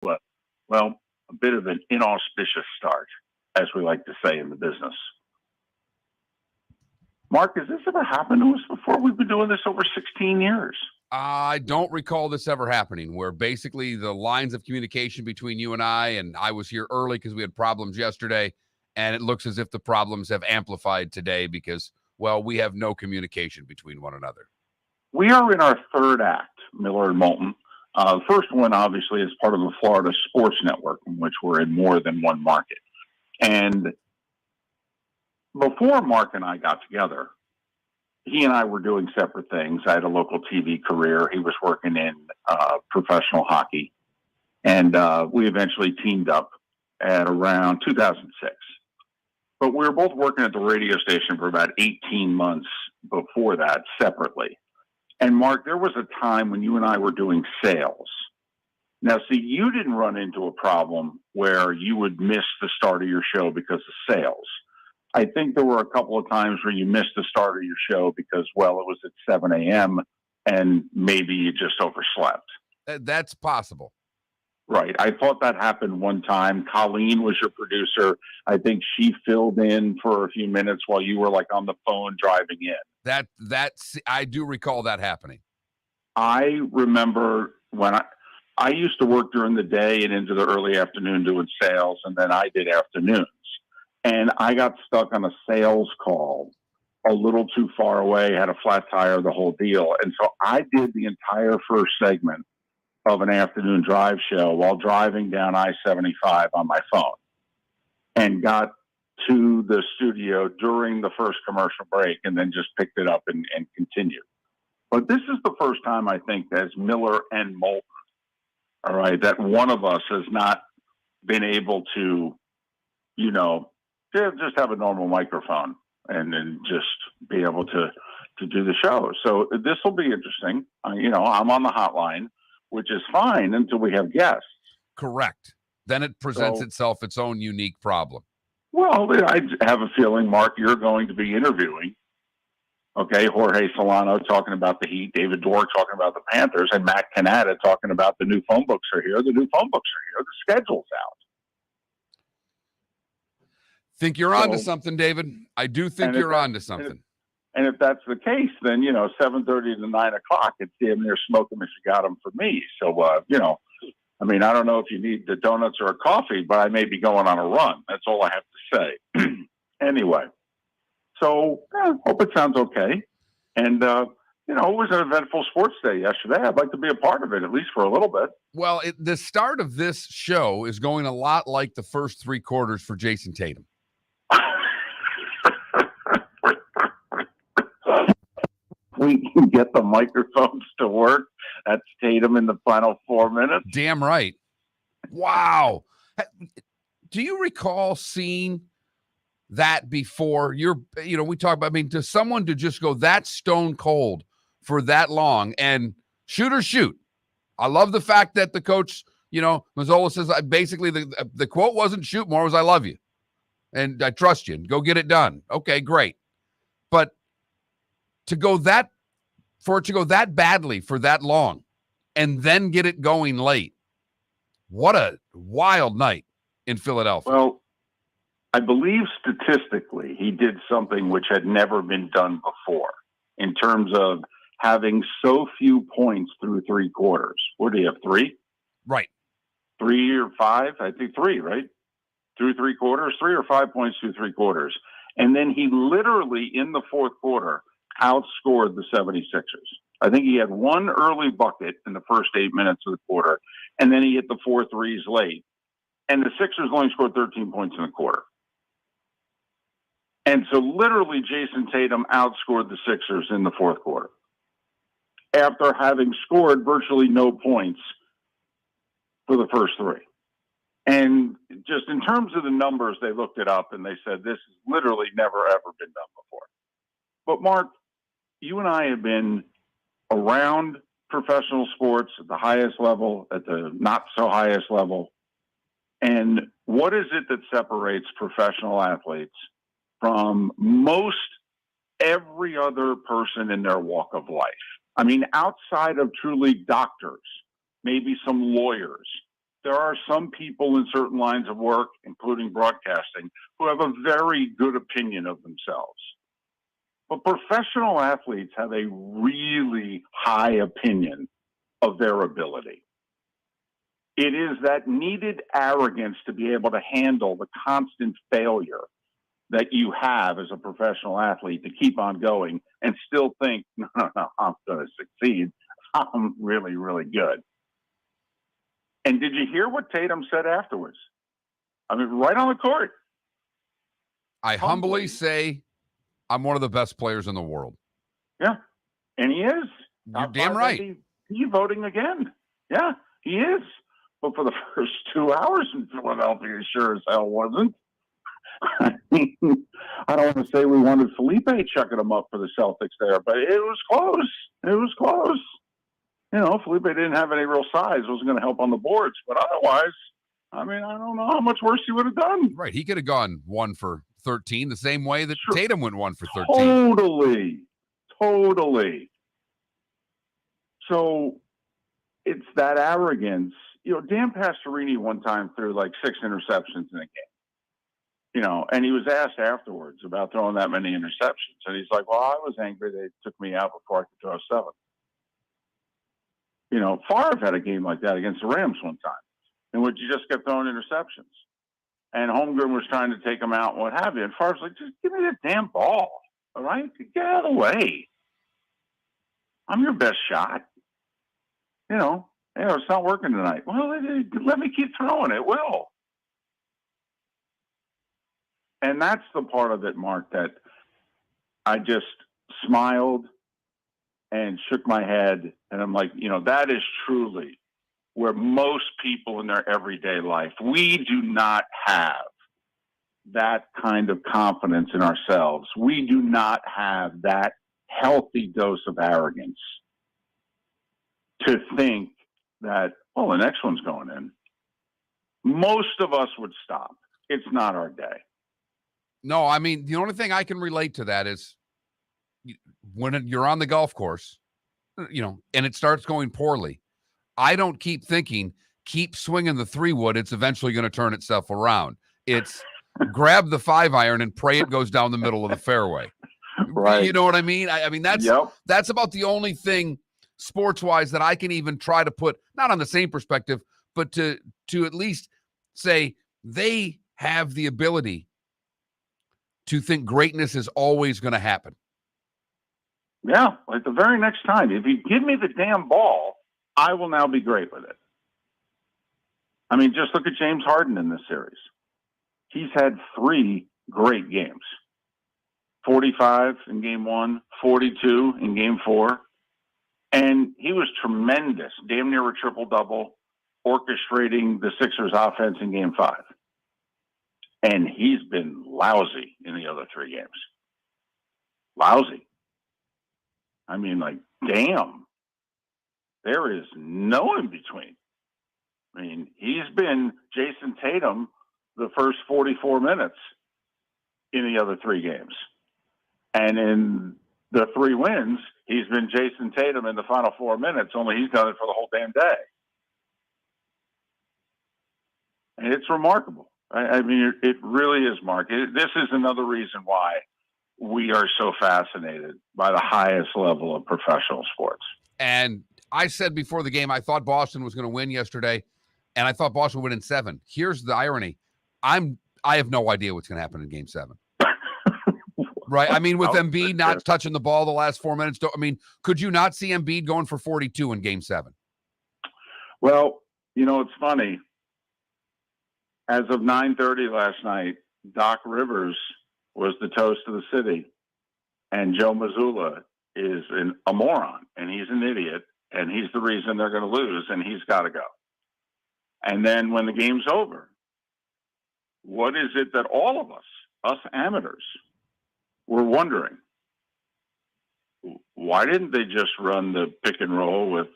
well, a bit of an inauspicious start, as we like to say in the business. Mark, has this ever happened to us before? We've been doing this over 16 years. I don't recall this ever happening, where basically the lines of communication between you and I was here early because we had problems yesterday, and it looks as if the problems have amplified today because, well, we have no communication between one another. We are in our third act, Miller and Moulton. The first one, obviously, is part of the Florida Sports Network, in which we're in more than one market. And before Mark and I got together, he and I were doing separate things. I had a local TV career. He was working in professional hockey. And we eventually teamed up at around 2006. But we were both working at the radio station for about 18 months before that separately. And Mark, there was a time when you and I were doing sales. Now, see, you didn't run into a problem where you would miss the start of your show because of sales. I think there were a couple of times where you missed the start of your show because, well, it was at 7 a.m. and maybe you just overslept. That's possible. Right. I thought that happened one time. Colleen was your producer. I think she filled in for a few minutes while you were like on the phone driving in. I do recall that happening. I remember when I used to work during the day and into the early afternoon doing sales, and then I did afternoons. And I got stuck on a sales call a little too far away, had a flat tire, the whole deal. And so I did the entire first segment of an afternoon drive show while driving down I-75 on my phone, and got to the studio during the first commercial break and then just picked it up and continued. But this is the first time, I think, as Miller and Moulton, all right, that one of us has not been able to, just have a normal microphone and then just be able to do the show. So this will be interesting. I'm on the hotline, which is fine until we have guests. Correct. Then it presents itself its own unique problem. Well, I have a feeling, Mark, you're going to be interviewing, Jorge Solana talking about the Heat, David Dwork talking about the Panthers, and Matt Cannata talking about the new phone books are here. The new phone books are here. The schedule's out. Think you're onto something, David. I do think you're onto something. And if that's the case, then, 7:30 to 9 o'clock, it's damn near smoke them if you got them for me. So, I don't know if you need the donuts or a coffee, but I may be going on a run. That's all I have to say. Anyway, so hope it sounds okay. And, it was an eventful sports day yesterday. I'd like to be a part of it, at least for a little bit. Well, the start of this show is going a lot like the first three quarters for Jason Tatum. We can get the microphones to work. That's Tatum in the final 4 minutes. Damn right. Wow. Do you recall seeing that before? We talk about, to someone to just go that stone cold for that long and shoot or shoot. I love the fact that the coach, Mazzola says, basically the quote wasn't shoot more, was I love you. And I trust you and go get it done. Okay, great. But for it to go that badly for that long and then get it going late, what a wild night in Philadelphia. Well, I believe statistically he did something which had never been done before in terms of having so few points through three quarters. What do you have, three? Right. 3 or 5? I think 3, right? Through three quarters, 3 or 5 points through three quarters. And then he literally, in the fourth quarter, outscored the 76ers. I think he had one early bucket in the first 8 minutes of the quarter, and then he hit the 4 threes late. And the Sixers only scored 13 points in the quarter. And so literally Jason Tatum outscored the Sixers in the fourth quarter after having scored virtually no points for the first three. And just in terms of the numbers, they looked it up and they said, this has literally never, ever been done before. But Mark, you and I have been around professional sports at the highest level, at the not so highest level. And what is it that separates professional athletes from most every other person in their walk of life? Outside of truly doctors, maybe some lawyers, there are some people in certain lines of work, including broadcasting, who have a very good opinion of themselves. But professional athletes have a really high opinion of their ability. It is that needed arrogance to be able to handle the constant failure that you have as a professional athlete to keep on going and still think, no, I'm going to succeed. I'm really, really good. And did you hear what Tatum said afterwards? I mean, right on the court. I humbly say I'm one of the best players in the world. Yeah, and he is. You're damn right. MVP voting again. Yeah, he is. But for the first 2 hours in Philadelphia, he sure as hell wasn't. I mean, I don't want to say we wanted Felipe chucking him up for the Celtics there, but it was close. It was close. You know, Felipe didn't have any real size. Wasn't going to help on the boards. But otherwise, I mean, I don't know how much worse he would have done. Right. He could have gone 1 for 13 the same way that Tatum went 1 for 13. Totally. So it's that arrogance. You know, Dan Pastorini one time threw like 6 interceptions in a game. You know, and he was asked afterwards about throwing that many interceptions. And he's like, well, I was angry they took me out before I could throw 7. You know, Favre had a game like that against the Rams one time, in which you just kept throwing interceptions. And Holmgren was trying to take him out and what have you. And Favre's like, just give me the damn ball, all right? Get out of the way. I'm your best shot. You know, hey, it's not working tonight. Well, let me keep throwing. It will. And that's the part of it, Mark, that I just smiled and shook my head. And I'm like, you know, that is truly where most people in their everyday life, we do not have that kind of confidence in ourselves. We do not have that healthy dose of arrogance to think that, oh, the next one's going in. Most of us would stop. It's not our day. No, I mean, the only thing I can relate to that is when you're on the golf course, you know, and it starts going poorly, I don't keep thinking, keep swinging the 3-wood. It's eventually going to turn itself around. It's grab the 5-iron and pray it goes down the middle of the fairway. Right. You know what I mean? I mean, that's about the only thing sports-wise that I can even try to put, not on the same perspective, but to at least say they have the ability to think greatness is always going to happen. Yeah, like the very next time, if you give me the damn ball, I will now be great with it. I mean, just look at James Harden in this series. He's had 3 great games. 45 in game 1, 42 in game 4. And he was tremendous, damn near a triple-double, orchestrating the Sixers offense in game 5. And he's been lousy in the other 3 games. Lousy. I mean, like, damn. There is no in between. I mean, he's been Jason Tatum the first 44 minutes in the other 3 games. And in the 3 wins, he's been Jason Tatum in the final 4 minutes, only he's done it for the whole damn day. And it's remarkable. I mean, it really is, Mark. This is another reason why we are so fascinated by the highest level of professional sports. And I said before the game, I thought Boston was going to win yesterday, and I thought Boston would win in 7. Here's the irony. I have no idea what's going to happen in game 7. Right? I mean, with Embiid not touching the ball the last 4 minutes, I mean, could you not see Embiid going for 42 in game 7? Well, you know, it's funny. As of 9:30 last night, Doc Rivers was the toast of the city, and Joe Mazzulla is a moron, and he's an idiot, and he's the reason they're going to lose, and he's got to go. And then when the game's over, what is it that all of us amateurs, were wondering? Why didn't they just run the pick and roll with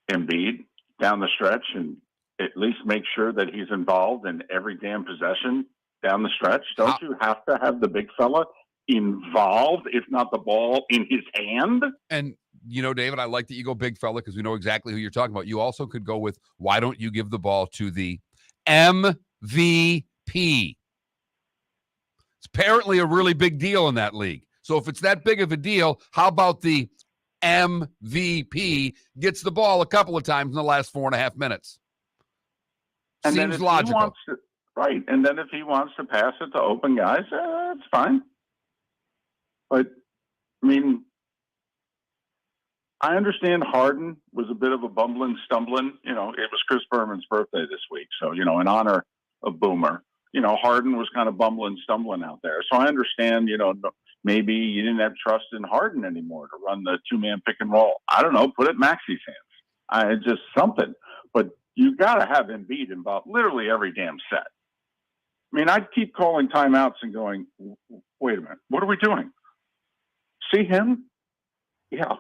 Embiid down the stretch and at least make sure that he's involved in every damn possession down the stretch? Don't you have to have the big fella involved, if not the ball in his hand? And David, I like that you go big fella because we know exactly who you're talking about. You also could go with, why don't you give the ball to the MVP? It's apparently a really big deal in that league. So if it's that big of a deal, how about the MVP gets the ball a couple of times in the last 4.5 minutes? And Seems logical. Right. And then if he wants to pass it to open guys, that's fine. But, I mean, I understand Harden was a bit of a bumbling, stumbling. It was Chris Berman's birthday this week. So, in honor of Boomer, Harden was kind of bumbling, stumbling out there. So I understand, maybe you didn't have trust in Harden anymore to run the two-man pick and roll. I don't know, put it in Maxi's hands. Just something. But you got to have Embiid involved literally every damn set. I mean, I'd keep calling timeouts and going, wait a minute, what are we doing? See him? Yeah,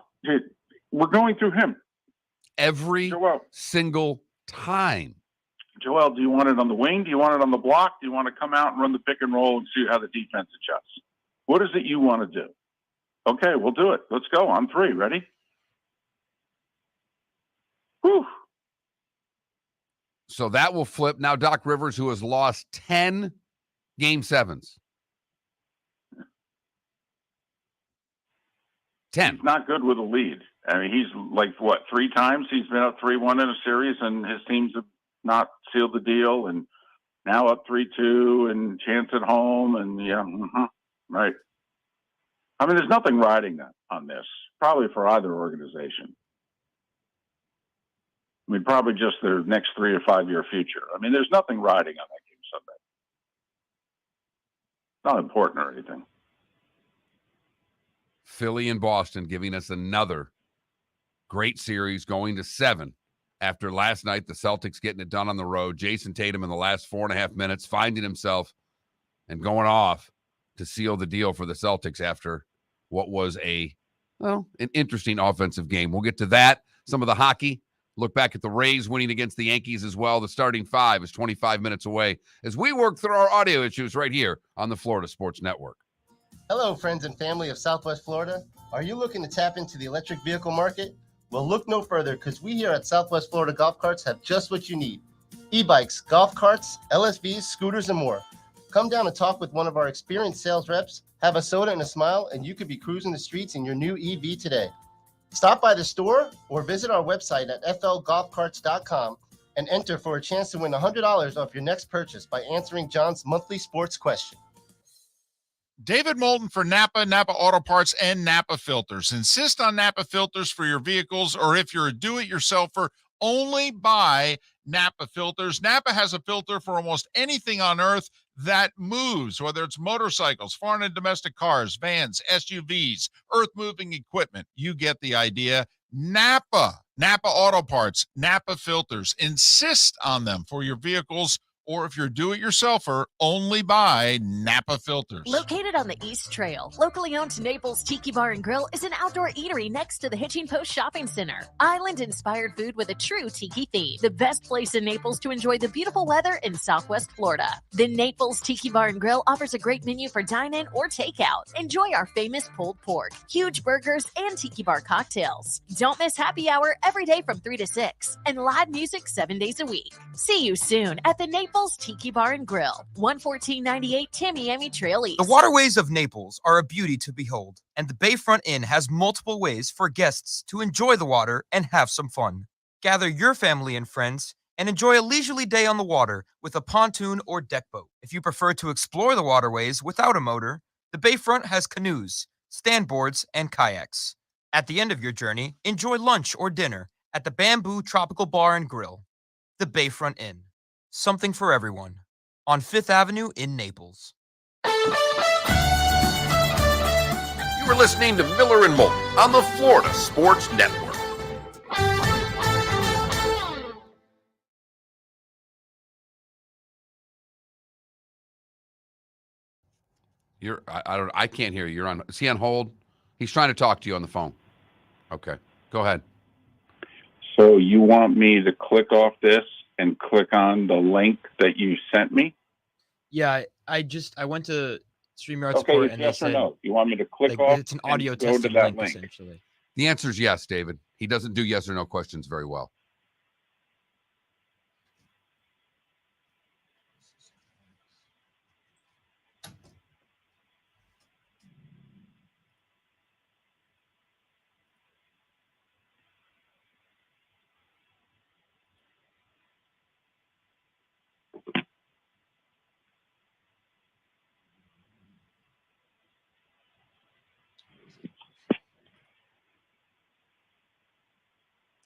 we're going through him. Every single time. Joel, do you want it on the wing? Do you want it on the block? Do you want to come out and run the pick and roll and see how the defense adjusts? What is it you want to do? Okay, we'll do it. Let's go. On 3. Ready? Whew. So that will flip. Now Doc Rivers, who has lost 10 Game 7s. 10. He's not good with a lead. I mean, he's like, 3 times he's been up 3-1 in a series, and his teams have not sealed the deal, and now up 3-2 and chance at home, and right. I mean, there's nothing riding on this, probably for either organization. I mean, probably just their next 3 or 5 year future. I mean, there's nothing riding on that game Sunday. Not important or anything. Philly and Boston giving us another great series, going to 7 after last night, the Celtics getting it done on the road. Jason Tatum in the last 4.5 minutes, finding himself and going off to seal the deal for the Celtics after what was an interesting offensive game. We'll get to that. Some of the hockey. Look back at the Rays winning against the Yankees as well. The starting 5 is 25 minutes away as we work through our audio issues right here on the Florida Sports Network. Hello, friends and family of Southwest Florida. Are you looking to tap into the electric vehicle market? Well, look no further, because we here at Southwest Florida Golf Carts have just what you need. E-bikes, golf carts, LSVs, scooters, and more. Come down and talk with one of our experienced sales reps, have a soda and a smile, and you could be cruising the streets in your new EV today. Stop by the store or visit our website at flgolfcarts.com and enter for a chance to win $100 off your next purchase by answering John's monthly sports question. David Moulton for Napa Auto Parts, and Napa Filters. Insist on Napa Filters for your vehicles, or if you're a do-it-yourselfer, only buy Napa Filters. Napa has a filter for almost anything on earth that moves, whether it's motorcycles, foreign and domestic cars, vans, SUVs, earth-moving equipment. You get the idea. Napa Auto Parts, Napa Filters. Insist on them for your vehicles, or if you're do-it-yourselfer, only buy Napa Filters. Located on the East Trail, locally owned Naples Tiki Bar and Grill is an outdoor eatery next to the Hitching Post Shopping Center. Island-inspired food with a true tiki theme. The best place in Naples to enjoy the beautiful weather in Southwest Florida. The Naples Tiki Bar and Grill offers a great menu for dine-in or takeout. Enjoy our famous pulled pork, huge burgers, and tiki bar cocktails. Don't miss happy hour every day from 3 to 6, and live music 7 days a week. See you soon at the Naples Tiki Bar and Grill, 11498 Tamiami Trail East. The waterways of Naples are a beauty to behold, and the Bayfront Inn has multiple ways for guests to enjoy the water and have some fun. Gather your family and friends and enjoy a leisurely day on the water with a pontoon or deck boat. If you prefer to explore the waterways without a motor, the Bayfront has canoes, standboards, and kayaks. At the end of your journey, enjoy lunch or dinner at the Bamboo Tropical Bar and Grill. The Bayfront Inn. Something for everyone. On 5th Avenue in Naples. You were listening to Miller and Moulton on the Florida Sports Network. I can't hear you. You're on. Is he on hold? He's trying to talk to you on the phone. Okay, go ahead. So you want me to click off this and click on the link that you sent me? Yeah, I went to StreamYard Okay, support it's and yes they or said no. You want me to click like, off? it's an audio and go to testing that link link? essentially. The answer is yes, David. He doesn't do yes or no questions very well.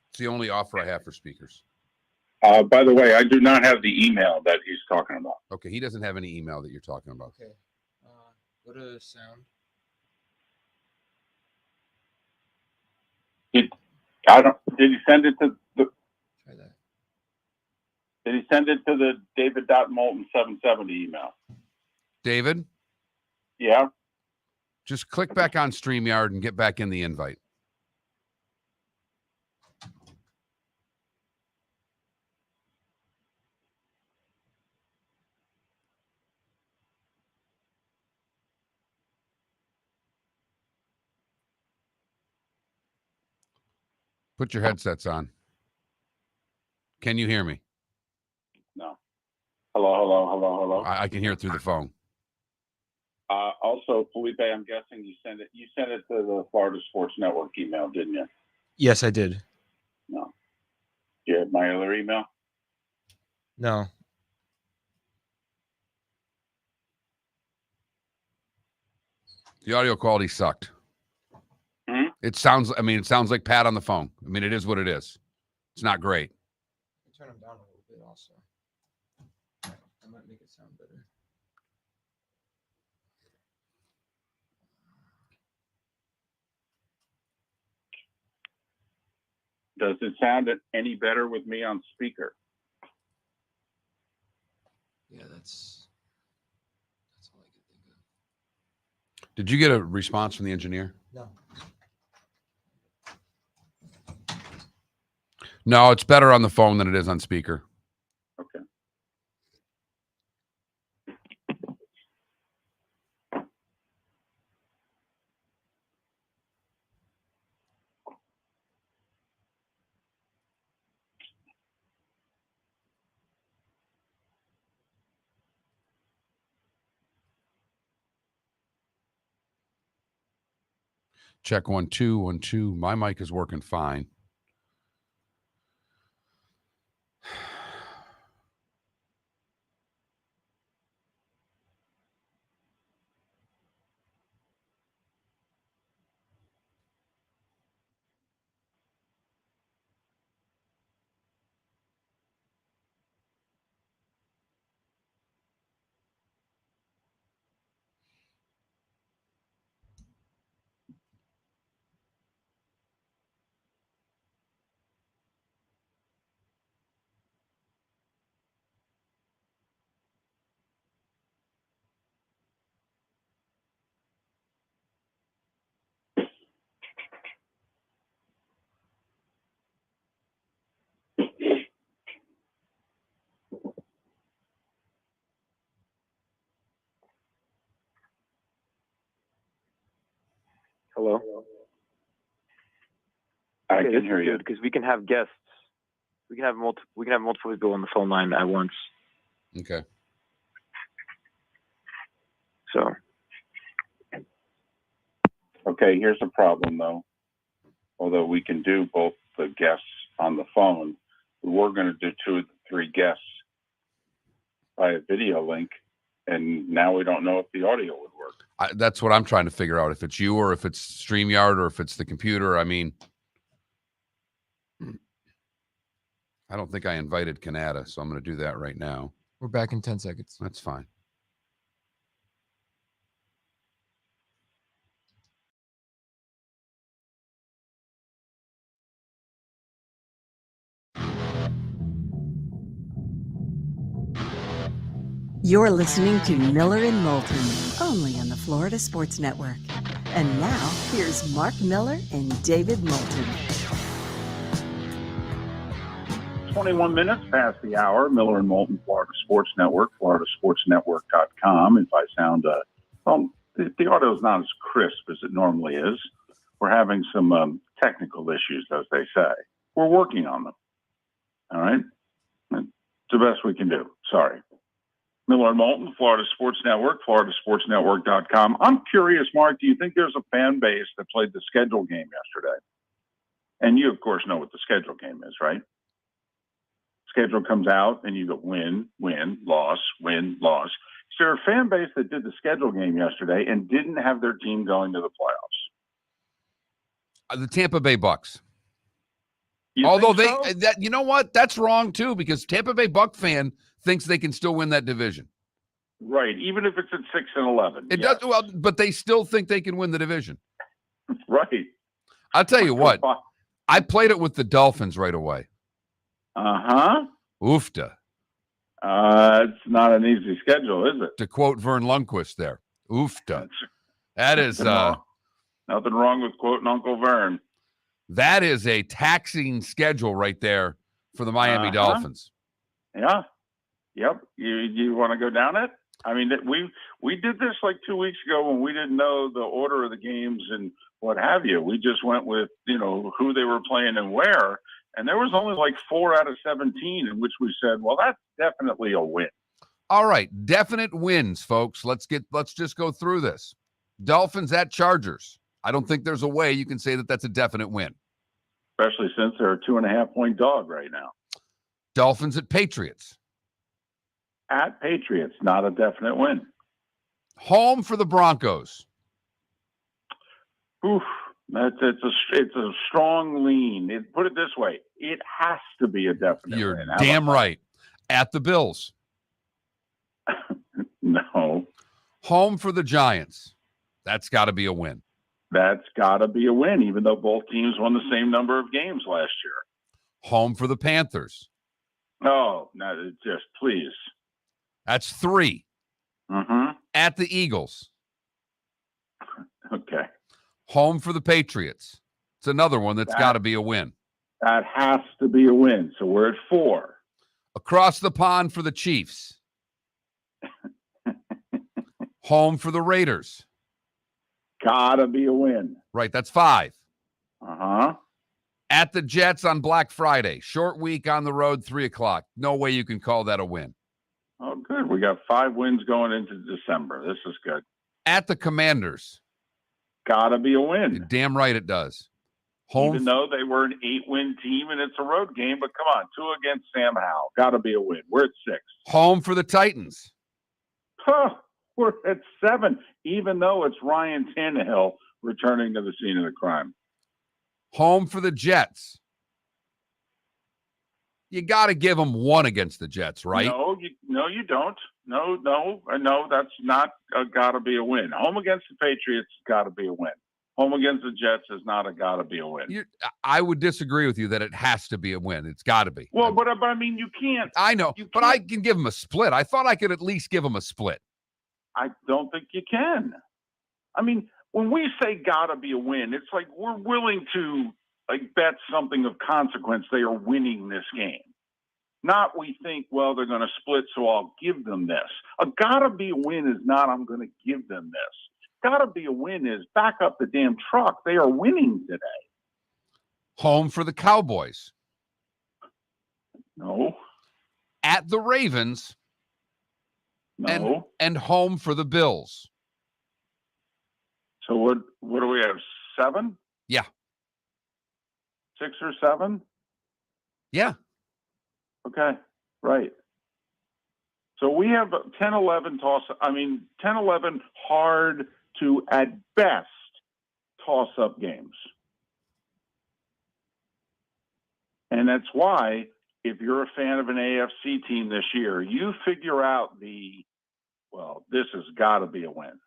It's the only offer I have for speakers. By the way, I do not have the email that he's talking about. Okay, he doesn't have any email that you're talking about. Okay. Go to sound. Did he send it to the? Try that. Did he send it to the David.Moulton770 email? David? Yeah. Just click back on StreamYard and get back in the invite. Put your headsets on. Can you hear me? No. Hello. I can hear it through the phone. Also, Felipe, I'm guessing you sent it to the Florida Sports Network email, didn't you? Yes, I did. No. Do you have my other email? No. The audio quality sucked. It sounds like Pat on the phone. I mean, it is what it is. It's not great. Turn them down a little bit also. That might make it sound better. Does it sound any better with me on speaker? Yeah, that's all I could think of. Did you get a response from the engineer? No. No, it's better on the phone than it is on speaker. Okay. Check 1 2 1 2. My mic is working fine. Hello. I can hear you because we can have guests. We can have multiple people on the phone line at once. Okay. So. Okay, here's a problem though. Although we can do both the guests on the phone, we're going to do 2 of the 3 guests by a video link, and now we don't know if the audio would work. That's what I'm trying to figure out, if it's you or if it's StreamYard or if it's the computer. I mean, I don't think I invited Cannata, so I'm going to do that right now. We're back in 10 seconds. That's fine. You're listening to Miller and Moulton, only on the Florida Sports Network. And now, here's Mark Miller and David Moulton. 21 minutes past the hour. Miller and Moulton, Florida Sports Network, floridasportsnetwork.com. If I sound, the audio is not as crisp as it normally is. We're having some technical issues, as they say. We're working on them. All right? It's the best we can do. Sorry. Miller and Moulton, Florida Sports Network, floridasportsnetwork.com. I'm curious, Mark, do you think there's a fan base that played the schedule game yesterday? And you, of course, know what the schedule game is, right? Schedule comes out and you go win, win, loss, win, loss. Is there a fan base that did the schedule game yesterday and didn't have their team going to the playoffs? The Tampa Bay Bucks. You Although think so? you know what? That's wrong too, because Tampa Bay Buck fan thinks they can still win that division. Right, even if it's at 6-11. It yes. does well, but they still think they can win the division. Right. I'll tell you what. I played it with the Dolphins right away. Uh-huh. Oofta. It's not an easy schedule, is it? To quote Vern Lundquist there. Oofta. That is nothing wrong with quoting Uncle Vern. That is a taxing schedule right there for the Miami Dolphins. Yeah. Yep. You want to go down it? I mean, we did this like 2 weeks ago when we didn't know the order of the games and what have you. We just went with, who they were playing and where. And there was only like 4 out of 17 in which we said, well, that's definitely a win. All right. Definite wins, folks. Let's just go through this. Dolphins at Chargers. I don't think there's a way you can say that that's a definite win. Especially since they're a 2.5-point dog right now. Dolphins at Patriots. At Patriots, not a definite win. Home for the Broncos. Oof, it's a strong lean. Put it this way, it has to be a definite You're win. damn right. At the Bills. No. Home for the Giants. That's got to be a win. That's got to be a win, even though both teams won the same number of games last year. Home for the Panthers. Oh, no, just please. That's 3. Mm-hmm. At the Eagles. Okay. Home for the Patriots. It's another one that's got to be a win. That has to be a win. So we're at 4. Across the pond for the Chiefs. Home for the Raiders. Gotta be a win. Right, that's 5. Uh-huh. At the Jets on Black Friday. Short week on the road, 3 o'clock. No way you can call that a win. Oh, good. We got 5 wins going into December. This is good. At the Commanders. Gotta be a win. You're damn right it does. Home Even though they were an 8-win team and it's a road game, but come on, 2 against Sam Howell. Gotta be a win. We're at 6. Home for the Titans. Huh, we're at 7, even though it's Ryan Tannehill returning to the scene of the crime. Home for the Jets. You got to give them 1 against the Jets, right? No, you don't. No, that's not got to be a win. Home against the Patriots got to be a win. Home against the Jets is not a got to be a win. I would disagree with you that it has to be a win. It's got to be. Well, but I mean, you can't. I know, but I can give them a split. I thought I could at least give them a split. I don't think you can. I mean, when we say got to be a win, it's like we're willing to bet something of consequence they are winning this game. Not we think, well, they're going to split, so I'll give them this. A gotta be a win is not I'm going to give them this. Gotta be a win is back up the damn truck. They are winning today. Home for the Cowboys. No. At the Ravens. No. And home for the Bills. So what do we have? 7? Yeah. 6 or 7? Yeah. Okay, right. So we have 10-11 hard to, at best, toss-up games. And that's why, if you're a fan of an AFC team this year, you figure out this has got to be a win.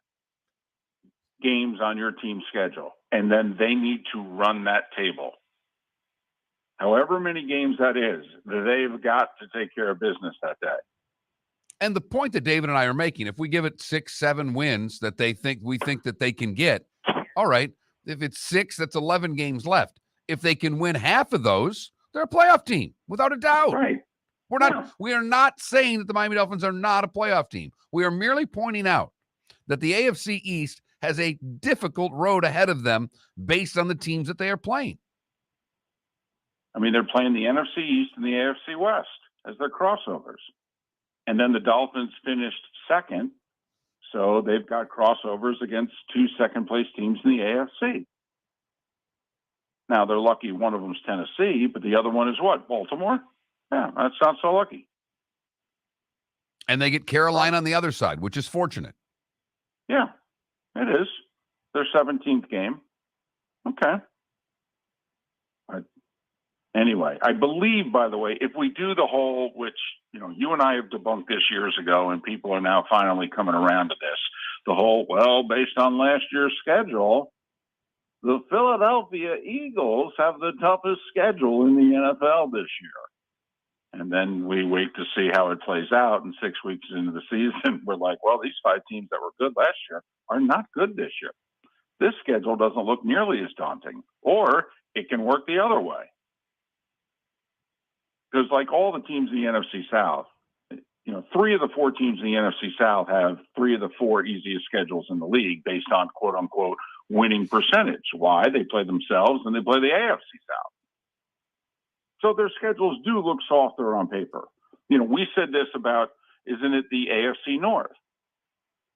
Games on your team schedule. And then they need to run that table. However many games that is, they've got to take care of business that day. And the point that David and I are making, if we give it 6, 7 wins that we think that they can get, all right, if it's 6, that's 11 games left. If they can win half of those, they're a playoff team, without a doubt. Right. We are not saying that the Miami Dolphins are not a playoff team. We are merely pointing out that the AFC East has a difficult road ahead of them based on the teams that they are playing. I mean, they're playing the NFC East and the AFC West as their crossovers. And then the Dolphins finished second, so they've got crossovers against 2 second-place teams in the AFC. Now, they're lucky one of them's Tennessee, but the other one is what, Baltimore? Yeah, that's not so lucky. And they get Carolina on the other side, which is fortunate. Yeah, it is. Their 17th game. Okay. Anyway, I believe, by the way, if we do the whole, which, you know, you and I have debunked this years ago, and people are now finally coming around to this, the whole, well, based on last year's schedule, the Philadelphia Eagles have the toughest schedule in the NFL this year. And then we wait to see how it plays out. And 6 weeks into the season, we're like, well, these 5 teams that were good last year are not good this year. This schedule doesn't look nearly as daunting, or it can work the other way. Because like all the teams in the NFC South, you know, 3 of the 4 teams in the NFC South have 3 of the 4 easiest schedules in the league based on quote unquote winning percentage. Why? They play themselves and they play the AFC South. So their schedules do look softer on paper. You know, we said this about, isn't it the AFC North?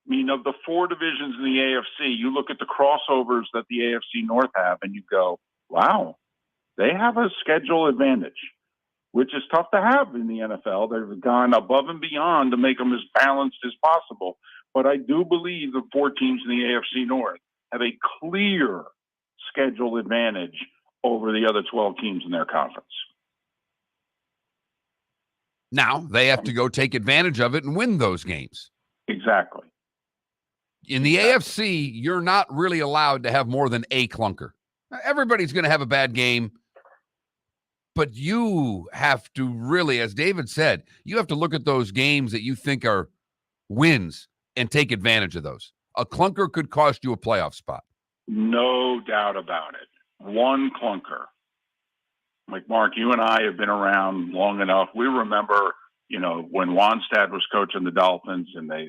I mean, of the 4 divisions in the AFC, you look at the crossovers that the AFC North have and you go, wow, they have a schedule advantage, which is tough to have in the NFL. They've gone above and beyond to make them as balanced as possible. But I do believe the 4 teams in the AFC North have a clear schedule advantage over the other 12 teams in their conference. Now they have to go take advantage of it and win those games. Exactly. In the AFC, you're not really allowed to have more than a clunker. Everybody's going to have a bad game. But you have to really, as David said, you have to look at those games that you think are wins and take advantage of those. A clunker could cost you a playoff spot. No doubt about it. One clunker. Like, Mark, you and I have been around long enough. We remember, you know, when Wannstedt was coaching the Dolphins and they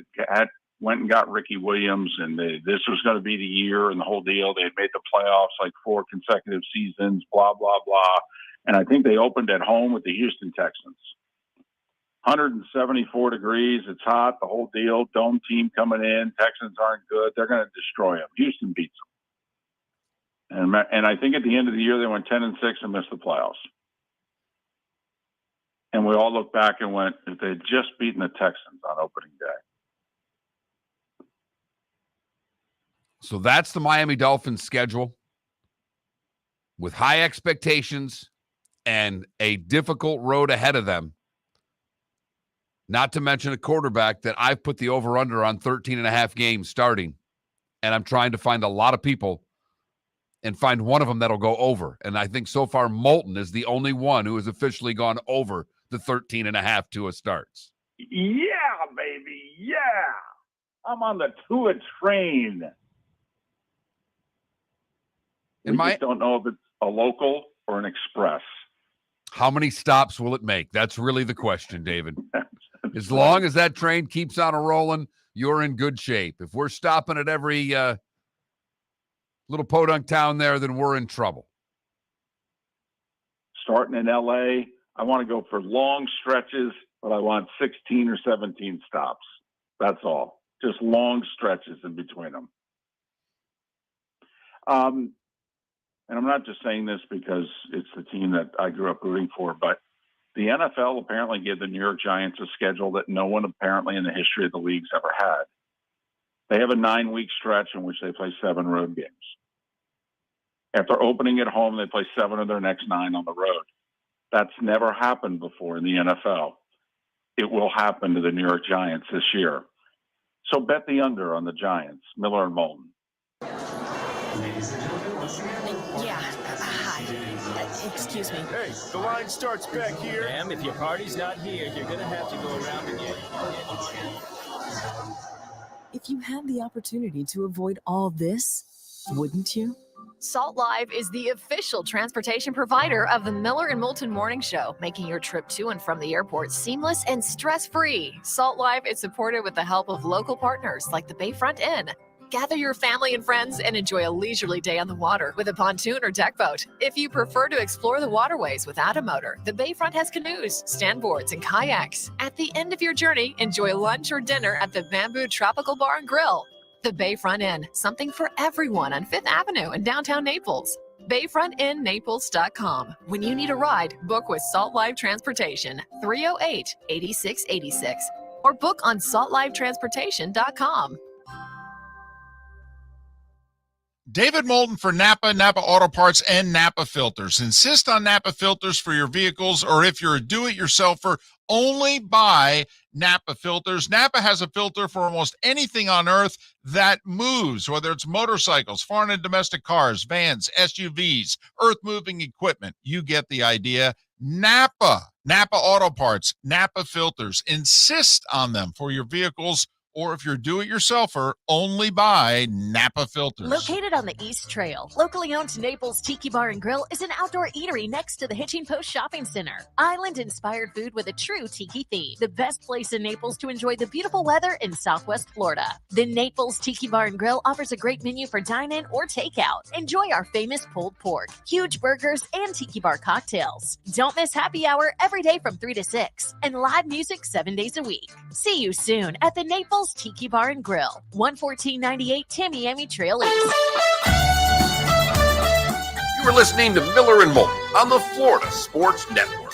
went and got Ricky Williams and this was going to be the year and the whole deal. They had made the playoffs like 4 consecutive seasons, blah, blah, blah. And I think they opened at home with the Houston Texans. 174 degrees. It's hot, the whole deal. Dome team coming in. Texans aren't good. They're going to destroy them. Houston beats them. And I think at the end of the year, they went 10-6 and missed the playoffs. And we all looked back and went, if they had just beaten the Texans on opening day. So that's the Miami Dolphins schedule with high expectations and a difficult road ahead of them. Not to mention a quarterback that I've put the over-under on 13.5 games starting. And I'm trying to find a lot of people and find one of them that'll go over. And I think so far Moulton is the only one who has officially gone over the 13.5 Tua starts. Yeah, baby. Yeah. I'm on the Tua train. We just don't know if it's a local or an express. How many stops will it make? That's really the question, David. As long as that train keeps on a rolling, you're in good shape. If we're stopping at every little podunk town there, then we're in trouble. Starting in L.A., I want to go for long stretches, but I want 16 or 17 stops. That's all. Just long stretches in between them. And I'm not just saying this because it's the team that I grew up rooting for, but the NFL apparently gave the New York Giants a schedule that no one apparently in the history of the league's ever had. They have a 9-week stretch in which they play 7 road games. After opening at home, they play 7 of their next 9 on the road. That's never happened before in the NFL. It will happen to the New York Giants this year. So bet the under on the Giants, Miller and Moulton. Yeah, hi. Excuse me. Hey, the line starts back here. Ma'am, if your party's not here, you're gonna have to go around again. If you had the opportunity to avoid all this, wouldn't you? Salt Live is the official transportation provider of the Miller and Moulton Morning Show, making your trip to and from the airport seamless and stress-free. Salt Live is supported with the help of local partners like the Bayfront Inn. Gather your family and friends and enjoy a leisurely day on the water with a pontoon or deck boat. If you prefer to explore the waterways without a motor, the bayfront has canoes, standboards, and kayaks. At the end of your journey, enjoy lunch or dinner at the Bamboo Tropical Bar and Grill. The Bayfront Inn, something for everyone on 5th Avenue in downtown Naples. BayfrontInNaples.com. When you need a ride, book with Salt Life Transportation, 308-8686, or book on saltlifetransportation.com. David Moulton for Napa, Napa Auto Parts, and Napa Filters. Insist on Napa filters for your vehicles, or if you're a do-it-yourselfer, only buy Napa filters. Napa has a filter for almost anything on earth that moves, whether it's motorcycles, foreign and domestic cars, vans, SUVs, earth-moving equipment. You get the idea. Napa Auto Parts, Napa filters. Insist on them for your vehicles, or if you're a do-it-yourselfer, only buy Napa filters. Located on the East Trail, locally owned Naples Tiki Bar and Grill is an outdoor eatery next to the Hitching Post Shopping Center. Island-inspired food with a true tiki theme. The best place in Naples to enjoy the beautiful weather in Southwest Florida. The Naples Tiki Bar and Grill offers a great menu for dine-in or takeout. Enjoy our famous pulled pork, huge burgers, and tiki bar cocktails. Don't miss happy hour every day from 3 to 6 and live music 7 days a week. See you soon at the Naples Tiki Bar and Grill, 11498 Tamiami Trail East. You were listening to Miller and Moulton on the Florida Sports Network.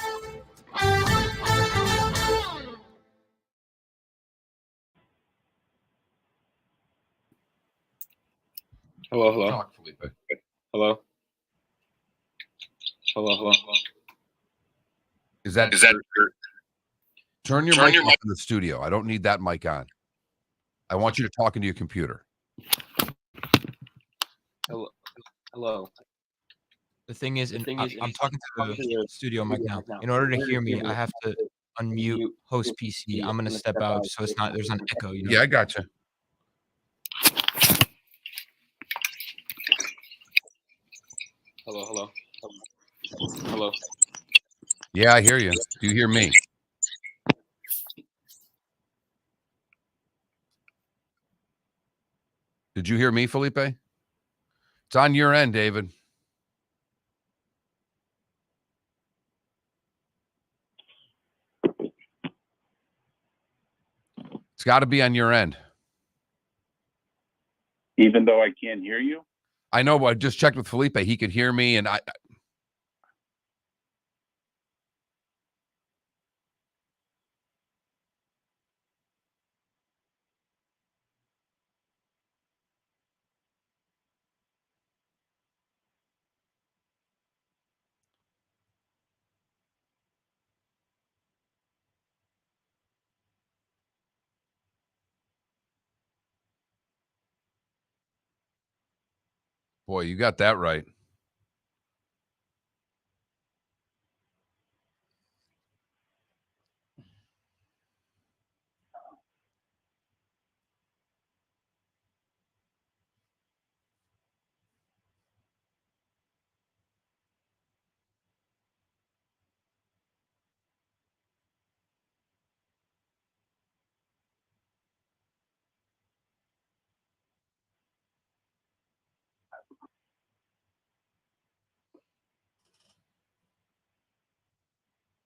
Hello. Talk, Felipe. Hello. Is that your... Turn your mic off in the studio. I don't need that mic on. I want you to talk into your computer. Hello. The thing is, I'm talking to the studio mic now. In order to hear me, I have to unmute host PC. I'm gonna step out so there's an echo. You know? Yeah, I got you. Hello. Yeah, I hear you. Do you hear me? Did you hear me, Felipe? It's on your end, David. It's got to be on your end. Even though I can't hear you? I know, but I just checked with Felipe. He could hear me, and boy, you got that right.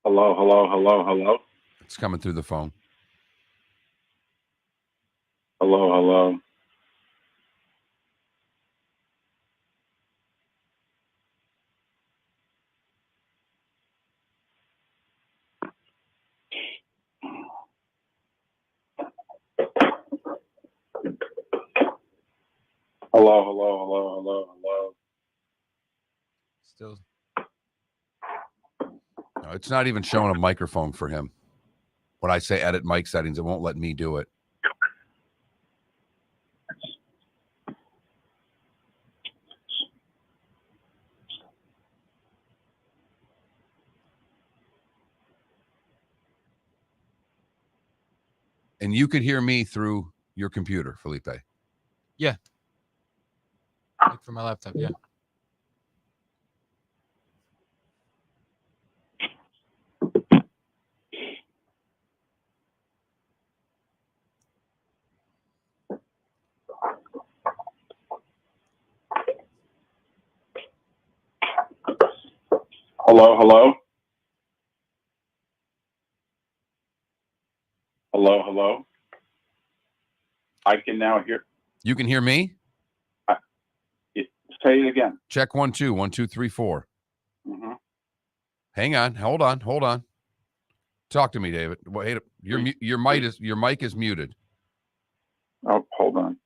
Hello. It's coming through the phone. Hello. Hello. Still. No, it's not even showing a microphone for him. When I say edit mic settings, it won't let me do it. And you could hear me through your computer, Felipe. Yeah. Like from my laptop, yeah. Hello, hello? Hello, hello? I can now hear. You can hear me? Say it again. Check 1 2 1 2 3 4. Mm-hmm. Hang on. Hold on. Talk to me, David. Wait, your mic is muted. Oh, hold on.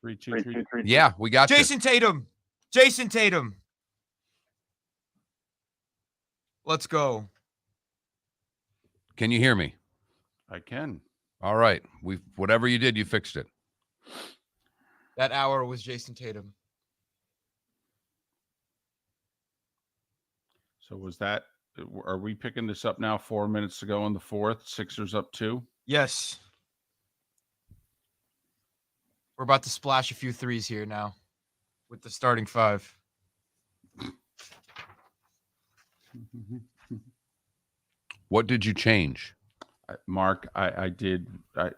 3, 2, 3. Yeah, we got Jason Tatum. Jason Tatum. Let's go. Can you hear me? I can. All right. Whatever you did, you fixed it. That hour was Jason Tatum. So was that? Are we picking this up now? 4 minutes to go in the fourth. Sixers up 2. Yes. We're about to splash a few threes here now with the starting 5. What did you change? Mark, I did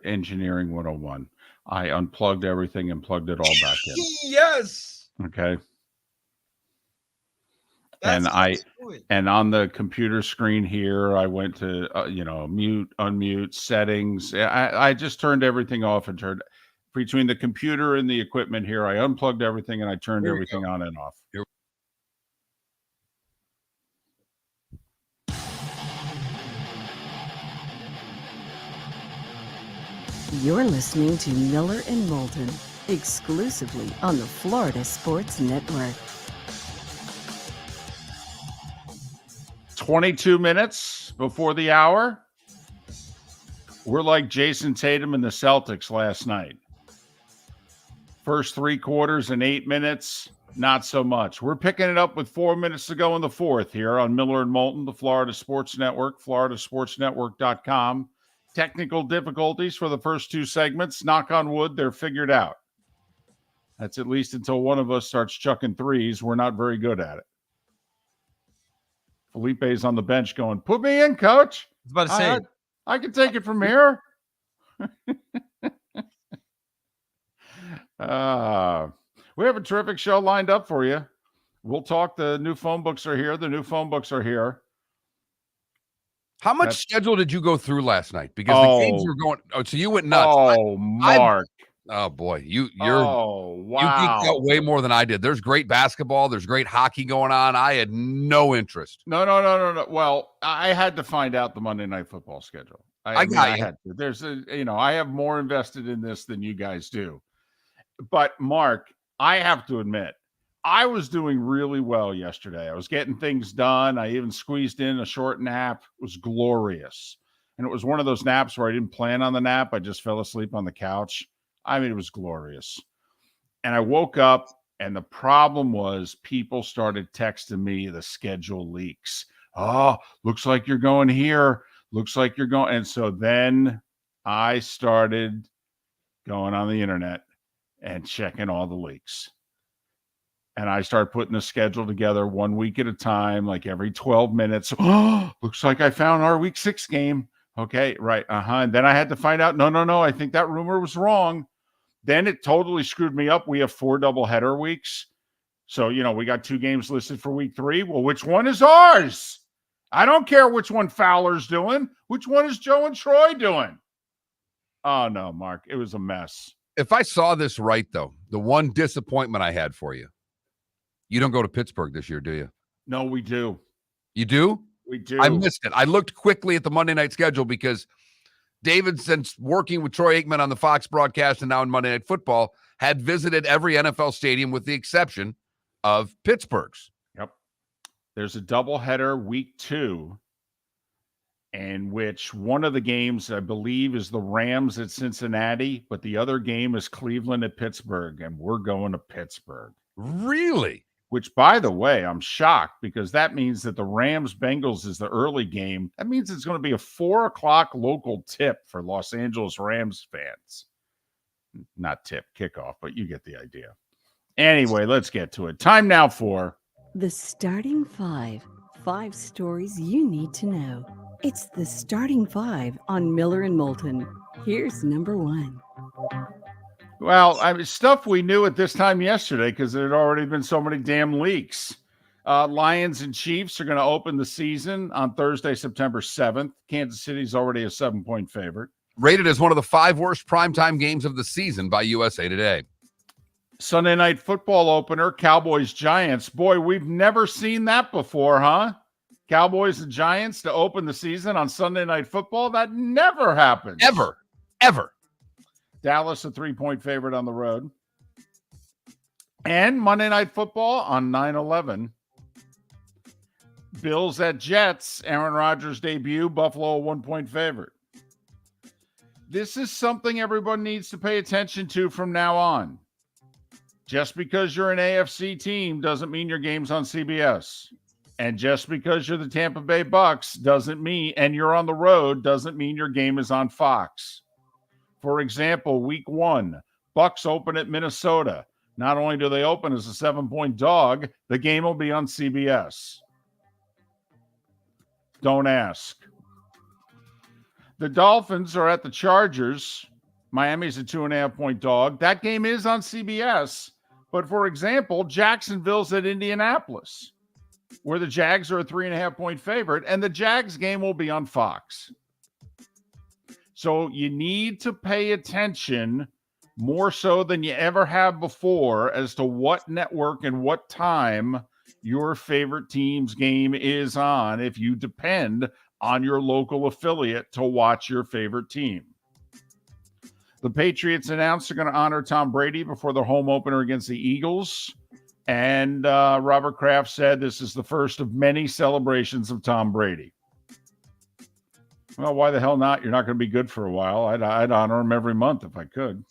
engineering 101. I unplugged everything and plugged it all back in. Yes. Okay. That's And on the computer screen here, I went to mute, unmute, settings. I just turned everything off and turned between the computer and the equipment here. I unplugged everything and I turned everything on and off. You're listening to Miller and Moulton, exclusively on the Florida Sports Network. 22 minutes before the hour. We're like Jason Tatum and the Celtics last night. First 3 quarters and 8 minutes, not so much. We're picking it up with 4 minutes to go in the fourth here on Miller and Moulton, the Florida Sports Network, floridasportsnetwork.com. Technical difficulties for the first 2 segments. Knock on wood, they're figured out. That's at least until one of us starts chucking threes. We're not very good at it. Felipe's on the bench going, put me in, coach. I was about to say. I can take it from here. We have a terrific show lined up for you. We'll talk. The new phone books are here. How much schedule did you go through last night? Because the games were going. Oh, so you went nuts. Oh, Mark. Oh boy, you're. Oh wow. You geeked out way more than I did. There's great basketball. There's great hockey going on. I had no interest. No. Well, I had to find out the Monday Night Football schedule. I had to. There's I have more invested in this than you guys do. But Mark, I have to admit, I was doing really well yesterday. I was getting things done. I even squeezed in a short nap. It was glorious. And it was one of those naps where I didn't plan on the nap. I just fell asleep on the couch. I mean, it was glorious. And I woke up, and the problem was people started texting me the schedule leaks. Oh, looks like you're going here. Looks like you're going. And so then I started going on the internet and checking all the leaks. And I started putting the schedule together 1 week at a time, like every 12 minutes. Oh, looks like I found our week 6 game. Okay, right. And then I had to find out, no, I think that rumor was wrong. Then it totally screwed me up. We have 4 doubleheader weeks. So, we got 2 games listed for week 3. Well, which one is ours? I don't care which one Fowler's doing. Which one is Joe and Troy doing? Oh, no, Mark. It was a mess. If I saw this right, though, the one disappointment I had for you, you don't go to Pittsburgh this year, do you? No, we do. You do? We do. I missed it. I looked quickly at the Monday night schedule because David, since working with Troy Aikman on the Fox broadcast and now in Monday Night Football, had visited every NFL stadium with the exception of Pittsburgh's. Yep. There's a doubleheader week 2, in which one of the games, I believe, is the Rams at Cincinnati, but the other game is Cleveland at Pittsburgh, and we're going to Pittsburgh. Really? Which, by the way, I'm shocked because that means that the Rams-Bengals is the early game. That means it's going to be a 4:00 local tip for Los Angeles Rams fans. Not tip, kickoff, but you get the idea. Anyway, let's get to it. Time now for The Starting 5. 5 stories you need to know. It's the Starting 5 on Miller and Moulton. Here's number 1. Well, stuff we knew at this time yesterday because there had already been so many damn leaks. Lions and Chiefs are going to open the season on Thursday, September 7th. Kansas City's already a 7-point favorite. Rated as one of the 5 worst primetime games of the season by USA Today. Sunday night football opener, Cowboys-Giants. Boy, we've never seen that before, huh? Cowboys and Giants to open the season on Sunday night football. That never happens. Ever. Dallas, a 3-point favorite on the road. And Monday night football on 9/11. Bills at Jets, Aaron Rodgers' debut, Buffalo a 1-point favorite. This is something everyone needs to pay attention to from now on. Just because you're an AFC team doesn't mean your game's on CBS. And just because you're the Tampa Bay Bucks doesn't mean, and you're on the road, doesn't mean your game is on Fox. For example, week 1, Bucks open at Minnesota. Not only do they open as a 7-point dog, the game will be on CBS. Don't ask. The Dolphins are at the Chargers. Miami's a 2.5-point dog. That game is on CBS. But for example, Jacksonville's at Indianapolis, where the Jags are a 3.5-point favorite, and the Jags game will be on Fox. So you need to pay attention more so than you ever have before as to what network and what time your favorite team's game is on if you depend on your local affiliate to watch your favorite team. The Patriots announced they're going to honor Tom Brady before their home opener against the Eagles. And Robert Kraft said this is the first of many celebrations of Tom Brady. Well, why the hell not? You're not going to be good for a while. I'd honor him every month if I could.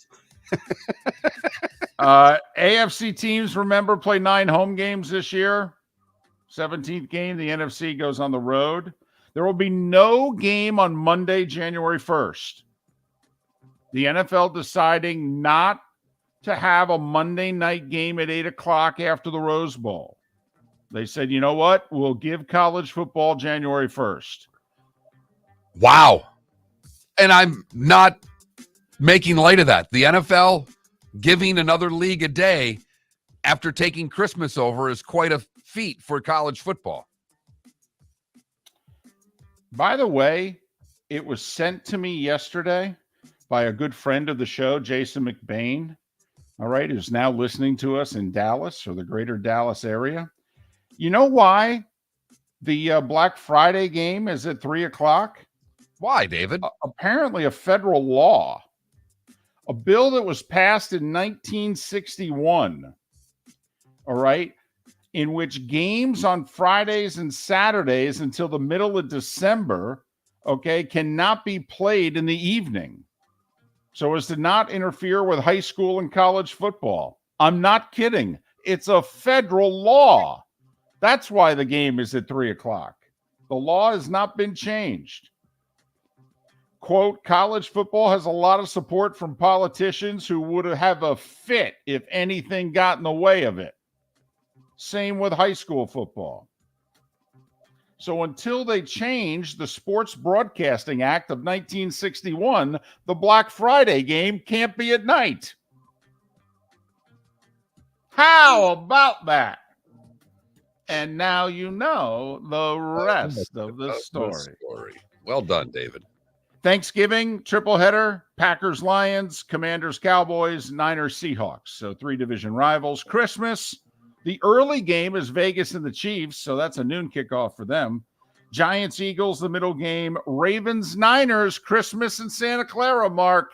AFC teams, remember, play 9 home games this year. 17th game, the NFC goes on the road. There will be no game on Monday, January 1st. The NFL deciding not to have a Monday night game at 8 o'clock after the Rose Bowl. They said, you know what? We'll give college football January 1st. Wow. And I'm not making light of that. The NFL giving another league a day after taking Christmas over is quite a feat for college football. By the way, it was sent to me yesterday by a good friend of the show, Jason McBain, all right, who's now listening to us in Dallas or the greater Dallas area. You know why the Black Friday game is at 3 o'clock? Why, David? Apparently a federal law, a bill that was passed in 1961, all right, in which games on Fridays and Saturdays until the middle of December, okay, cannot be played in the evening so as to not interfere with high school and college football. I'm not kidding. It's a federal law. That's why the game is at 3 o'clock. The law has not been changed. Quote, college football has a lot of support from politicians who would have a fit if anything got in the way of it. Same with high school football. So until they change the Sports Broadcasting Act of 1961, the Black Friday game can't be at night. How about that? And now you know the rest of the story. Well done, David. Thanksgiving, triple header, Packers, Lions, Commanders, Cowboys, Niners, Seahawks. So 3 division rivals. Christmas, the early game is Vegas and the Chiefs, so that's a noon kickoff for them. Giants, Eagles, the middle game. Ravens, Niners, Christmas in Santa Clara, Mark.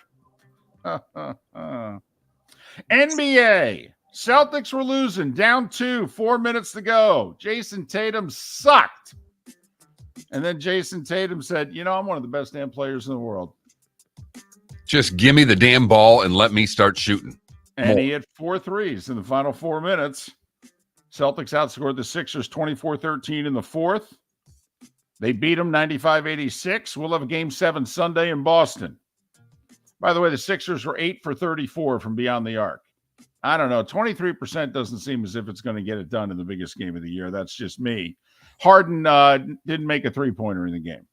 NBA, Celtics were losing, down 2, 4 minutes to go. Jason Tatum sucked. And then Jason Tatum said, you know, I'm one of the best damn players in the world. Just give me the damn ball and let me start shooting. And he hit 4 threes in the final 4 minutes. Celtics outscored the Sixers 24-13 in the fourth. They beat them 95-86. We'll have a Game 7 Sunday in Boston. By the way, the Sixers were 8 for 34 from beyond the arc. I don't know. 23% doesn't seem as if it's going to get it done in the biggest game of the year. That's just me. Harden didn't make a three-pointer in the game.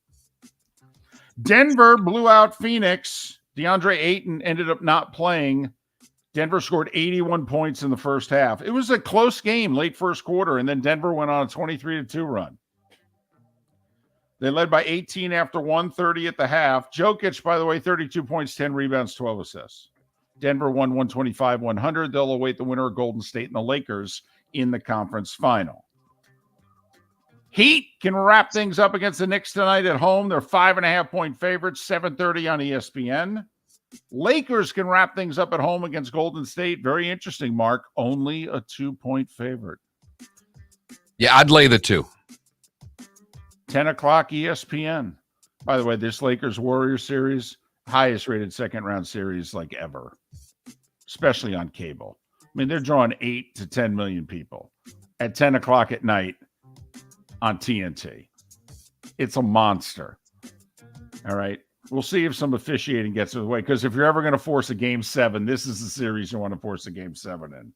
Denver blew out Phoenix. DeAndre Ayton ended up not playing Denver scored 81 points in the first half. It was a close game late first quarter, and then Denver went on a 23-2 run. They led by 18 after 1:30 at the half. Jokic, by the way, 32 points, 10 rebounds, 12 assists. Denver won 125-100. They'll await the winner of Golden State and the Lakers in the conference final. Heat can wrap things up against the Knicks tonight at home. They're 5.5-point favorites, 7:30 on ESPN. Lakers can wrap things up at home against Golden State. Very interesting, Mark. Only a 2-point favorite. Yeah, I'd lay the 2. 10 o'clock ESPN. By the way, this Lakers-Warriors series, highest rated second-round series like ever, especially on cable. I mean, they're drawing 8 to 10 million people at 10 o'clock at night on TNT. It's a monster. All right. We'll see if some officiating gets in the way, because if you're ever going to force a Game 7, this is the series you want to force a Game 7 in.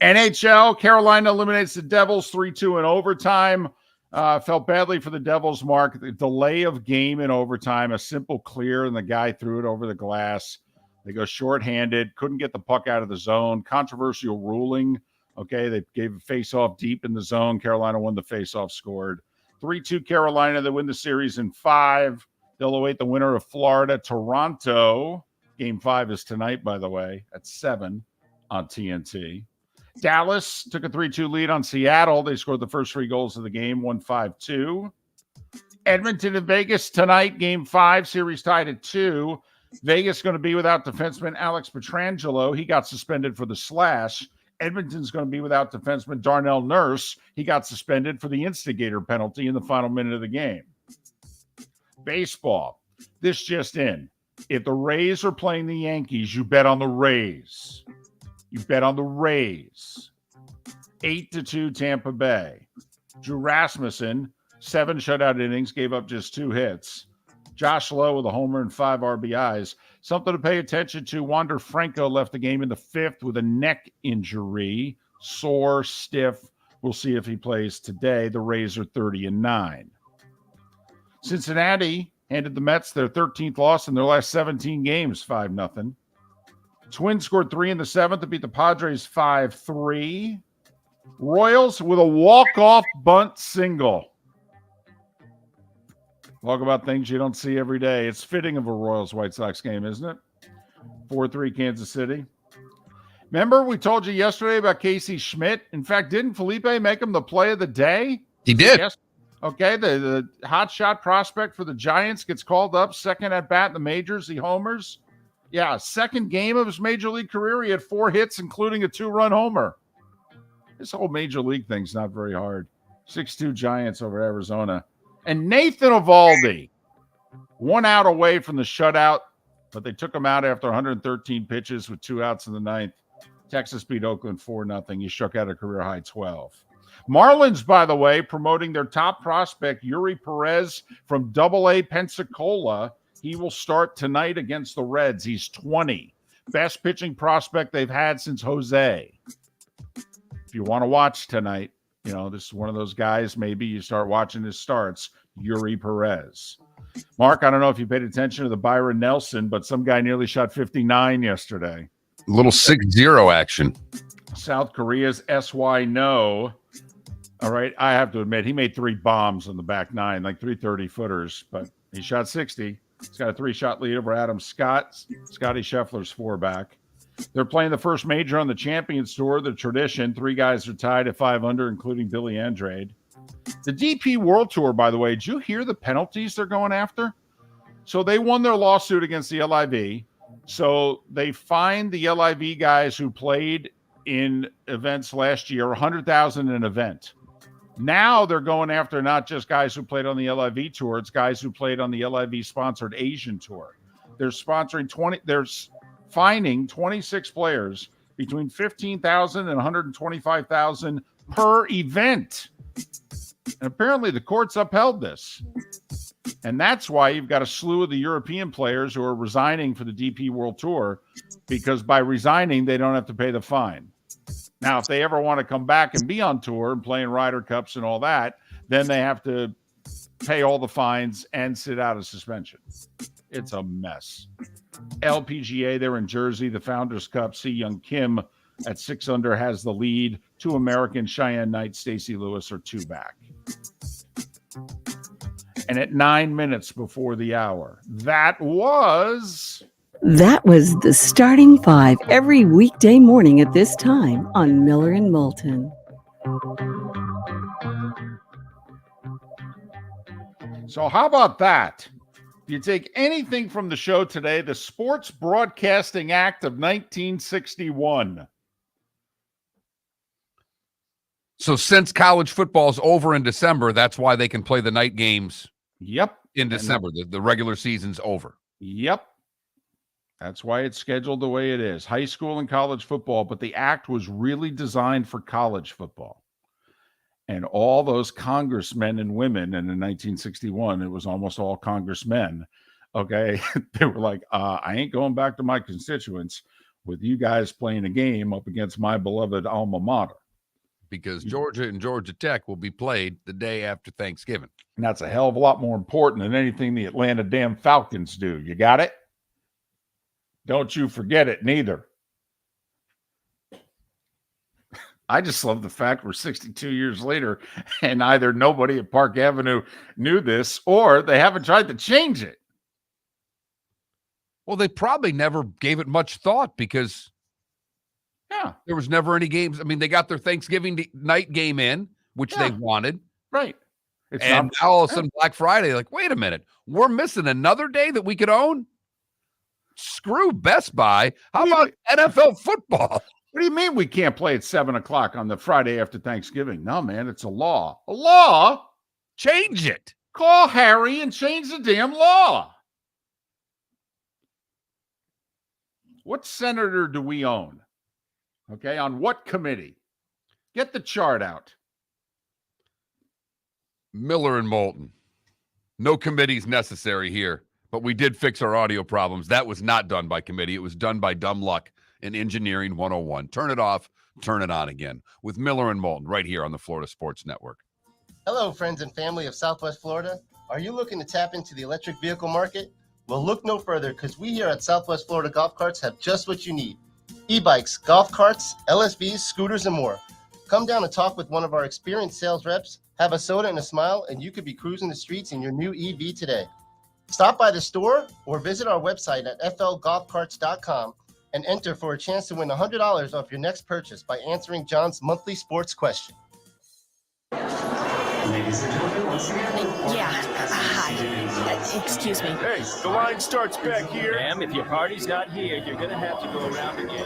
NHL, Carolina eliminates the Devils 3-2 in overtime. Felt badly for the Devils, Mark. The delay of game in overtime, a simple clear, and the guy threw it over the glass. They go shorthanded, couldn't get the puck out of the zone. Controversial ruling. Okay, they gave a face-off deep in the zone. Carolina won the face-off, scored. 3-2 Carolina. They win the series in 5. They'll await the winner of Florida, Toronto. Game 5 is tonight, by the way, at 7 on TNT. Dallas took a 3-2 lead on Seattle. They scored the first 3 goals of the game, won 5-2. Edmonton and Vegas tonight, Game 5, series tied at 2. Vegas going to be without defenseman Alex Pietrangelo. He got suspended for the slash. Edmonton's going to be without defenseman Darnell Nurse. He got suspended for the instigator penalty in the final minute of the game. Baseball. This just in. If the Rays are playing the Yankees, you bet on the Rays. You bet on the Rays. 8-2 Tampa Bay. Drew Rasmussen, 7 shutout innings, gave up just 2 hits. Josh Lowe with a homer and 5 RBIs. Something to pay attention to. Wander Franco left the game in the 5th with a neck injury. Sore, stiff. We'll see if he plays today. The Rays are 30-9. Cincinnati handed the Mets their 13th loss in their last 17 games, 5-0. Twins scored 3 in the 7th to beat the Padres 5-3. Royals with a walk-off bunt single. Talk about things you don't see every day. It's fitting of a Royals-White Sox game, isn't it? 4-3 Kansas City. Remember we told you yesterday about Casey Schmidt? In fact, didn't Felipe make him the play of the day? He did. Yes. Okay, the hot shot prospect for the Giants gets called up, second at bat in the majors. He homers. Yeah, second game of his major league career. He had 4 hits, including a 2-run homer. This whole major league thing's not very hard. 6-2 Giants over Arizona. And Nathan Eovaldi, 1 out away from the shutout, but they took him out after 113 pitches with 2 outs in the 9th. Texas beat Oakland 4-0. He struck out a career-high 12. Marlins, by the way, promoting their top prospect, Yuri Perez from AA Pensacola. He will start tonight against the Reds. He's 20. Best pitching prospect they've had since Jose. If you want to watch tonight, you know, this is one of those guys, maybe you start watching his starts, Yuri Perez. Mark, I don't know if you paid attention to the Byron Nelson, but some guy nearly shot 59 yesterday. A little 6-0 action. South Korea's S.Y. No. All right, I have to admit, he made 3 bombs on the back 9, like 330-footers, but he shot 60. He's got a 3-shot lead over Adam Scott. Scotty Scheffler's 4 back. They're playing the first major on the Champions Tour, the tradition. 3 guys are tied at 5 under, including Billy Andrade. The DP World Tour, by the way, did you hear the penalties they're going after? So they won their lawsuit against the LIV. So they fined the LIV guys who played in events last year $100,000 an event. Now they're going after not just guys who played on the LIV tour, it's guys who played on the LIV-sponsored Asian tour. They're sponsoring they're fining 26 players between $15,000 and $125,000 per event. And apparently the courts upheld this. And that's why you've got a slew of the European players who are resigning for the DP World Tour, because by resigning, they don't have to pay the fine. Now, if they ever want to come back and be on tour and play in Ryder Cups and all that, then they have to pay all the fines and sit out a suspension. It's a mess. LPGA, they're in Jersey, the Founders Cup. See Young Kim at 6 under has the lead. 2 American, Cheyenne Knight, Stacey Lewis are 2 back. And at 9 minutes before the hour, that was the starting 5 every weekday morning at this time on Miller and Moulton. So how about that? If you take anything from the show today, the Sports Broadcasting Act of 1961. So since college football is over in December, that's why they can play the night games. Yep. In December. The regular season's over. Yep. That's why it's scheduled the way it is. High school and college football, but the act was really designed for college football. And all those congressmen and women, and in 1961, it was almost all congressmen, okay? They were like, I ain't going back to my constituents with you guys playing a game up against my beloved alma mater. Because Georgia and Georgia Tech will be played the day after Thanksgiving. And that's a hell of a lot more important than anything the Atlanta damn Falcons do. You got it? Don't you forget it, neither. I just love the fact we're 62 years later and either nobody at Park Avenue knew this or they haven't tried to change it. Well, they probably never gave it much thought because there was never any games. I mean, they got their Thanksgiving night game in, which they wanted. Right. And now all of a sudden Black Friday, like, wait a minute, we're missing another day that we could own? Screw Best Buy. How about NFL football? What do you mean we can't play at 7 o'clock on the Friday after Thanksgiving? No, man, it's a law. A law? Change it. Call Harry and change the damn law. What senator do we own? Okay, on what committee? Get the chart out. Miller and Moulton. No committees necessary here, but we did fix our audio problems. That was not done by committee. It was done by dumb luck. In Engineering 101. Turn it off, turn it on again with Miller and Moulton right here on the Florida Sports Network. Hello, friends and family of Southwest Florida. Are you looking to tap into the electric vehicle market? Well, look no further because we here at Southwest Florida Golf Carts have just what you need. E-bikes, golf carts, LSVs, scooters, and more. Come down and talk with one of our experienced sales reps, have a soda and a smile, and you could be cruising the streets in your new EV today. Stop by the store or visit our website at flgolfcarts.com and enter for a chance to win $100 off your next purchase by answering John's monthly sports question. Ladies and gentlemen, once again. Hi. Excuse me. Hey, the line starts back here. Ma'am, if your party's not here, you're going to have to go around again.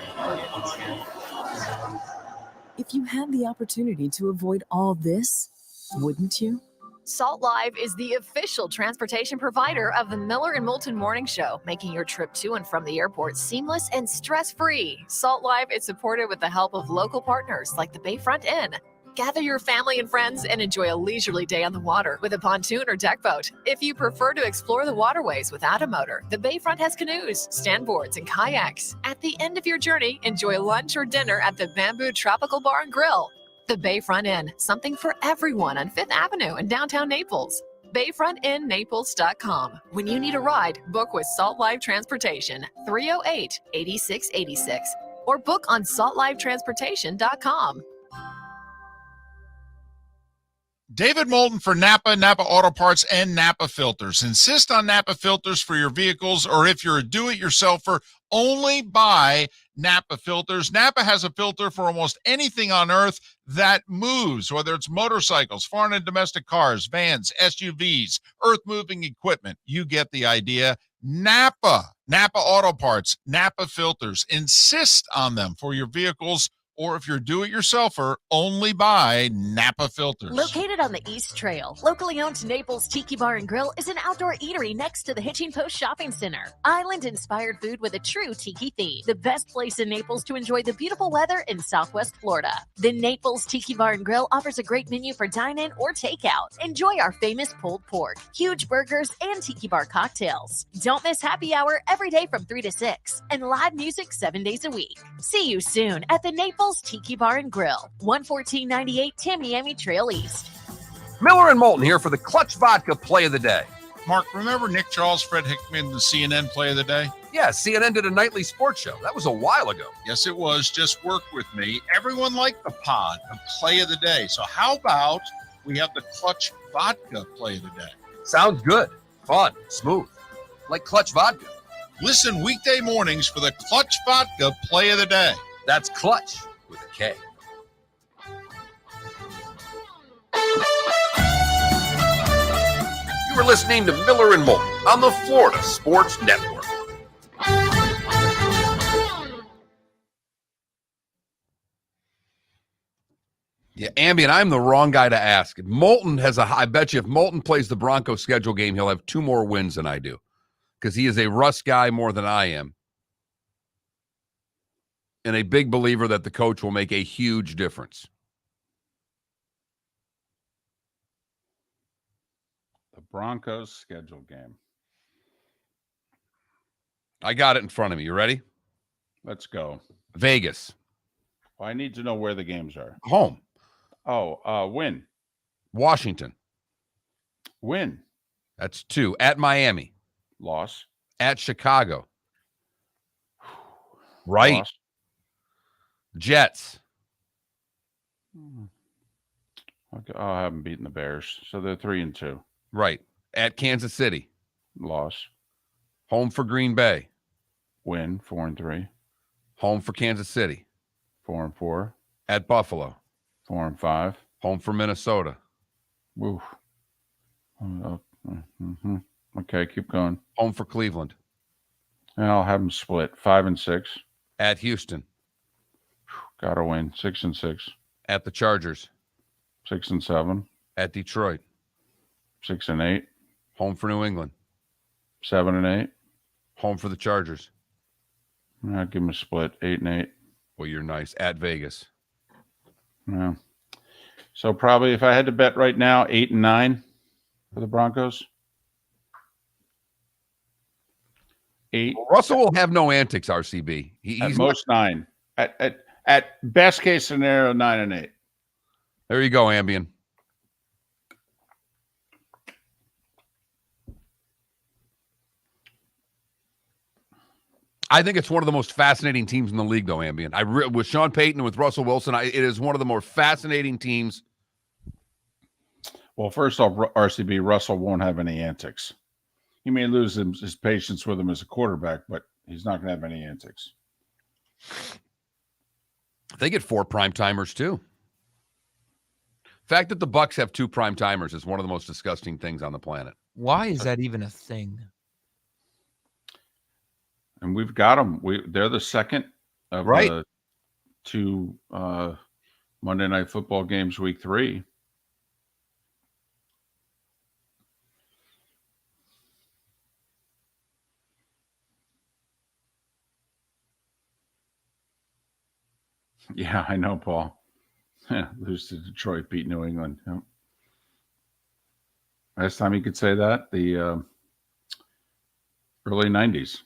If you had the opportunity to avoid all this, wouldn't you? Salt Live is the official transportation provider of the Miller and Moulton Morning Show, making your trip to and from the airport seamless and stress-free. Salt Live is supported with the help of local partners like the Bayfront Inn. Gather your family and friends and enjoy a leisurely day on the water with a pontoon or deck boat. If you prefer to explore the waterways without a motor, the Bayfront has canoes, standboards, and kayaks. At the end of your journey, enjoy lunch or dinner at the Bamboo Tropical Bar and Grill. The Bayfront Inn, something for everyone on 5th Avenue in downtown Naples. BayfrontInNaples.com. When you need a ride, book with Salt Live Transportation, 308-8686, or book on saltlivetransportation.com. David Moulton for Napa, Napa Auto Parts, and Napa Filters. Insist on Napa filters for your vehicles, or if you're a do-it-yourselfer, only buy Napa filters. Napa has a filter for almost anything on earth that moves, whether it's motorcycles, foreign and domestic cars, vans, SUVs, earth-moving equipment. You get the idea. Napa Auto Parts, Napa filters. Insist on them for your vehicles, or if you're do-it-yourselfer, only buy Napa filters. Located on the East Trail, locally owned Naples Tiki Bar and Grill is an outdoor eatery next to the Hitching Post Shopping Center. Island-inspired food with a true tiki theme. The best place in Naples to enjoy the beautiful weather in Southwest Florida. The Naples Tiki Bar and Grill offers a great menu for dine-in or takeout. Enjoy our famous pulled pork, huge burgers, and tiki bar cocktails. Don't miss happy hour every day from 3 to 6 and live music 7 days a week. See you soon at the Naples Tiki Bar and Grill, 11498 Tamiami Trail East. Miller and Moulton here for the Clutch Vodka Play of the Day. Mark, remember Nick Charles, Fred Hickman, the CNN Play of the Day? Yeah, CNN did a nightly sports show. That was a while ago. Yes, it was. Just work with me. Everyone liked the pod, the Play of the Day. So how about we have the Clutch Vodka Play of the Day? Sounds good. Fun. Smooth. Like Clutch Vodka. Listen weekday mornings for the Clutch Vodka Play of the Day. That's Clutch with a K. You are listening to Miller and Moulton on the Florida Sports Network. Yeah, Ambient, I'm the wrong guy to ask. Moulton has I bet you if Moulton plays the Broncos schedule game, he'll have 2 more wins than I do. Because he is a Russ guy more than I am. And a big believer that the coach will make a huge difference. The Broncos schedule game. I got it in front of me. You ready? Let's go. Vegas. Well, I need to know where the games are. Home. Oh, win. Washington. Win. That's 2. At Miami. Loss. At Chicago. Right. Loss. Jets. Okay. Oh, I haven't beaten the Bears, so they're 3-2. Right. At Kansas City. Loss. Home for Green Bay. Win. 4-3. Home for Kansas City. 4-4. At Buffalo. 4-5. Home for Minnesota. Oof. Mm-hmm. Okay, keep going. Home for Cleveland. And I'll have them split 5-6. At Houston. Gotta win 6-6. At the Chargers. 6-7. At Detroit. 6-8. Home for New England. 7-8. Home for the Chargers. I'll give them a split 8-8. Well, you're nice. At Vegas. Yeah. So probably if I had to bet right now, 8-9 for the Broncos. 8. Russell will have no antics, RCB. At most 9. At best case scenario, 9-8. There you go, Ambien. I think it's one of the most fascinating teams in the league, though, Ambien. With Sean Payton and with Russell Wilson, it is one of the more fascinating teams. Well, first off, RCB, Russell won't have any antics. He may lose his patience with him as a quarterback, but he's not going to have any antics. They get 4 prime-timers, too. The fact that the Bucs have 2 prime-timers is one of the most disgusting things on the planet. Why is that even a thing? And we've got them. They're the second of the 2 Monday Night Football games, week 3. Yeah, I know, Paul. Lose to Detroit, beat New England. Yep. Last time you could say that, the early 90s.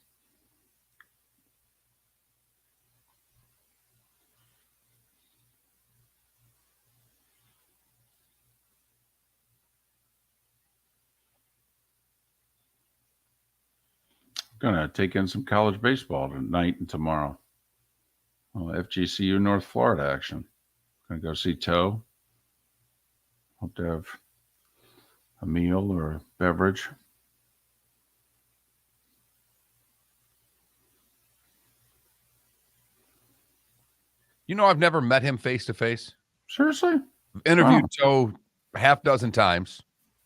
Going to take in some college baseball tonight and tomorrow. FGCU North Florida action. Going to go see Toe. Hope to have a meal or a beverage. You know, I've never met him face to face. Seriously? Interviewed Toe half dozen times.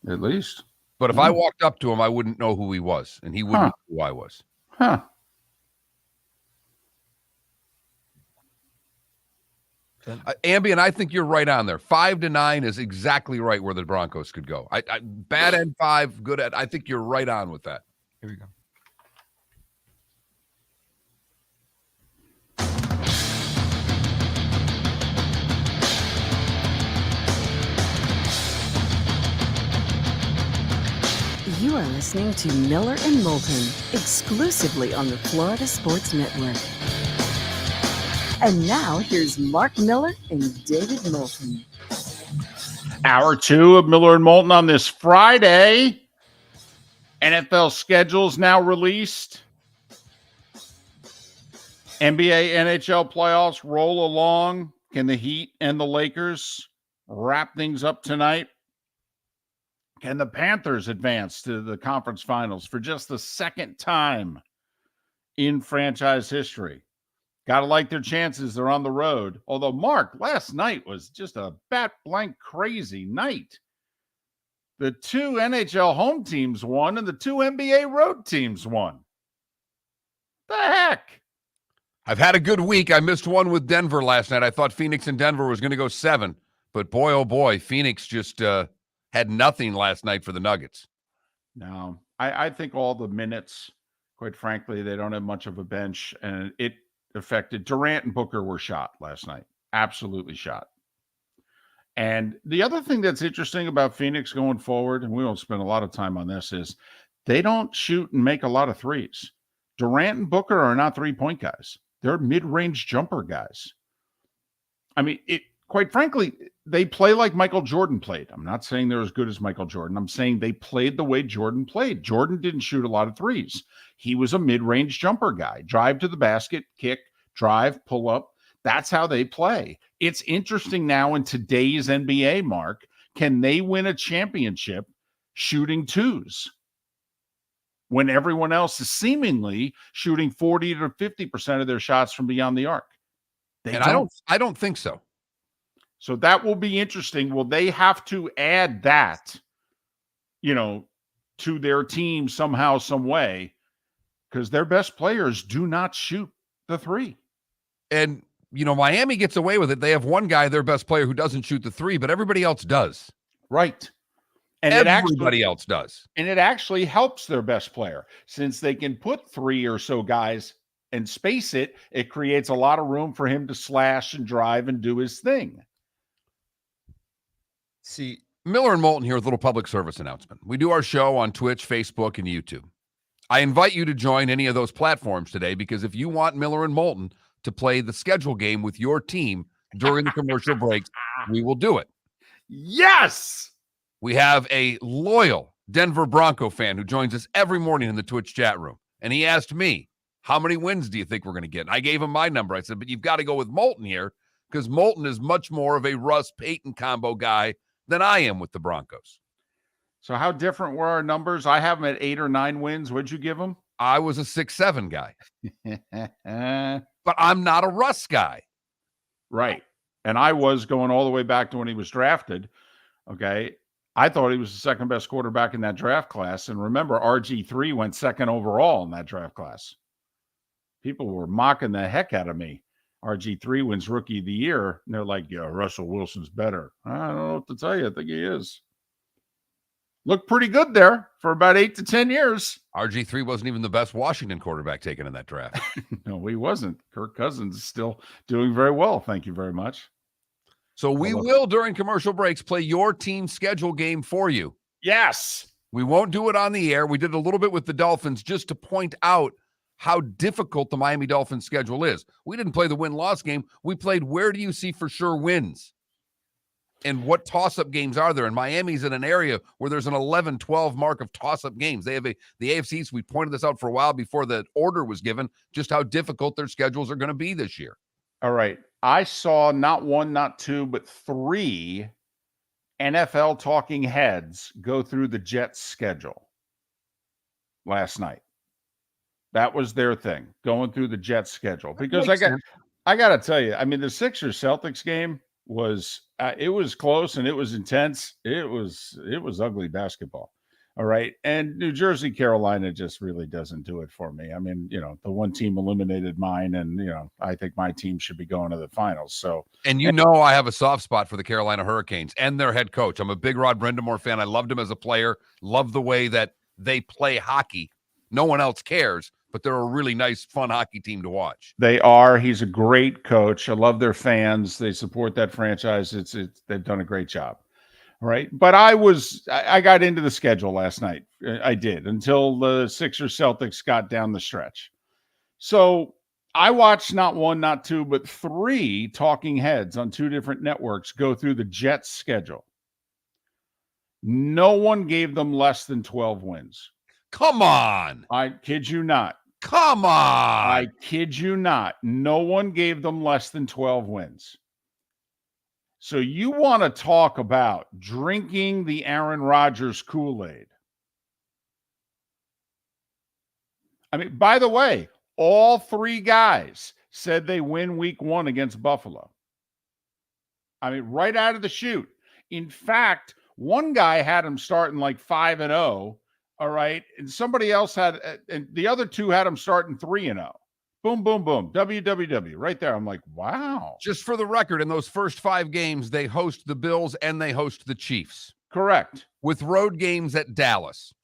At least. But if I walked up to him, I wouldn't know who he was, and he wouldn't know who I was. Huh. Ambien, I think you're right on there. 5-9 is exactly right where the Broncos could go. Bad end 5, good at. I think you're right on with that. Here we go. You are listening to Miller and Moulton, exclusively on the Florida Sports Network. And now, here's Mark Miller and David Moulton. Hour 2 of Miller and Moulton on this Friday. NFL schedules now released. NBA, NHL playoffs roll along. Can the Heat and the Lakers wrap things up tonight? Can the Panthers advance to the conference finals for just the second time in franchise history? Got to like their chances. They're on the road. Although, Mark, last night was just a bat blank crazy night. The 2 NHL home teams won and the 2 NBA road teams won. The heck? I've had a good week. I missed one with Denver last night. I thought Phoenix and Denver was going to go 7. But boy, oh boy, Phoenix just had nothing last night for the Nuggets. No, I think all the minutes, quite frankly, they don't have much of a bench. And it affected Durant and Booker were shot last night. Absolutely shot. And the other thing that's interesting about Phoenix going forward, and we won't spend a lot of time on this, is they don't shoot and make a lot of threes. Durant and Booker are not three-point guys. They're mid-range jumper guys. I mean, quite frankly, they play like Michael Jordan played. I'm not saying they're as good as Michael Jordan. I'm saying they played the way Jordan played. Jordan didn't shoot a lot of threes. He was a mid-range jumper guy. Drive to the basket, kick, drive, pull up. That's how they play. It's interesting now in today's NBA, Mark, can they win a championship shooting twos when everyone else is seemingly shooting 40 to 50% of their shots from beyond the arc? I don't think so. So that will be interesting. Will they have to add that, to their team somehow, some way? Because their best players do not shoot the three. And Miami gets away with it. They have one guy, their best player, who doesn't shoot the three, but everybody else does. Right. And everybody else does. And it actually helps their best player. Since they can put 3 or so guys and space it, it creates a lot of room for him to slash and drive and do his thing. See, Miller and Moulton here with a little public service announcement. We do our show on Twitch, Facebook, and YouTube. I invite you to join any of those platforms today, because if you want Miller and Moulton to play the schedule game with your team during the commercial breaks, we will do it. Yes! We have a loyal Denver Bronco fan who joins us every morning in the Twitch chat room. And he asked me, how many wins do you think we're going to get? And I gave him my number. I said, but you've got to go with Moulton here, because Moulton is much more of a Russ Payton combo guy than I am with the Broncos. So how different were our numbers? I have them at 8 or 9 wins. What'd you give them? I was a 6-7 guy. But I'm not a Russ guy. Right. And I was going all the way back to when he was drafted. Okay. I thought he was the second best quarterback in that draft class. And remember, RG3 went second overall in that draft class. People were mocking the heck out of me. RG3 wins rookie of the year. And they're like, yeah, Russell Wilson's better. I don't know what to tell you. I think he is. Looked pretty good there for about 8 to 10 years. RG3 wasn't even the best Washington quarterback taken in that draft. No, he wasn't. Kirk Cousins is still doing very well. Thank you very much. So we will, during commercial breaks, play your team schedule game for you. Yes. We won't do it on the air. We did a little bit with the Dolphins just to point out how difficult the Miami Dolphins schedule is. We didn't play the win-loss game. We played where do you see for sure wins? And what toss-up games are there? And Miami's in an area where there's an 11-12 mark of toss-up games. They have the AFC East. We pointed this out for a while before the order was given, just how difficult their schedules are going to be this year. All right. I saw not 1, not 2, but 3 NFL talking heads go through the Jets schedule last night. That was their thing, going through the Jets schedule. Because I got to tell you, I mean, the Sixers-Celtics game was it was close and it was intense. It was ugly basketball. All right. And New Jersey, Carolina just really doesn't do it for me. I mean, the one team eliminated mine, and I think my team should be going to the finals. So, and I have a soft spot for the Carolina Hurricanes and their head coach. I'm a big Rod Brindamore fan. I loved him as a player. Love the way that they play hockey. No one else cares, but they're a really nice, fun hockey team to watch. They are. He's a great coach. I love their fans. They support that franchise. They've done a great job. Right. But I got into the schedule last night. I did, until the Sixers Celtics got down the stretch. So I watched not 1, not 2, but 3 talking heads on 2 different networks go through the Jets schedule. No one gave them less than 12 wins. Come on. I kid you not. Come on. I kid you not. No one gave them less than 12 wins. So you want to talk about drinking the Aaron Rodgers Kool-Aid. I mean, by the way, all three guys said they win week 1 against Buffalo. I mean, right out of the chute. In fact, one guy had him starting like 5-0. All right. And somebody else had, and the other two had him starting 3-0. Boom, boom, boom. WWW right there. I'm like, wow. Just for the record, in those first 5 games, they host the Bills and they host the Chiefs. Correct. With road games at Dallas.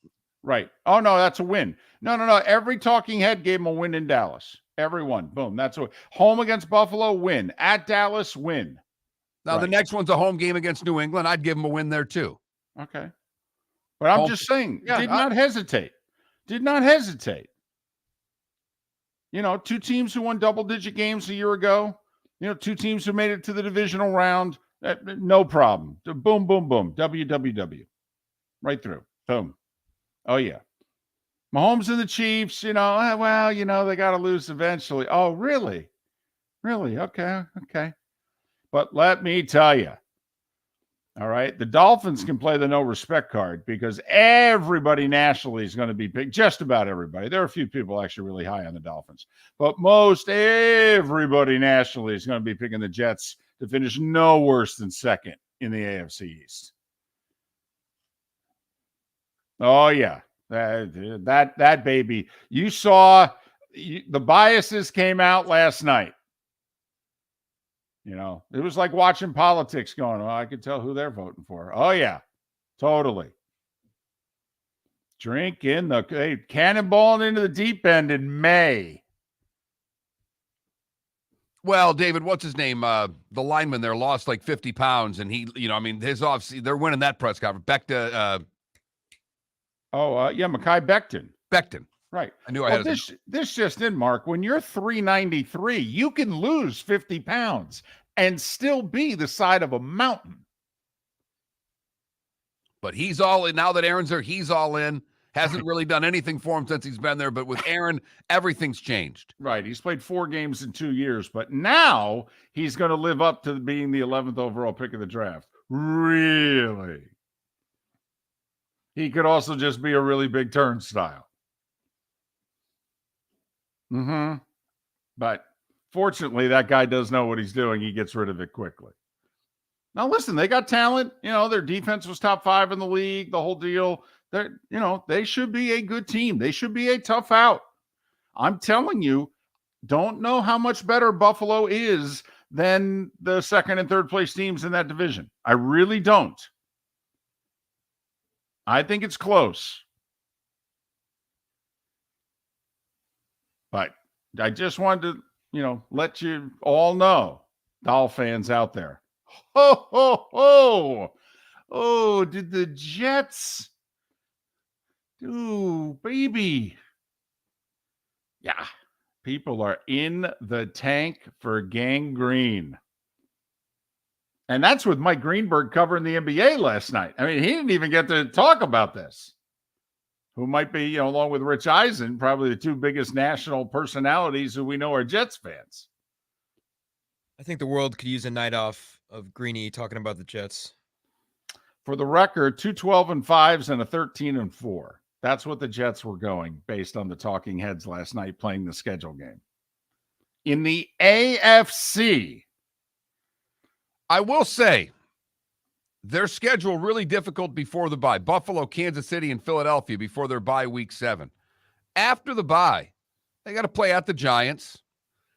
Right. Oh, no, that's a win. No. Every talking head gave them a win in Dallas. Everyone. Boom. That's a home against Buffalo, win. At Dallas, win. Now, the next one's a home game against New England. I'd give them a win there, too. Okay. But I'm just saying, did not hesitate. Did not hesitate. You know, 2 teams who won double-digit games a year ago. You know, 2 teams who made it to the divisional round. No problem. Boom, boom, boom. WWW. Right through. Boom. Oh, yeah. Mahomes and the Chiefs, you know, well, you know, they got to lose eventually. Oh, really? Really? Okay. But let me tell you, all right, the Dolphins can play the no respect card because everybody nationally is going to be big. Just about everybody. There are a few people actually really high on the Dolphins, but most everybody nationally is going to be picking the Jets to finish no worse than second in the AFC East. Oh yeah, that baby. You saw the biases came out last night. You know, it was like watching politics going, well, I could tell who they're voting for. Oh, yeah, totally. Drinking cannonballing into the deep end in May. Well, David, what's his name? The lineman there lost like 50 pounds, and he, you know, I mean, they're winning that press conference. Mekhi Becton. Becton. Right. I knew I had this just in, Mark. When you're 393, you can lose 50 pounds and still be the side of a mountain. But he's all in. Now that Aaron's there, he's all in. Hasn't really done anything for him since he's been there. But with Aaron, everything's changed. Right. He's played 4 games in 2 years, but now he's going to live up to being the 11th overall pick of the draft. Really? He could also just be a really big turnstile. But fortunately, that guy does know what he's doing. He gets rid of it quickly. Now, listen, they got talent. You know, their defense was top 5 in the league, the whole deal. They should be a good team. They should be a tough out. I'm telling you, don't know how much better Buffalo is than the 2nd and 3rd place teams in that division. I really don't. I think it's close. But I just wanted to, let you all know, Doll fans out there. Ho, ho, ho. Oh, did the Jets? Ooh, baby. Yeah, people are in the tank for gangrene. And that's with Mike Greenberg covering the NBA last night. I mean, he didn't even get to talk about this. Who might be, along with Rich Eisen, probably the 2 biggest national personalities who we know are Jets fans. I think the world could use a night off of Greeny talking about the Jets. For the record, 2 12-5s and a 13-4. That's what the Jets were going based on the talking heads last night playing the schedule game. In the AFC, I will say, their schedule really difficult before the bye. Buffalo, Kansas City, and Philadelphia before their bye week 7. After the bye, they got to play at the Giants.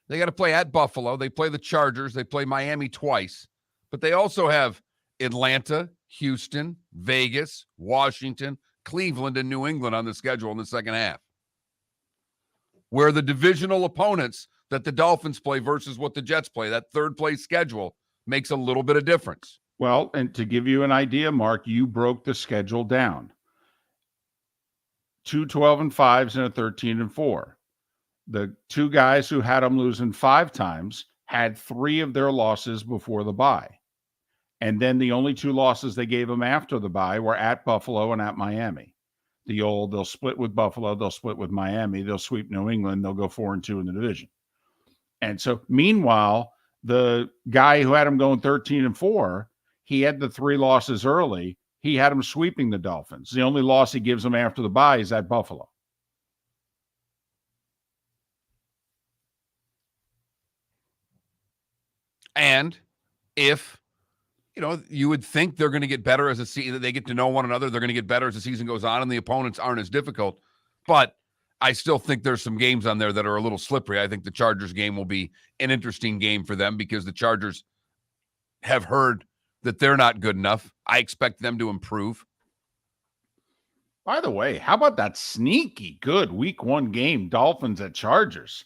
They got to play at Buffalo. They play the Chargers. They play Miami twice. But they also have Atlanta, Houston, Vegas, Washington, Cleveland, and New England on the schedule in the second half. Where the divisional opponents that the Dolphins play versus what the Jets play, that 3rd place schedule makes a little bit of difference. Well, and to give you an idea, Mark, you broke the schedule down. 2 12-5s and a 13-4. The 2 guys who had them losing 5 times had 3 of their losses before the bye. And then the only 2 losses they gave them after the bye were at Buffalo and at Miami. they'll split with Buffalo, they'll split with Miami, they'll sweep New England, they'll go 4-2 in the division. And so, meanwhile, the guy who had him going 13-4, he had the 3 losses early. He had him sweeping the Dolphins. The only loss he gives them after the bye is at Buffalo. And if, you would think they're going to get better as a season, they get to know one another, they're going to get better as the season goes on, and the opponents aren't as difficult. But I still think there's some games on there that are a little slippery. I think the Chargers game will be an interesting game for them because the Chargers have heard that they're not good enough. I expect them to improve. By the way, how about that sneaky good week 1 game, Dolphins at Chargers?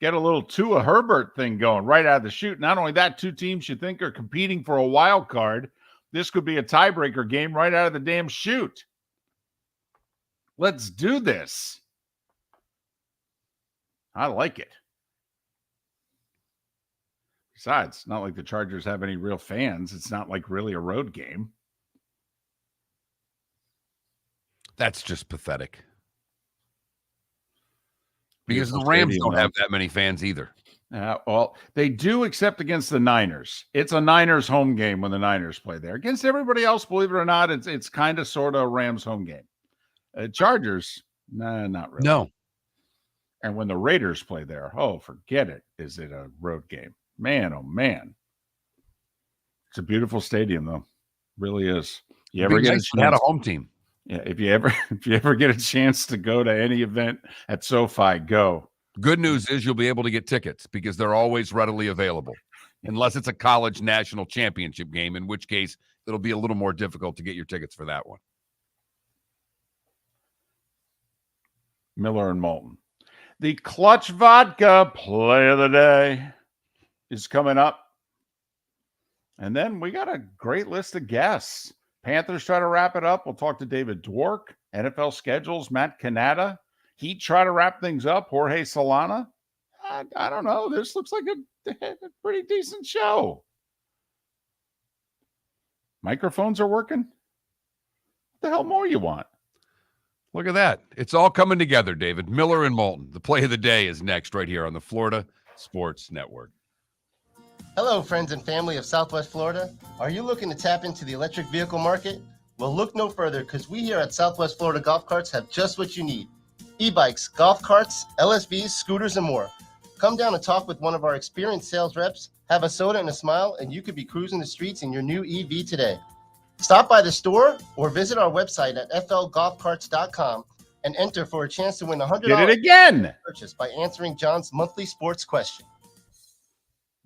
Get a little Tua Herbert thing going right out of the chute. Not only that, 2 teams you think are competing for a wild card. This could be a tiebreaker game right out of the damn chute. Let's do this. I like it. Besides, it's not like the Chargers have any real fans. It's not like really a road game. That's just pathetic. Because the Rams don't have that many fans either. Well, they do, except against the Niners. It's a Niners home game when the Niners play there. Against everybody else, believe it or not, it's kind of sort of a Rams home game. Chargers, nah, not really. No. And when the Raiders play there, oh, forget it. Is it a road game? Man, oh, man. It's a beautiful stadium, though. Really is. You ever get had a home team. Yeah, if you ever get a chance to go to any event at SoFi, go. Good news is you'll be able to get tickets because they're always readily available, unless it's a college national championship game, in which case it'll be a little more difficult to get your tickets for that one. Miller and Moulton. The Clutch Vodka play of the day is coming up. And then we got a great list of guests. Panthers try to wrap it up. We'll talk to David Dwork, NFL schedules, Matt Cannata. Heat try to wrap things up. Jorge Solana. I don't know. This looks like a pretty decent show. Microphones are working. What the hell more you want? Look at that. It's all coming together, David. Miller and Moulton. The play of the day is next right here on the Florida Sports Network. Hello, friends and family of Southwest Florida. Are you looking to tap into the electric vehicle market? Well, look no further because we here at Southwest Florida Golf Carts have just what you need. E-bikes, golf carts, LSVs, scooters, and more. Come down and talk with one of our experienced sales reps, have a soda and a smile, and you could be cruising the streets in your new EV today. Stop by the store or visit our website at flgolfcarts.com and enter for a chance to win $100 Get it again. Purchase by answering John's monthly sports question.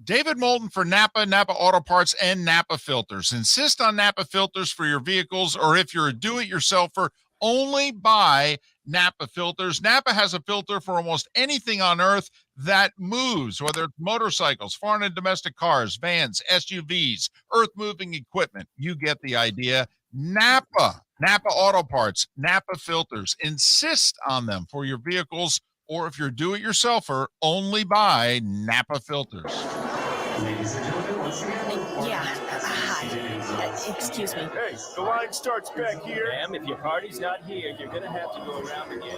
David Moulton for Napa, Napa Auto Parts, and Napa Filters. Insist on Napa filters for your vehicles, or if you're a do-it-yourselfer, only buy Napa filters. Napa has a filter for almost anything on earth that moves, whether it's motorcycles, foreign and domestic cars, vans, SUVs, earth-moving equipment. You get the idea. Napa Auto Parts, Napa filters. Insist on them for your vehicles, or if you're do-it-yourselfer, only buy Napa filters. Ladies and gentlemen, once again. Yeah. Hi. Excuse me. Hey, the line starts back here. Ma'am, if your party's not here, you're going to have to go around again.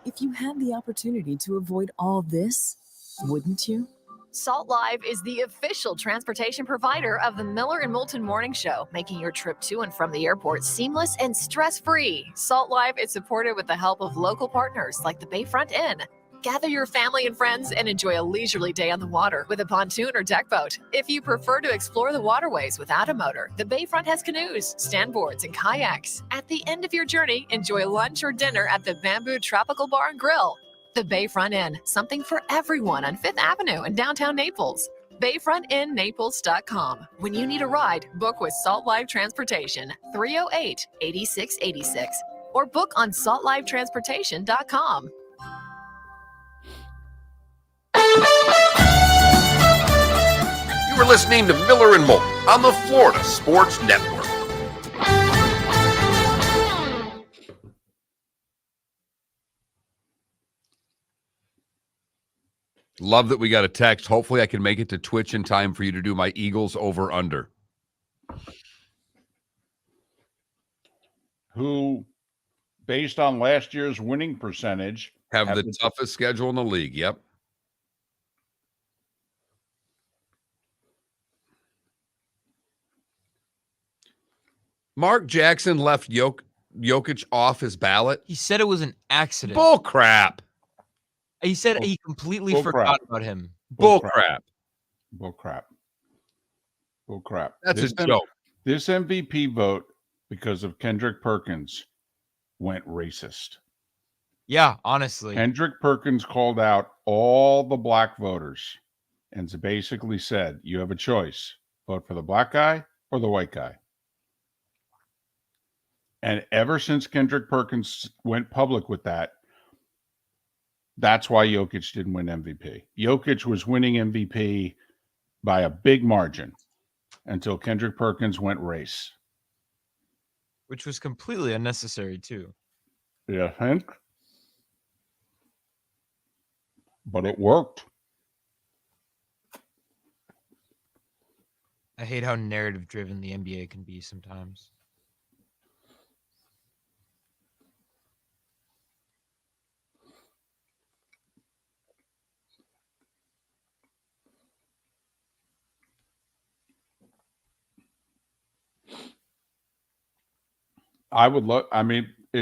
If you had the opportunity to avoid all this, wouldn't you? Salt Live is the official transportation provider of the Miller and Moulton Morning Show, making your trip to and from the airport seamless and stress-free. Salt Live is supported with the help of local partners like the Bayfront Inn. Gather your family and friends and enjoy a leisurely day on the water with a pontoon or deck boat. If you prefer to explore the waterways without a motor, the Bayfront has canoes, standboards, and kayaks. At the end of your journey, enjoy lunch or dinner at the Bamboo Tropical Bar and Grill. The Bayfront Inn, something for everyone on 5th Avenue in downtown Naples. BayfrontInNaples.com. When you need a ride, book with Salt Live Transportation, 308-8686, or book on saltlivetransportation.com. You are listening to Miller and Moulton on the Florida Sports Network. Love that we got a text. Hopefully I can make it to Twitch in time for you to do my Eagles over under. who, based on last year's winning percentage, have the toughest schedule in the league. Yep. Mark Jackson left Jokic off his ballot. He said it was an accident. Bull crap. He said he completely forgot about him. Bull crap. Bull crap. Bull crap. That's a joke. This MVP vote, because of Kendrick Perkins, went racist. Yeah, honestly. Kendrick Perkins called out all the black voters and basically said, you have a choice. Vote for the black guy or the white guy. And ever since Kendrick Perkins went public with that, that's why Jokic didn't win MVP. Jokic was winning MVP by a big margin until Kendrick Perkins went race. Which was completely unnecessary, too. Yeah, Hank. But it worked. I hate how narrative-driven the NBA can be sometimes. I would love to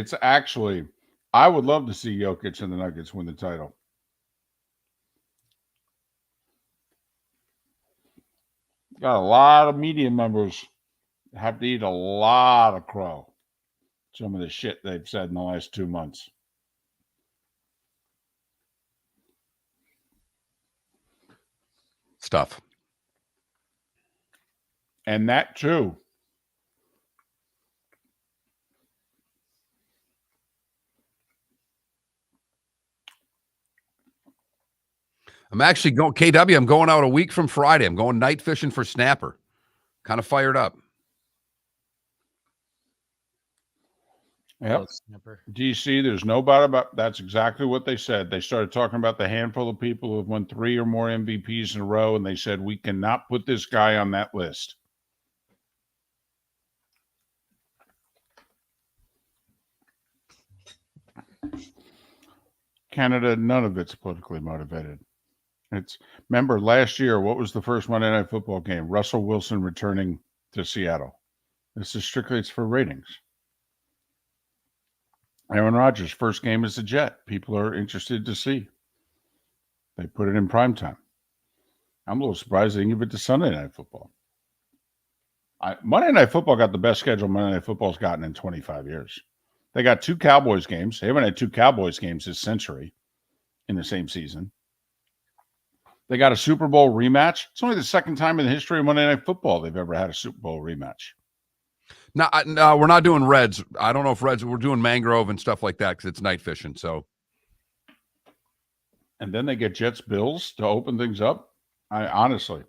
see Jokic and the Nuggets win the title. Got a lot of media members have to eat a lot of crow. Some of the shit they've said in the last 2 months. Stuff. And that too. I'm actually going, KW, I'm going out a week from Friday. I'm going night fishing for snapper. Kind of fired up. Yep. DC, there's no doubt about that's exactly what they said. They started talking about the handful of people who have won 3 or more MVPs in a row, and they said, we cannot put this guy on that list. Canada, none of it's politically motivated. Remember last year, what was the first Monday Night Football game? Russell Wilson returning to Seattle. This is strictly, it's for ratings. Aaron Rodgers' first game as a Jet. People are interested to see. They put it in primetime. I'm a little surprised they didn't give it to Sunday Night Football. Monday Night Football got the best schedule Monday Night Football's gotten in 25 years. They got 2 Cowboys games. They haven't had 2 Cowboys games this century in the same season. They got a Super Bowl rematch. It's only the second time in the history of Monday Night Football they've ever had a Super Bowl rematch. No, we're not doing Reds. I don't know if Reds, we're doing Mangrove and stuff like that because it's night fishing. So, and then they get Jets Bills to open things up. Honestly.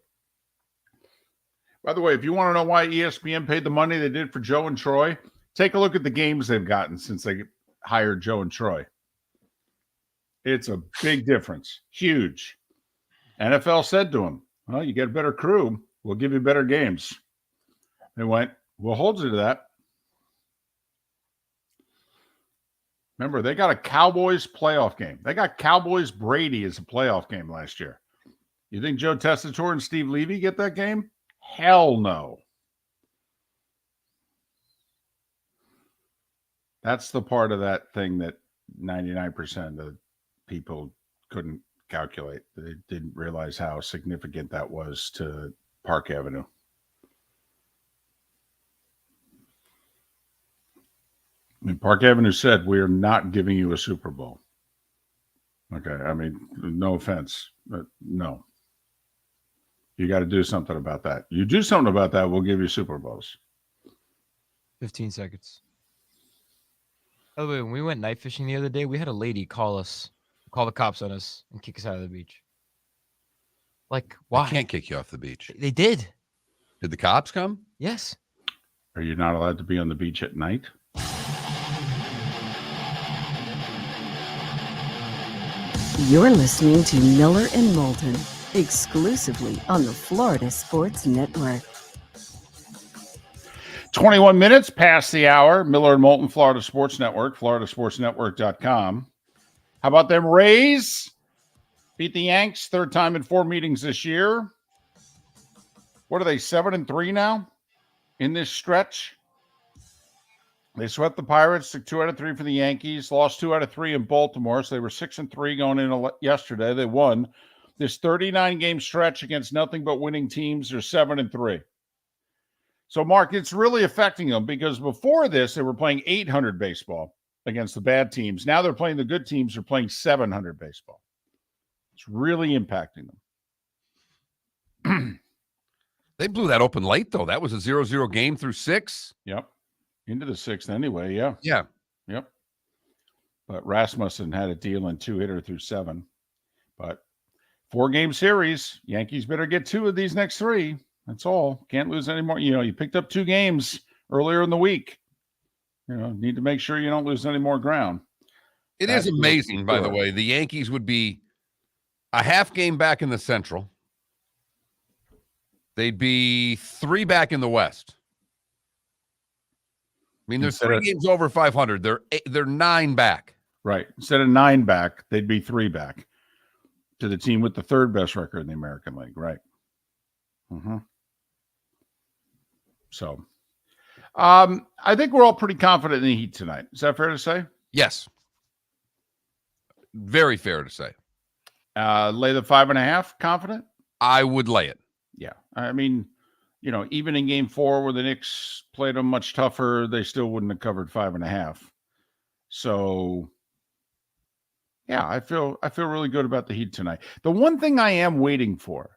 By the way, if you want to know why ESPN paid the money they did for Joe and Troy, take a look at the games they've gotten since they hired Joe and Troy. It's a big difference. Huge. NFL said to him, well, you get a better crew, we'll give you better games. They went, we'll hold you to that. Remember, they got a Cowboys playoff game. They got Cowboys Brady as a playoff game last year. You think Joe Tessitore and Steve Levy get that game? Hell no. That's the part of that thing that 99% of people couldn't calculate. They didn't realize how significant that was to Park Avenue. I mean, Park Avenue said, we are not giving you a Super Bowl. Okay, I mean, no offense, but no. You got to do something about that. You do something about that, we'll give you Super Bowls. 15 seconds. By the way, when we went night fishing the other day, we had a lady call the cops on us and kick us out of the beach. Like, why? I can't kick you off the beach. They did. Did the cops come? Yes. Are you not allowed to be on the beach at night? You're listening to Miller and Moulton, exclusively on the Florida Sports Network. 21 minutes past the hour. Miller and Moulton, Florida Sports Network, floridasportsnetwork.com. How about them Rays? Beat the Yanks, third time in 4 meetings this year. What are they, 7-3 now in this stretch? They swept the Pirates, took 2 out of 3 for the Yankees, lost 2 out of 3 in Baltimore, so they were 6-3 going in yesterday. They won. This 39-game stretch against nothing but winning teams, they're 7-3. So, Mark, it's really affecting them because before this, they were playing 800 baseball against the bad teams. Now they're playing the good teams. They're playing 700 baseball. It's really impacting them. They blew that open late, though. That was a 0-0 game through 6. Yep. Into the 6th anyway, yeah. Yeah. Yep. But Rasmussen had a deal in 2-hitter through 7. But 4-game series. Yankees better get 2 of these next 3. That's all. Can't lose any more. You picked up 2 games earlier in the week. Need to make sure you don't lose any more ground. It is amazing, by the way. The Yankees would be a half game back in the Central. They'd be 3 back in the West. I mean, there's 3 games over 500. They're 9 back. Right. Instead of 9 back, they'd be 3 back to the team with the 3rd best record in the American League. Right. Mm-hmm. So, I think we're all pretty confident in the Heat tonight. Is that fair to say? Yes. Very fair to say. Lay the 5.5 confident? I would lay it. Yeah. I mean, even in game 4 where the Knicks played them much tougher, they still wouldn't have covered 5.5. So yeah, I feel really good about the Heat tonight. The one thing I am waiting for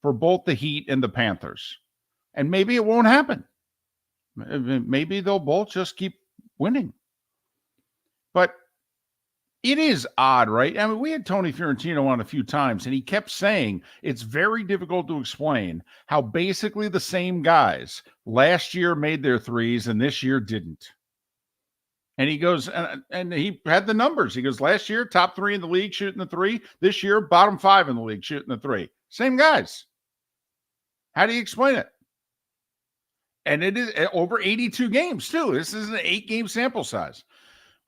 both the Heat and the Panthers, and maybe it won't happen. Maybe they'll both just keep winning. But it is odd, right? I mean, we had Tony Fiorentino on a few times, and he kept saying it's very difficult to explain how basically the same guys last year made their threes and this year didn't. And he goes, and he had the numbers. He goes, last year, top 3 in the league shooting the 3. This year, bottom 5 in the league shooting the 3. Same guys. How do you explain it? And it is over 82 games, too. This is an 8-game sample size.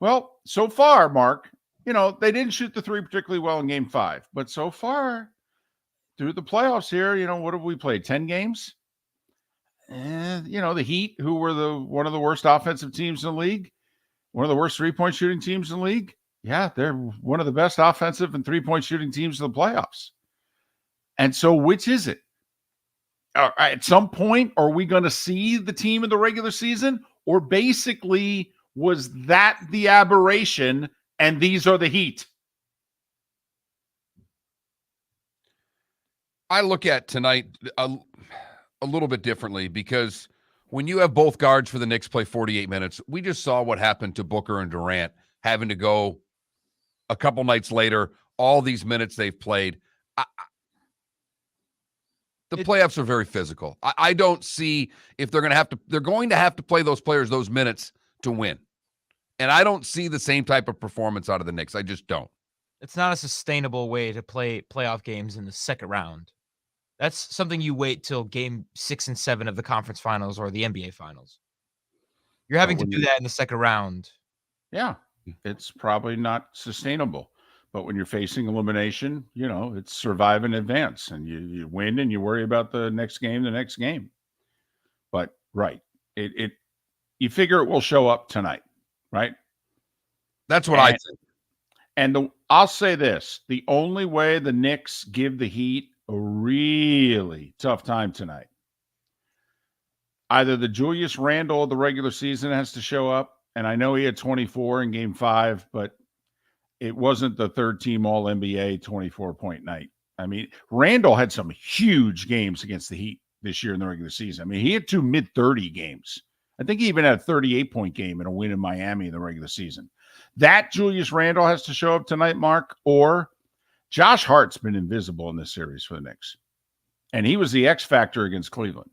Well, so far, Mark, they didn't shoot the 3 particularly well in game 5. But so far, through the playoffs here, what have we played? 10 games? And, the Heat, who were one of the worst offensive teams in the league, one of the worst 3-point shooting teams in the league. Yeah, they're one of the best offensive and 3-point shooting teams in the playoffs. And so which is it? At some point, are we going to see the team in the regular season? Or basically, was that the aberration and these are the Heat? I look at tonight a little bit differently because when you have both guards for the Knicks play 48 minutes, we just saw what happened to Booker and Durant having to go a couple nights later, all these minutes they've played. The playoffs are very physical. I don't see if they're going to have to play those players those minutes to win. And I don't see the same type of performance out of the Knicks. I just don't. It's not a sustainable way to play playoff games in the second round. That's something you wait till game 6 and 7 of the conference finals or the NBA finals. You're having to do that in the second round. Yeah, it's probably not sustainable. But when you're facing elimination, it's survive and advance, and you win and you worry about the next game. But right, you figure it will show up tonight, right? That's what I think. And I'll say this: the only way the Knicks give the Heat a really tough time tonight, either the Julius Randle of the regular season has to show up, and I know he had 24 in game 5, but it wasn't the 3rd-team All-NBA 24-point night. I mean, Randall had some huge games against the Heat this year in the regular season. I mean, he had 2 mid-30 games. I think he even had a 38-point game in a win in Miami in the regular season. That Julius Randle has to show up tonight, Mark, or Josh Hart's been invisible in this series for the Knicks. And he was the X factor against Cleveland,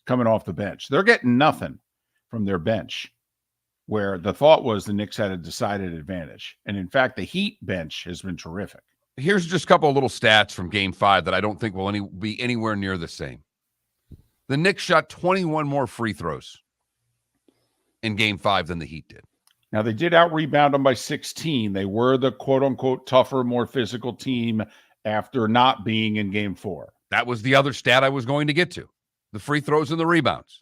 coming off the bench. They're getting nothing from their bench, where the thought was the Knicks had a decided advantage. And in fact, the Heat bench has been terrific. Here's just a couple of little stats from game 5 that I don't think will be anywhere near the same. The Knicks shot 21 more free throws. in Game 5 than the Heat did. Now, they did out-rebound them by 16. They were the quote-unquote tougher, more physical team after not being in Game 4. That was the other stat I was going to get to. The free throws and the rebounds.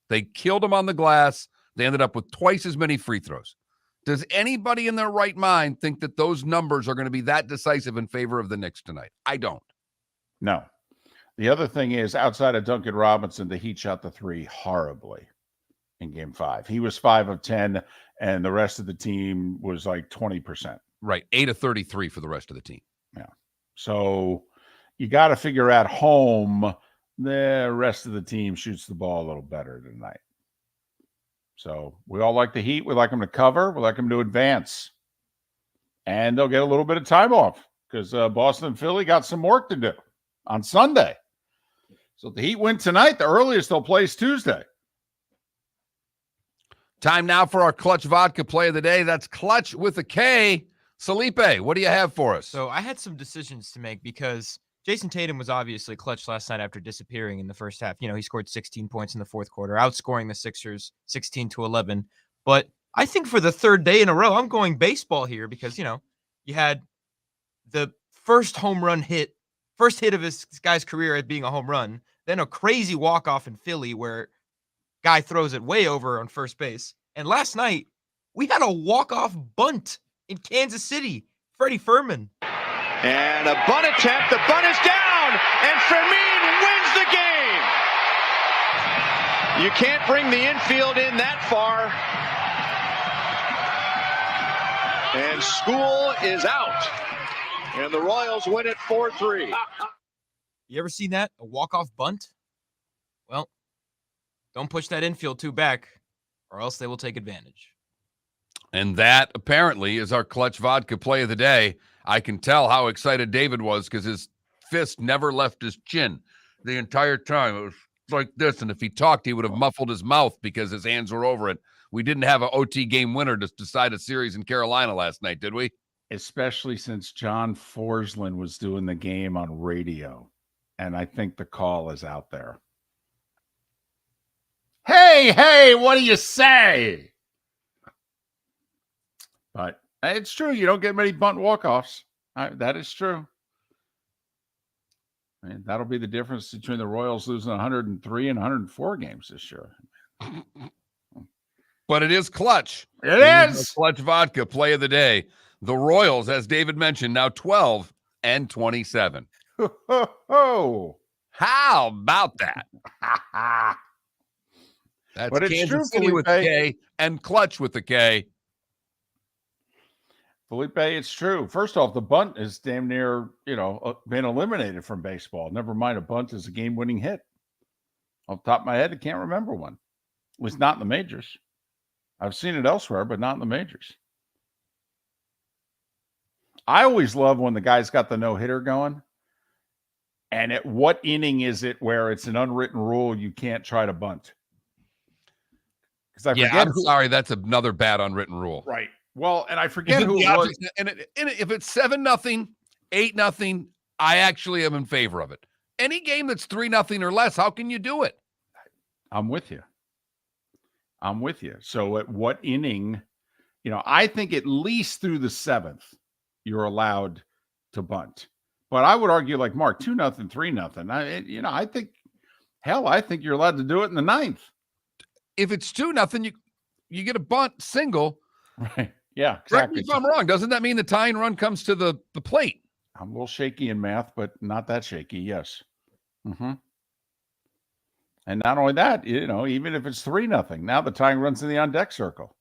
They killed them on the glass. They ended up with twice as many free throws. Does anybody in their right mind think that those numbers are going to be that decisive in favor of the Knicks tonight? I don't. No. The other thing is, outside of Duncan Robinson, the Heat shot the three horribly in Game 5. He was 5 of 10, and the rest of the team was like 20%. Right, 8 of 33 for the rest of the team. Yeah. So you got to figure at home, the rest of the team shoots the ball a little better tonight. So we all like the Heat. We like them to cover. We like them to advance. And they'll get a little bit of time off because Boston and Philly got some work to do on Sunday. So if the Heat win tonight, the earliest they'll play is Tuesday. Time now for our Clutch Vodka play of the day. That's Clutch with a K. Felipe, what do you have for us? So I had some decisions to make because Jason Tatum was obviously clutch last night after disappearing in the first half. He scored 16 points in the fourth quarter, outscoring the Sixers 16-11. But I think for the third day in a row, I'm going baseball here because, you had the first hit of this guy's career at being a home run, then a crazy walk-off in Philly where guy throws it way over on first base. And last night, we had a walk-off bunt in Kansas City, Freddie Furman. And a bunt attempt. The bunt is down, and Fermin wins the game. You can't bring the infield in that far. And School is out, and the Royals win it 4-3. You ever seen that? A walk-off bunt? Well, don't push that infield too back, or else they will take advantage. And that, apparently, is our Clutch Vodka play of the day. I can tell how excited David was because his fist never left his chin the entire time. It was like this, and if he talked, he would have muffled his mouth because his hands were over it. We didn't have an OT game winner to decide a series in Carolina last night, did we? Especially since John Forsland was doing the game on radio, and I think the call is out there. Hey, what do you say? But it's true. You don't get many bunt walk-offs. That is true. And that'll be the difference between the Royals losing 103 and 104 games this year. But it is clutch. It is. Clutch Vodka play of the day. The Royals, as David mentioned, now 12-27. Oh, how about that? That's but it's Kansas true, City with a K and clutch with a K. Felipe, it's true. First off, the bunt is damn near, been eliminated from baseball. Never mind, a bunt is a game-winning hit. Off the top of my head, I can't remember one. At least not in the majors. I've seen it elsewhere, but not in the majors. I always love when the guy's got the no-hitter going. And at what inning is it where it's an unwritten rule you can't try to bunt? I'm sorry, that's another bad unwritten rule. Right. Well, and I forget who it was. And if it's 7-0, 8-0, I actually am in favor of it. Any game that's 3-0 or less, how can you do it? I'm with you. So at what inning, I think at least through the 7th, you're allowed to bunt. But I would argue like Mark, 2-0, 3-0. I think you're allowed to do it in the 9th. If it's 2-0, you get a bunt single. Right. Yeah, exactly. Correct me if I'm wrong. Doesn't that mean the tying run comes to the plate? I'm a little shaky in math, but not that shaky. Yes. Mm-hmm. And not only that, even if it's 3-0, now the tying run's in the on deck circle.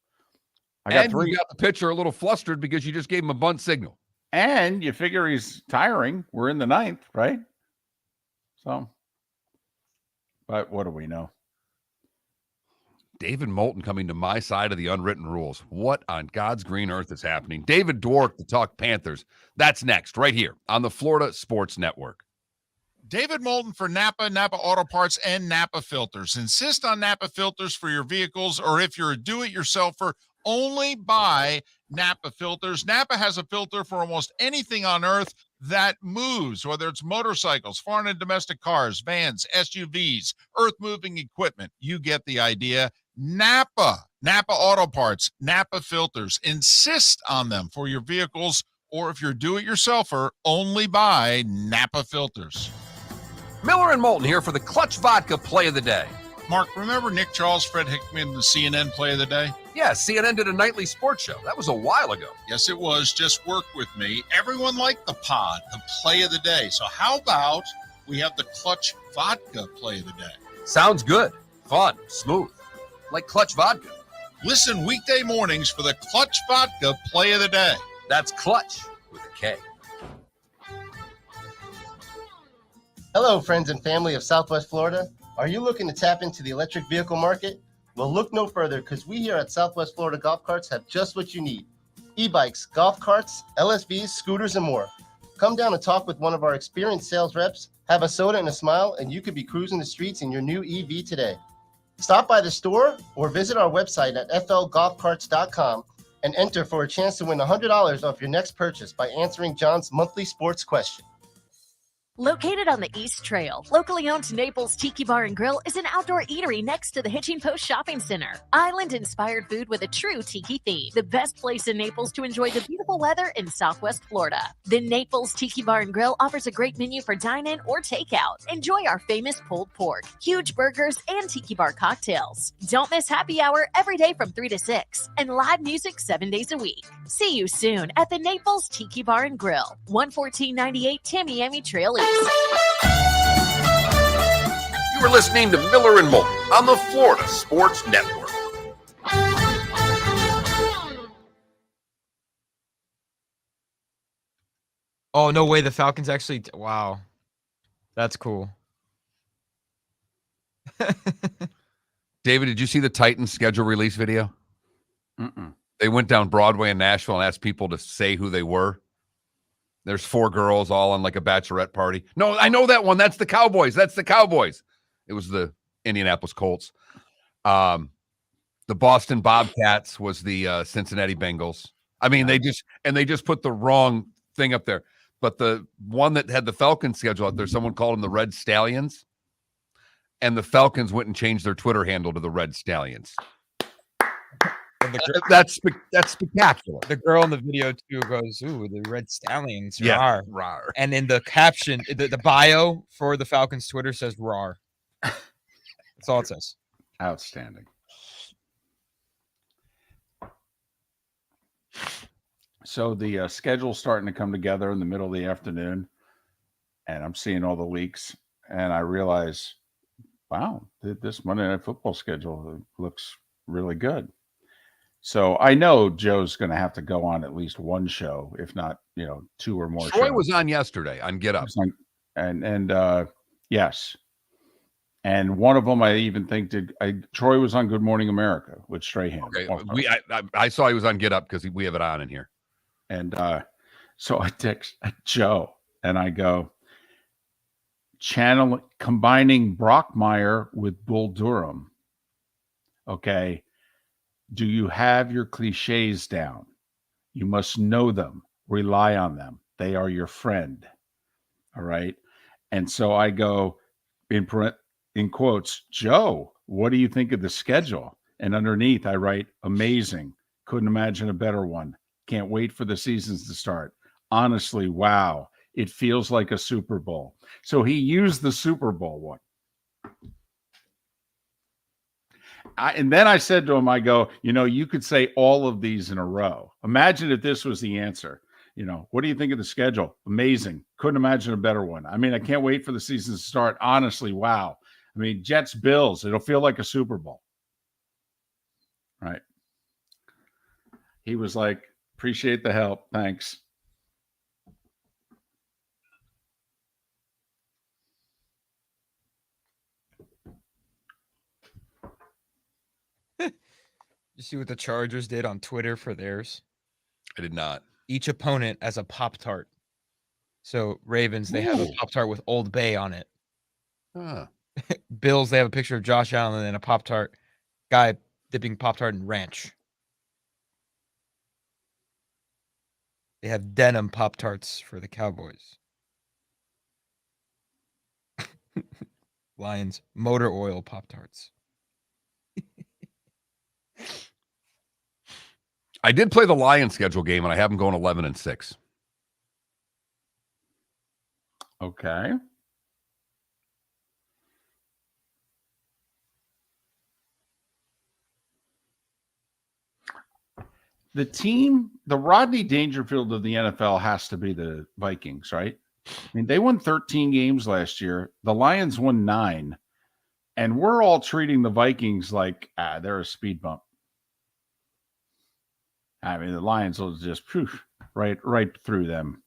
You got the pitcher a little flustered because you just gave him a bunt signal. And you figure he's tiring. We're in the 9th, right? So, but what do we know? David Moulton coming to my side of the unwritten rules. What on God's green earth is happening? David Dwork to talk Panthers. That's next, right here on the Florida Sports Network. David Moulton for Napa, Napa Auto Parts, and Napa Filters. Insist on Napa filters for your vehicles, or if you're a do-it-yourselfer, only buy Napa filters. Napa has a filter for almost anything on earth that moves, whether it's motorcycles, foreign and domestic cars, vans, SUVs, earth-moving equipment. You get the idea. Napa Napa Auto Parts, Napa Filters. Insist on them for your vehicles, or if you're a do-it-yourselfer, only buy Napa Filters. Miller and Moulton here for the Clutch Vodka Play of the Day. Mark, remember Nick Charles, Fred Hickman, the CNN Play of the Day? Yeah, CNN did a nightly sports show. That was a while ago. Yes, it was. Just work with me. Everyone liked the pod, the Play of the Day. So how about we have the Clutch Vodka Play of the Day? Sounds good. Fun. Smooth. Like Clutch Vodka. Listen weekday mornings for the Clutch Vodka Play of the Day. That's Clutch with a K. Hello, friends and family of Southwest Florida. Are you looking to tap into the electric vehicle market? Well, look no further, because we here at Southwest Florida Golf Carts have just what you need. E-bikes, golf carts, LSVs, scooters, and more. Come down and talk with one of our experienced sales reps, have a soda and a smile, and you could be cruising the streets in your new EV today. Stop by the store or visit our website at flgolfcarts.com and enter for a chance to win $100 off your next purchase by answering John's monthly sports question. Located on the East Trail, locally owned Naples Tiki Bar and Grill is an outdoor eatery next to the Hitching Post Shopping Center. Island-inspired food with a true tiki theme. The best place in Naples to enjoy the beautiful weather in Southwest Florida. The Naples Tiki Bar and Grill offers a great menu for dine-in or takeout. Enjoy our famous pulled pork, huge burgers, and tiki bar cocktails. Don't miss happy hour every day from 3 to 6 and live music 7 days a week. See you soon at the Naples Tiki Bar and Grill, 11498 Tamiami Trail East. You were listening to Miller and Moulton on the Florida Sports Network. Oh, no way. The Falcons actually. Wow. That's cool. David, did you see the Titans schedule release video? Mm-mm. They went down Broadway in Nashville and asked people to say who they were. There's 4 girls all on like a bachelorette party. No, I know that one. That's the Cowboys. That's the Cowboys. It was the Indianapolis Colts. The Boston Bobcats was the Cincinnati Bengals. I mean, they just put the wrong thing up there. But the one that had the Falcons schedule out there, someone called them the Red Stallions. And the Falcons went and changed their Twitter handle to the Red Stallions. That's spectacular. The girl in the video too goes, "Ooh, the Red Stallions, Yeah, rawr." rawr. And in the caption, the bio for the Falcons Twitter says "rawr." That's all it says. Outstanding. So the schedule's starting to come together in the middle of the afternoon, and I'm seeing all the leaks, and I realize, wow, this Monday Night Football schedule looks really good. So I know Joe's going to have to go on at least one show, if not, 2 or more. Troy was on yesterday on Get Up. Yes. And one of them I even think Troy was on Good Morning America with Strahan. Okay, I saw he was on Get Up because we have it on in here. And so I text Joe and I go, combining Brockmeyer with Bull Durham. Okay. Do you have your cliches down? You must know them. Rely on them. They are your friend. All right. And so I go in quotes, Joe, what do you think of the schedule? And underneath I write, amazing. Couldn't imagine a better one. Can't wait for the seasons to start. Honestly, wow. It feels like a Super Bowl. So he used the Super Bowl one. And then I said to him, I go, you could say all of these in a row. Imagine if this was the answer. What do you think of the schedule? Amazing. Couldn't imagine a better one. I mean, I can't wait for the season to start. Honestly, wow. I mean, Jets, Bills, it'll feel like a Super Bowl. Right. He was like, appreciate the help. Thanks. You see what the Chargers did on Twitter for theirs? I did not. Each opponent as a Pop-Tart. So Ravens, they have a Pop-Tart with Old Bay on it. Huh. Bills, they have a picture of Josh Allen and a Pop-Tart guy dipping Pop-Tart in ranch. They have denim Pop-Tarts for the Cowboys. Lions, motor oil Pop-Tarts. I did play the Lions schedule game, and I have them going 11-6. Okay. The Rodney Dangerfield of the NFL has to be the Vikings, right? I mean, they won 13 games last year. The Lions won 9. And we're all treating the Vikings like, they're a speed bump. I mean, the Lions will just right through them.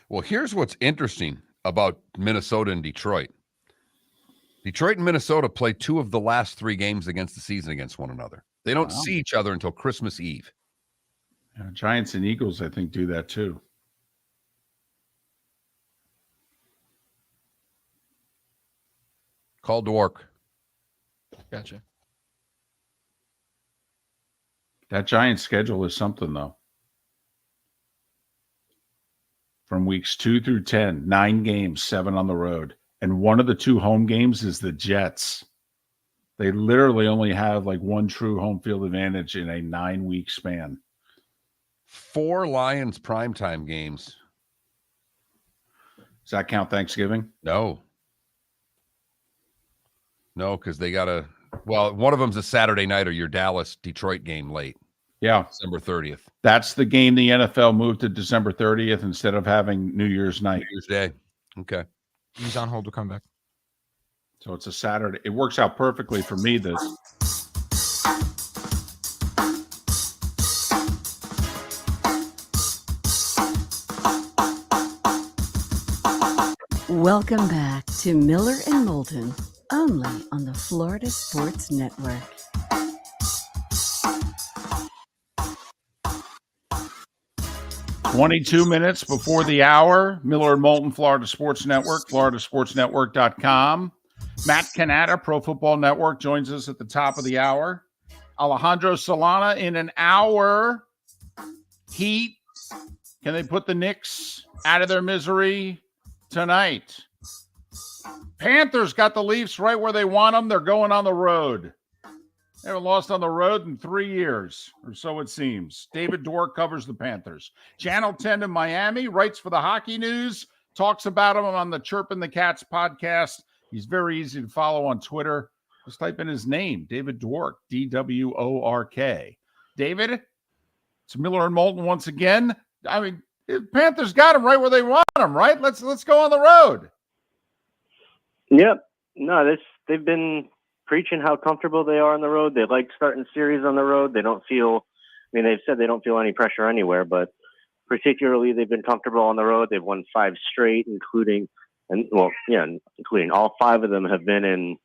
Well, here's what's interesting about Minnesota and Detroit. Detroit and Minnesota play 2 of the last 3 games against the season against one another. They don't see each other until Christmas Eve. Yeah, Giants and Eagles, I think, do that too. Call Dwork. Gotcha. That Giants schedule is something, though. From weeks 2 through 10, 9 games, 7 on the road. And one of the 2 home games is the Jets. They literally only have like 1 true home field advantage in a 9-week span. 4 Lions primetime games. Does that count Thanksgiving? No, because they got to. Well, one of them's a Saturday night or your Dallas-Detroit game late. Yeah. December 30th. That's the game the NFL moved to December 30th instead of having New Year's night. New Year's Day. Okay. He's on hold to come back. So it's a Saturday. It works out perfectly for me. Welcome back to Miller and Moulton, only on the Florida Sports Network. $22 before the hour. Miller and Moulton, Florida Sports Network, floridasportsnetwork.com. Matt Cannata, Pro Football Network, joins us at the top of the hour. Alejandro Solana in an hour. Heat. Can they put the Knicks out of their misery tonight? Panthers got the Leafs right where they want them. They're going on the road. They haven't lost on the road in 3 years, or so it seems. David Dwork covers the Panthers. Channel 10 in Miami, writes for the Hockey News, talks about them on the Chirpin' the Cats podcast. He's very easy to follow on Twitter. Just type in his name, David Dwork, D-W-O-R-K. David, it's Miller and Moulton once again. I mean, the Panthers got him right where they want him, right? Let's go on the road. Yep. No, they've been preaching how comfortable they are on the road. They like starting series on the road. They don't feel, I mean, they've said they don't feel any pressure anywhere, but particularly they've been comfortable on the road. They've won 5 straight, including all 5 of them have been in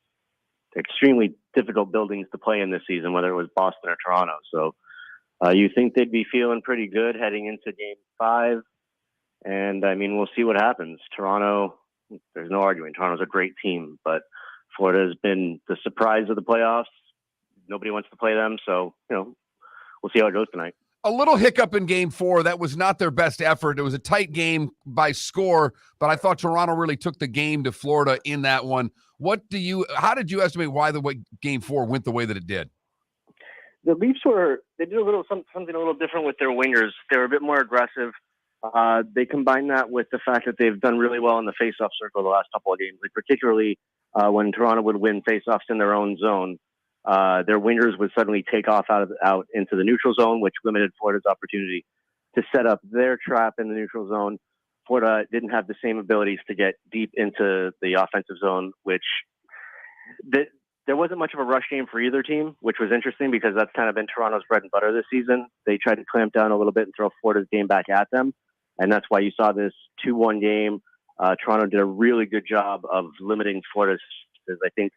extremely difficult buildings to play in this season, whether it was Boston or Toronto. So you think they'd be feeling pretty good heading into game 5. And I mean, we'll see what happens. Toronto, there's no arguing. Toronto's a great team, but Florida has been the surprise of the playoffs. Nobody wants to play them. So, we'll see how it goes tonight. A little hiccup in game 4. That was not their best effort. It was a tight game by score, but I thought Toronto really took the game to Florida in that one. How did you estimate why game 4 went the way that it did? The Leafs they did something a little different with their wingers. They were a bit more aggressive. They combined that with the fact that they've done really well in the face-off circle the last couple of games, like particularly when Toronto would win face-offs in their own zone. Their wingers would suddenly take off out into the neutral zone, which limited Florida's opportunity to set up their trap in the neutral zone. Florida didn't have the same abilities to get deep into the offensive zone, which there wasn't much of a rush game for either team, which was interesting because that's kind of been Toronto's bread and butter this season. They tried to clamp down a little bit and throw Florida's game back at them. And that's why you saw this 2-1 game. Toronto did a really good job of limiting Florida's. I think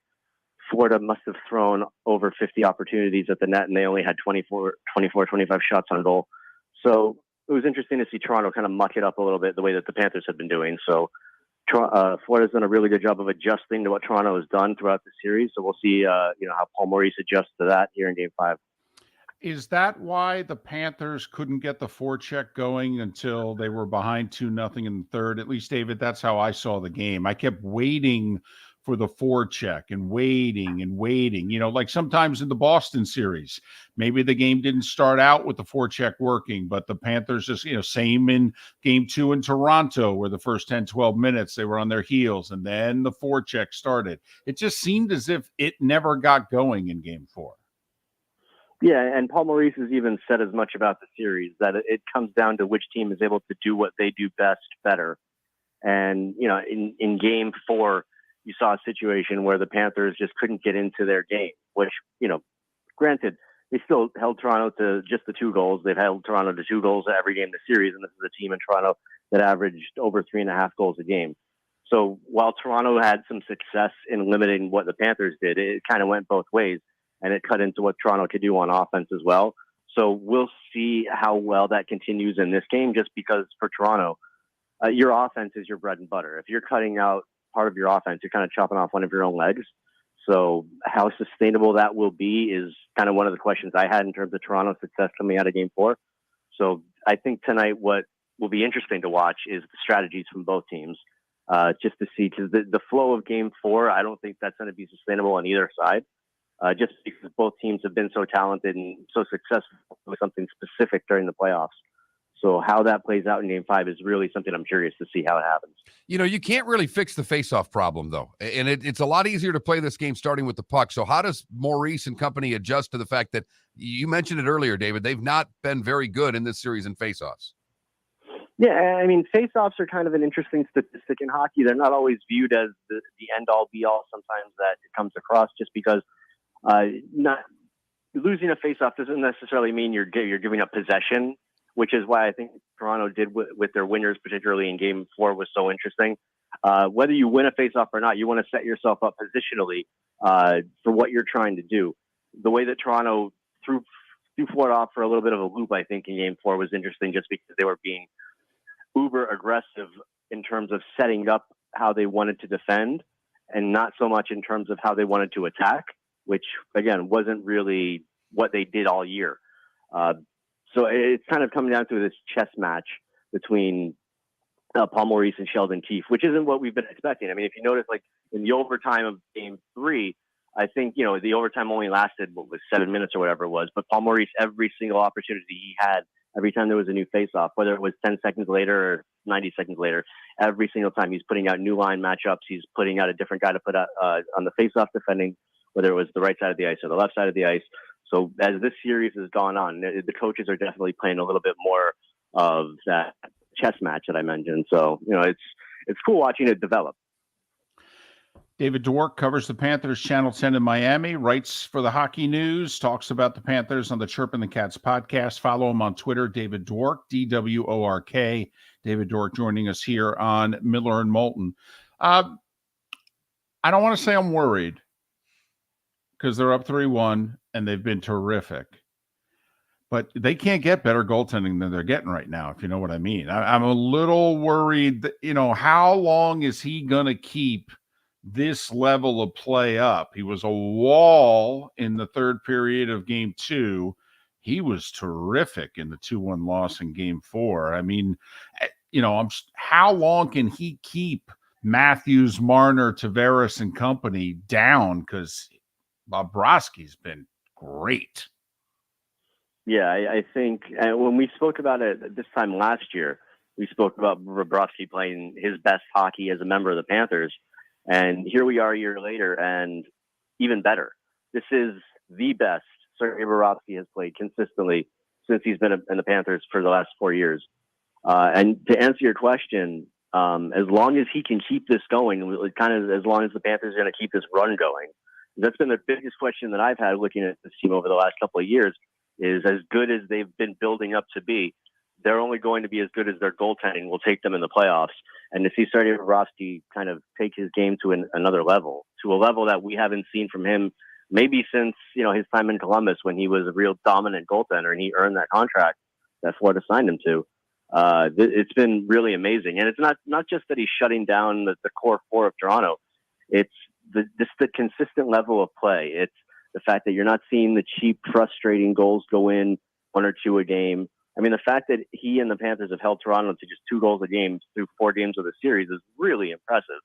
Florida must have thrown over 50 opportunities at the net, and they only had 25 shots on goal. So it was interesting to see Toronto kind of muck it up a little bit the way that the Panthers had been doing. So Florida's done a really good job of adjusting to what Toronto has done throughout the series. So we'll see, how Paul Maurice adjusts to that here in Game 5. Is that why the Panthers couldn't get the forecheck going until they were behind 2-0 in the third? At least, David, that's how I saw the game. I kept waiting for the forecheck and waiting. Like sometimes in the Boston series, maybe the game didn't start out with the forecheck working, but the Panthers just, same in game 2 in Toronto, where the first 10, 12 minutes they were on their heels and then the forecheck started. It just seemed as if it never got going in game 4. Yeah, and Paul Maurice has even said as much about the series, that it comes down to which team is able to do what they do best better. And, in game 4, you saw a situation where the Panthers just couldn't get into their game, which, granted, they still held Toronto to just the 2 goals. They've held Toronto to 2 goals every game in the series, and this is a team in Toronto that averaged over 3.5 goals a game. So while Toronto had some success in limiting what the Panthers did, it kind of went both ways, and it cut into what Toronto could do on offense as well. So we'll see how well that continues in this game, just because for Toronto, your offense is your bread and butter. If you're cutting out part of your offense, you're kind of chopping off one of your own legs. So how sustainable that will be is kind of one of the questions I had in terms of Toronto's success coming out of game 4. So I think tonight what will be interesting to watch is the strategies from both teams, just to see, because the flow of game 4, I don't think that's going to be sustainable on either side, just because both teams have been so talented and so successful with something specific during the playoffs. So how that plays out in game 5 is really something I'm curious to see how it happens. You can't really fix the faceoff problem, though. And it's a lot easier to play this game starting with the puck. So how does Maurice and company adjust to the fact that you mentioned it earlier, David, they've not been very good in this series in faceoffs? Yeah, I mean, faceoffs are kind of an interesting statistic in hockey. They're not always viewed as the end-all, be-all. Sometimes that it comes across just because not losing a faceoff doesn't necessarily mean you're giving up possession, which is why I think Toronto did with their winners, particularly in game 4, was so interesting. Whether you win a faceoff or not, you want to set yourself up positionally for what you're trying to do. The way that Toronto threw Ford off for a little bit of a loop, I think, in game 4 was interesting, just because they were being uber aggressive in terms of setting up how they wanted to defend, and not so much in terms of how they wanted to attack, which, again, wasn't really what they did all year. So it's kind of coming down to this chess match between Paul Maurice and Sheldon Keefe, which isn't what we've been expecting. I mean, if you notice, like in the overtime of game 3, I think, the overtime only lasted, 7 minutes or whatever it was. But Paul Maurice, every single opportunity he had, every time there was a new faceoff, whether it was 10 seconds later or 90 seconds later, every single time he's putting out new line matchups. He's putting out a different guy to put out on the faceoff defending, whether it was the right side of the ice or the left side of the ice. So as this series has gone on, the coaches are definitely playing a little bit more of that chess match that I mentioned. So, it's cool watching it develop. David Dwork covers the Panthers, Channel 10 in Miami, writes for the Hockey News, talks about the Panthers on the Chirpin' the Cats podcast. Follow him on Twitter, David Dwork, DWORK. David Dwork joining us here on Miller and Moulton. I don't want to say I'm worried, because they're up 3-1 and they've been terrific. But they can't get better goaltending than they're getting right now, if you know what I mean. I'm a little worried that, how long is he going to keep this level of play up? He was a wall in the third period of game 2. He was terrific in the 2-1 loss in game 4. I mean, how long can he keep Matthews, Marner, Tavares, and company down? Because Bobrovsky's been great. Yeah, I think when we spoke about it this time last year, we spoke about Bobrovsky playing his best hockey as a member of the Panthers. And here we are a year later, and even better. This is the best Sergei Bobrovsky has played consistently since he's been in the Panthers for the last 4 years. And to answer your question, as long as he can keep this going, kind of as long as the Panthers are going to keep this run going, that's been the biggest question that I've had looking at this team over the last couple of years, is as good as they've been building up to be, they're only going to be as good as their goaltending will take them in the playoffs. And to see Sergei Bobrovsky kind of take his game to another level, to a level that we haven't seen from him maybe since, his time in Columbus, when he was a real dominant goaltender and he earned that contract that Florida signed him to. It's been really amazing. And it's not just that he's shutting down the core 4 of Toronto. It's the consistent level of play. It's the fact that you're not seeing the cheap, frustrating goals go in 1 or 2 a game. I mean, the fact that he and the Panthers have held Toronto to just 2 goals a game through 4 games of the series is really impressive.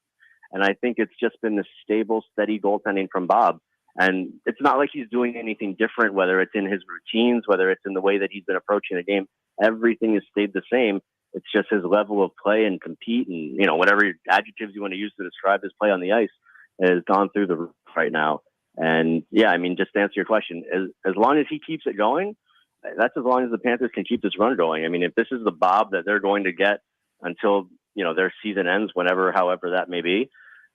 And I think it's just been the stable, steady goaltending from Bob. And it's not like he's doing anything different, whether it's in his routines, whether it's in the way that he's been approaching the game. Everything has stayed the same. It's just his level of play and compete and, whatever adjectives you want to use to describe his play on the ice has gone through the roof right now. And yeah, I mean, just to answer your question, as long as he keeps it going, that's as long as the Panthers can keep this run going. I mean, if this is the Bob that they're going to get until, their season ends, however that may be,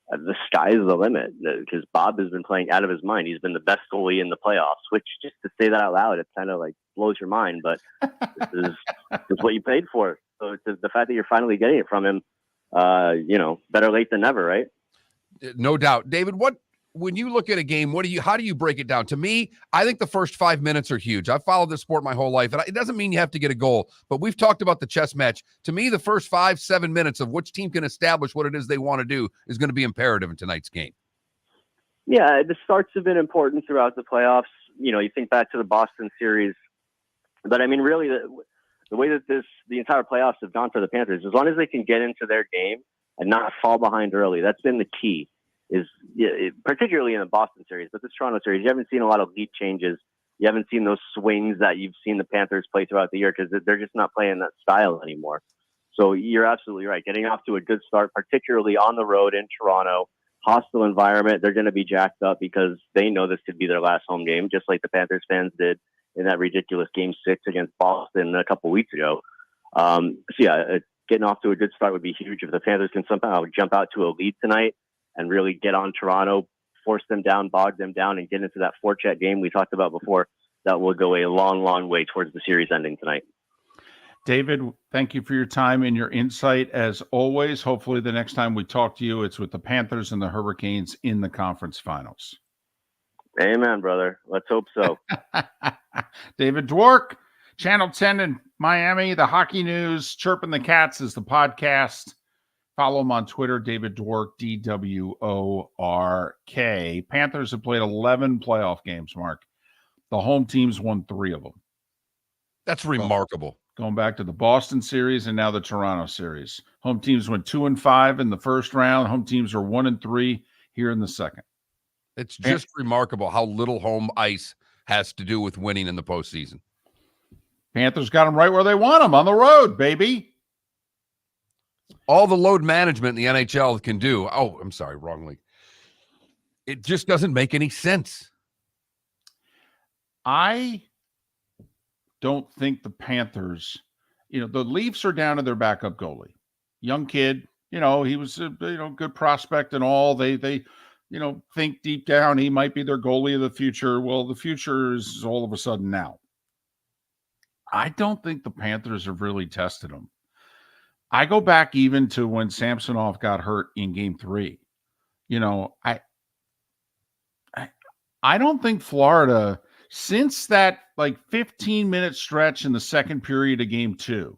the sky is the limit, because Bob has been playing out of his mind. He's been the best goalie in the playoffs, which, just to say that out loud, it kind of like blows your mind, but this is what you paid for. So it's the fact that you're finally getting it from him, better late than never, right? No doubt. David, when you look at a game, how do you break it down? To me, I think the first 5 minutes are huge. I've followed this sport my whole life, and it doesn't mean you have to get a goal, but we've talked about the chess match. To me, the first 5-7 minutes of which team can establish what it is they want to do is going to be imperative in tonight's game. Yeah, the starts have been important throughout the playoffs. You think back to the Boston series, but I mean, really, the way that the entire playoffs have gone for the Panthers, as long as they can get into their game and not fall behind early, that's been the key. Particularly in the Boston series, but this Toronto series, you haven't seen a lot of lead changes. You haven't seen those swings that you've seen the Panthers play throughout the year, because they're just not playing that style anymore. So you're absolutely right. Getting off to a good start, particularly on the road in Toronto, hostile environment, they're going to be jacked up because they know this could be their last home game, just like the Panthers fans did in that ridiculous Game 6 against Boston a couple weeks ago. Getting off to a good start would be huge. If the Panthers can somehow jump out to a lead tonight and really get on Toronto, force them down, bog them down, and get into that forecheck game we talked about before, that will go a long, long way towards the series ending tonight. David, thank you for your time and your insight as always. Hopefully the next time we talk to you, it's with the Panthers and the Hurricanes in the conference finals. Amen, brother. Let's hope so. David Dwork, Channel 10 in Miami, the Hockey News, Chirping the Cats is the podcast. Follow him on Twitter, David Dwork, DWORK. Panthers have played 11 playoff games, Mark. The home teams won 3 of them. That's remarkable. Going back to the Boston series and now the Toronto series. Home teams went 2-5 in the first round. Home teams are 1-3 here in the second. It's just remarkable how little home ice has to do with winning in the postseason. Panthers got them right where they want them, on the road, baby. All the load management the NHL can do. Oh, I'm sorry, wrong league. It just doesn't make any sense. I don't think the Panthers, the Leafs are down to their backup goalie. Young kid, he was a good prospect and all. They think deep down he might be their goalie of the future. Well, the future is all of a sudden now. I don't think the Panthers have really tested him. I go back even to when Samsonov got hurt in Game 3. I don't think Florida, since that 15-minute stretch in the second period of Game 2,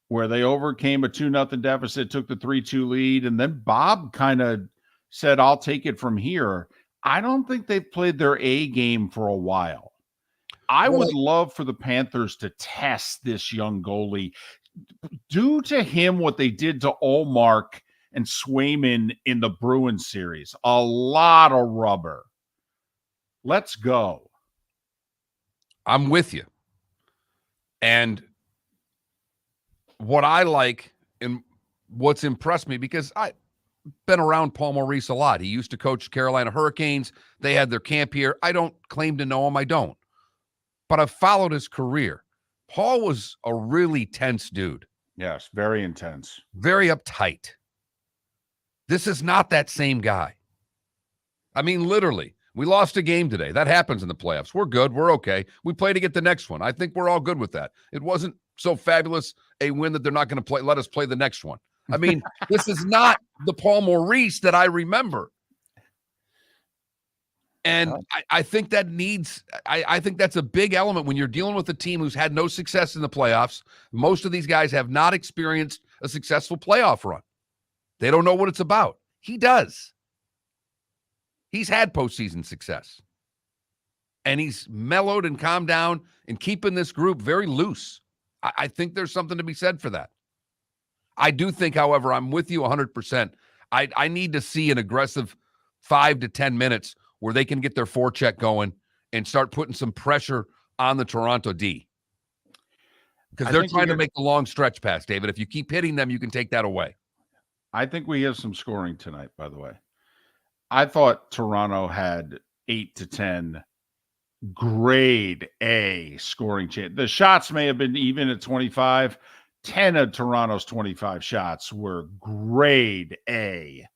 where they overcame a 2-0 deficit, took the 3-2 lead, and then Bob kind of said, I'll take it from here. I don't think they've played their A game for a while. I would love for the Panthers to test this young goalie. Do to him what they did to Ullmark and Swayman in the Bruins series. A lot of rubber. Let's go. I'm with you. And what I like and what's impressed me, because I've been around Paul Maurice a lot. He used to coach Carolina Hurricanes. They had their camp here. I don't claim to know him. I don't. But I've followed his career. Paul was a really tense dude. Yes, very intense. Very uptight. This is not that same guy. I mean, literally, we lost a game today. That happens in the playoffs. We're good. We're okay. We play to get the next one. I think we're all good with that. It wasn't so fabulous a win that they're not going to let us play the next one. I mean, this is not the Paul Maurice that I remember. And I think that I think that's a big element when you're dealing with a team who's had no success in the playoffs. Most of these guys have not experienced a successful playoff run. They don't know what it's about. He does. He's had postseason success. And he's mellowed and calmed down and keeping this group very loose. I think there's something to be said for that. I do think, however, I'm with you 100%. I need to see an aggressive 5 to 10 minutes where they can get their forecheck going and start putting some pressure on the Toronto D. Because they're trying to make the long stretch pass, David. If you keep hitting them, you can take that away. I think we have some scoring tonight, by the way. I thought Toronto had 8 to 10 grade A scoring chance. The shots may have been even at 25. 10 of Toronto's 25 shots were grade A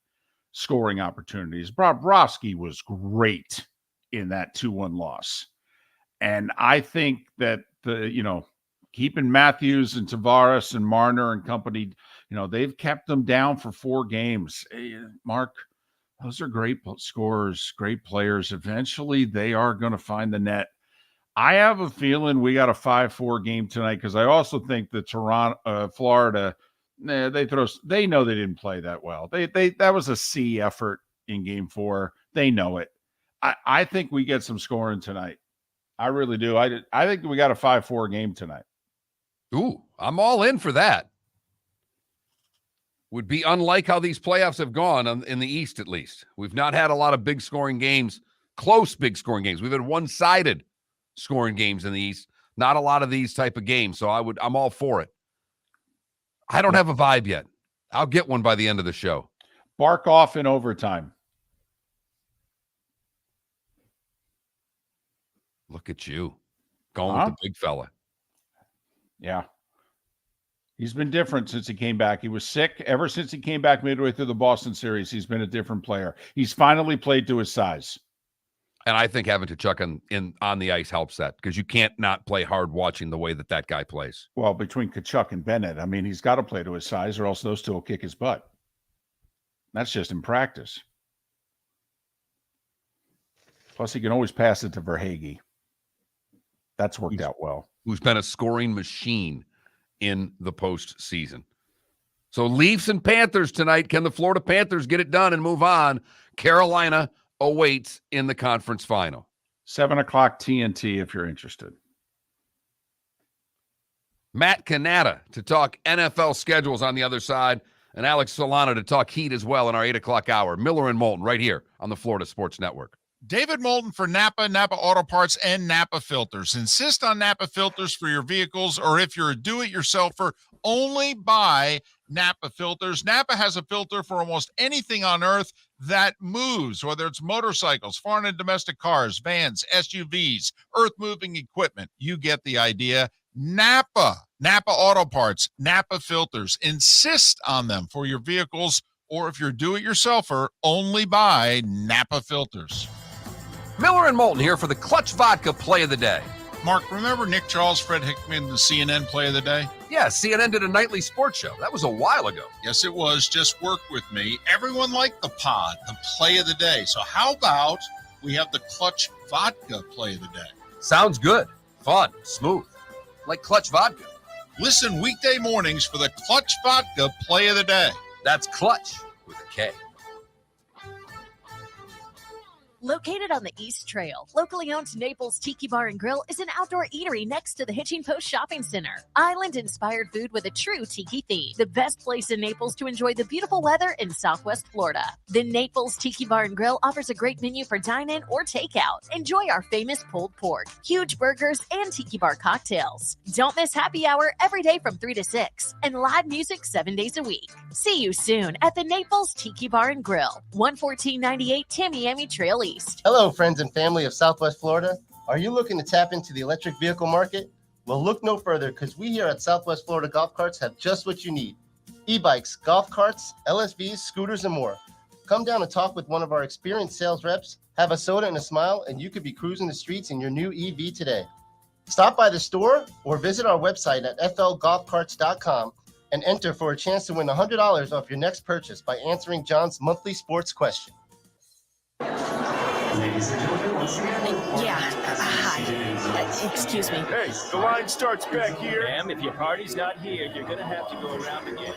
scoring opportunities. Bobrovsky was great in that 2-1 loss. And I think that keeping Matthews and Tavares and Marner and company, they've kept them down for 4 games. Hey, Mark, those are great scorers, great players. Eventually, they are going to find the net. I have a feeling we got a 5-4 game tonight because I also think that Florida, they know they didn't play that well. That was a C effort in game 4. They know it. I think we get some scoring tonight. I really do. I think we got a 5-4 game tonight. Ooh, I'm all in for that. Would be unlike how these playoffs have gone in the East, at least. We've not had a lot of big scoring games, close big scoring games. We've had one-sided scoring games in the East. Not a lot of these type of games, so I'm all for it. I don't have a vibe yet. I'll get one by the end of the show. Bark off in overtime. Look at you. Going with the big fella. Yeah. He's been different since he came back. He was sick. Ever since he came back midway through the Boston series, he's been a different player. He's finally played to his size. And I think having Tkachuk on the ice helps that because you can't not play hard watching the way that guy plays. Well, between Tkachuk and Bennett, I mean, he's got to play to his size or else those two will kick his butt. That's just in practice. Plus, he can always pass it to Verhaeghe. That's worked out well. Who's been a scoring machine in the postseason. So Leafs and Panthers tonight. Can the Florida Panthers get it done and move on? Carolina awaits in the conference final. 7 o'clock TNT if you're interested. Matt Cannata to talk NFL schedules on the other side, and Alex Solana to talk Heat as well in our 8 o'clock hour. Miller and Moulton right here on the Florida Sports Network. David Moulton for Napa, Napa Auto Parts, and Napa Filters. Insist on Napa filters for your vehicles, or if you're a do-it-yourselfer, only buy Napa filters. Napa has a filter for almost anything on earth that moves, whether it's motorcycles, foreign and domestic cars, vans, SUVs, earth-moving equipment. You get the idea. Napa Auto Parts, Napa filters. Insist on them for your vehicles, or if you're a do-it-yourselfer, only buy Napa filters. Miller and Moulton here for the Clutch Vodka Play of the Day. Mark, remember Nick Charles, Fred Hickman, the CNN Play of the Day? Yeah, CNN did a nightly sports show. That was a while ago. Yes, it was. Just work with me. Everyone liked the pod, the Play of the Day. So how about we have the Clutch Vodka Play of the Day? Sounds good. Fun. Smooth. Like Clutch Vodka. Listen weekday mornings for the Clutch Vodka Play of the Day. That's Clutch with a K. Located on the East Trail, locally owned Naples Tiki Bar and Grill is an outdoor eatery next to the Hitching Post Shopping Center. Island-inspired food with a true tiki theme. The best place in Naples to enjoy the beautiful weather in Southwest Florida. The Naples Tiki Bar and Grill offers a great menu for dine-in or takeout. Enjoy our famous pulled pork, huge burgers, and tiki bar cocktails. Don't miss happy hour every day from 3 to 6 and live music 7 days a week. See you soon at the Naples Tiki Bar and Grill, 11498 Tamiami Trail East. Hello, friends and family of Southwest Florida. Are you looking to tap into the electric vehicle market? Well, look no further because we here at Southwest Florida Golf Carts have just what you need. E-bikes, golf carts, LSVs, scooters, and more. Come down and talk with one of our experienced sales reps, have a soda and a smile, and you could be cruising the streets in your new EV today. Stop by the store or visit our website at flgolfcarts.com and enter for a chance to win $100 off your next purchase by answering John's monthly sports question. Ladies and gentlemen, once again. Hi. Excuse me. Hey, the line starts back here. Ma'am, if your party's not here, you're going to have to go around again.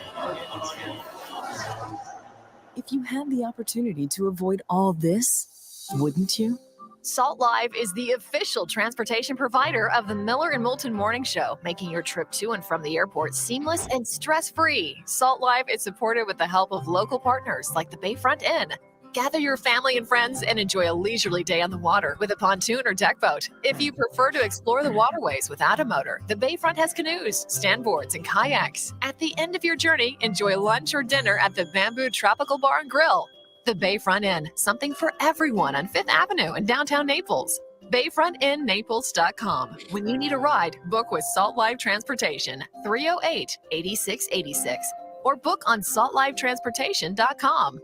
If you had the opportunity to avoid all this, wouldn't you? Salt Live is the official transportation provider of the Miller and Moulton Morning Show, making your trip to and from the airport seamless and stress-free. Salt Live is supported with the help of local partners like the Bayfront Inn. Gather your family and friends and enjoy a leisurely day on the water with a pontoon or deck boat. If you prefer to explore the waterways without a motor, the Bayfront has canoes, standboards, and kayaks. At the end of your journey, enjoy lunch or dinner at the Bamboo Tropical Bar and Grill. The Bayfront Inn, something for everyone on 5th Avenue in downtown Naples. BayfrontInNaples.com. When you need a ride, book with Salt Live Transportation, 308-8686, or book on saltlivetransportation.com.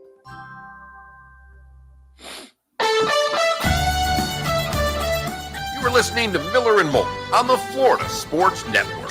You were listening to Miller and Moulton on the Florida Sports Network.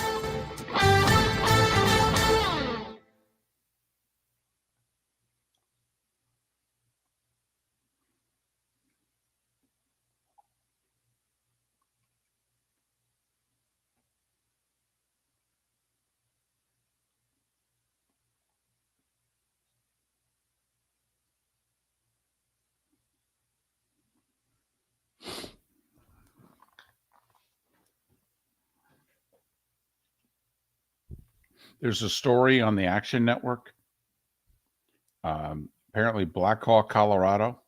There's a story on the Action Network. Apparently, Black Hawk, Colorado.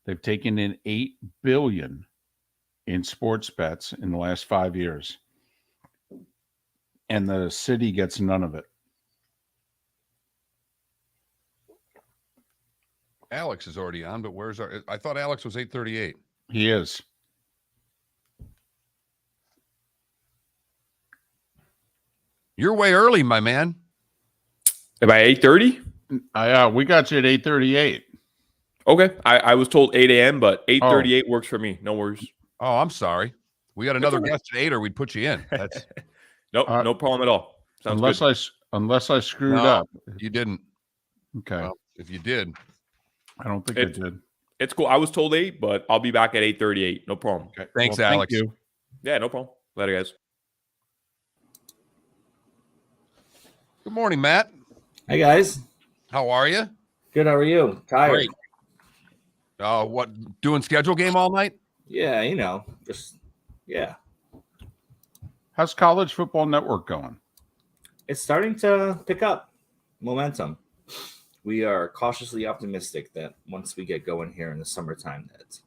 They've taken in $8 billion in sports bets in the last 5 years, and the city gets none of it. Alex is already on, but where's our? I thought Alex was 8:38. He is. You're way early, my man. About 8:30? We got you at 8:38. Okay. I was told 8 a.m., but 8:38 works for me. No worries. Oh, I'm sorry. We got another guest at 8, or we'd put you in. That's Nope, no problem at all. Sounds unless I screwed No, up. You didn't. Okay. Well, if you did, I don't think I did. It's cool. I was told 8, but I'll be back at 8:38. No problem. Okay. Thanks, Well, Alex. Thank you. Yeah, no problem. Later, guys. Good morning, Matt. Hey, guys. How are you? Good. How are you? Tired. Great. What, doing schedule game all night? Yeah, yeah. How's College Football Network going? It's starting to pick up momentum. We are cautiously optimistic that once we get going here in the summertime, that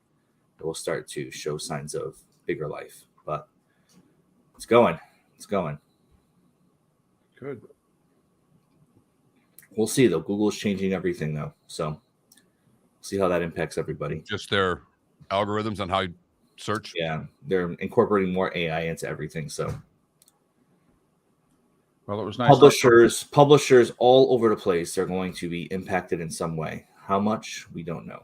it will start to show signs of bigger life. But it's going. It's going. Good. We'll see, though. Google's changing everything, though. So see how that impacts everybody. Just their algorithms on how you search? Yeah. They're incorporating more AI into everything. So well, it was nice. Publishers all over the place are going to be impacted in some way. How much, we don't know.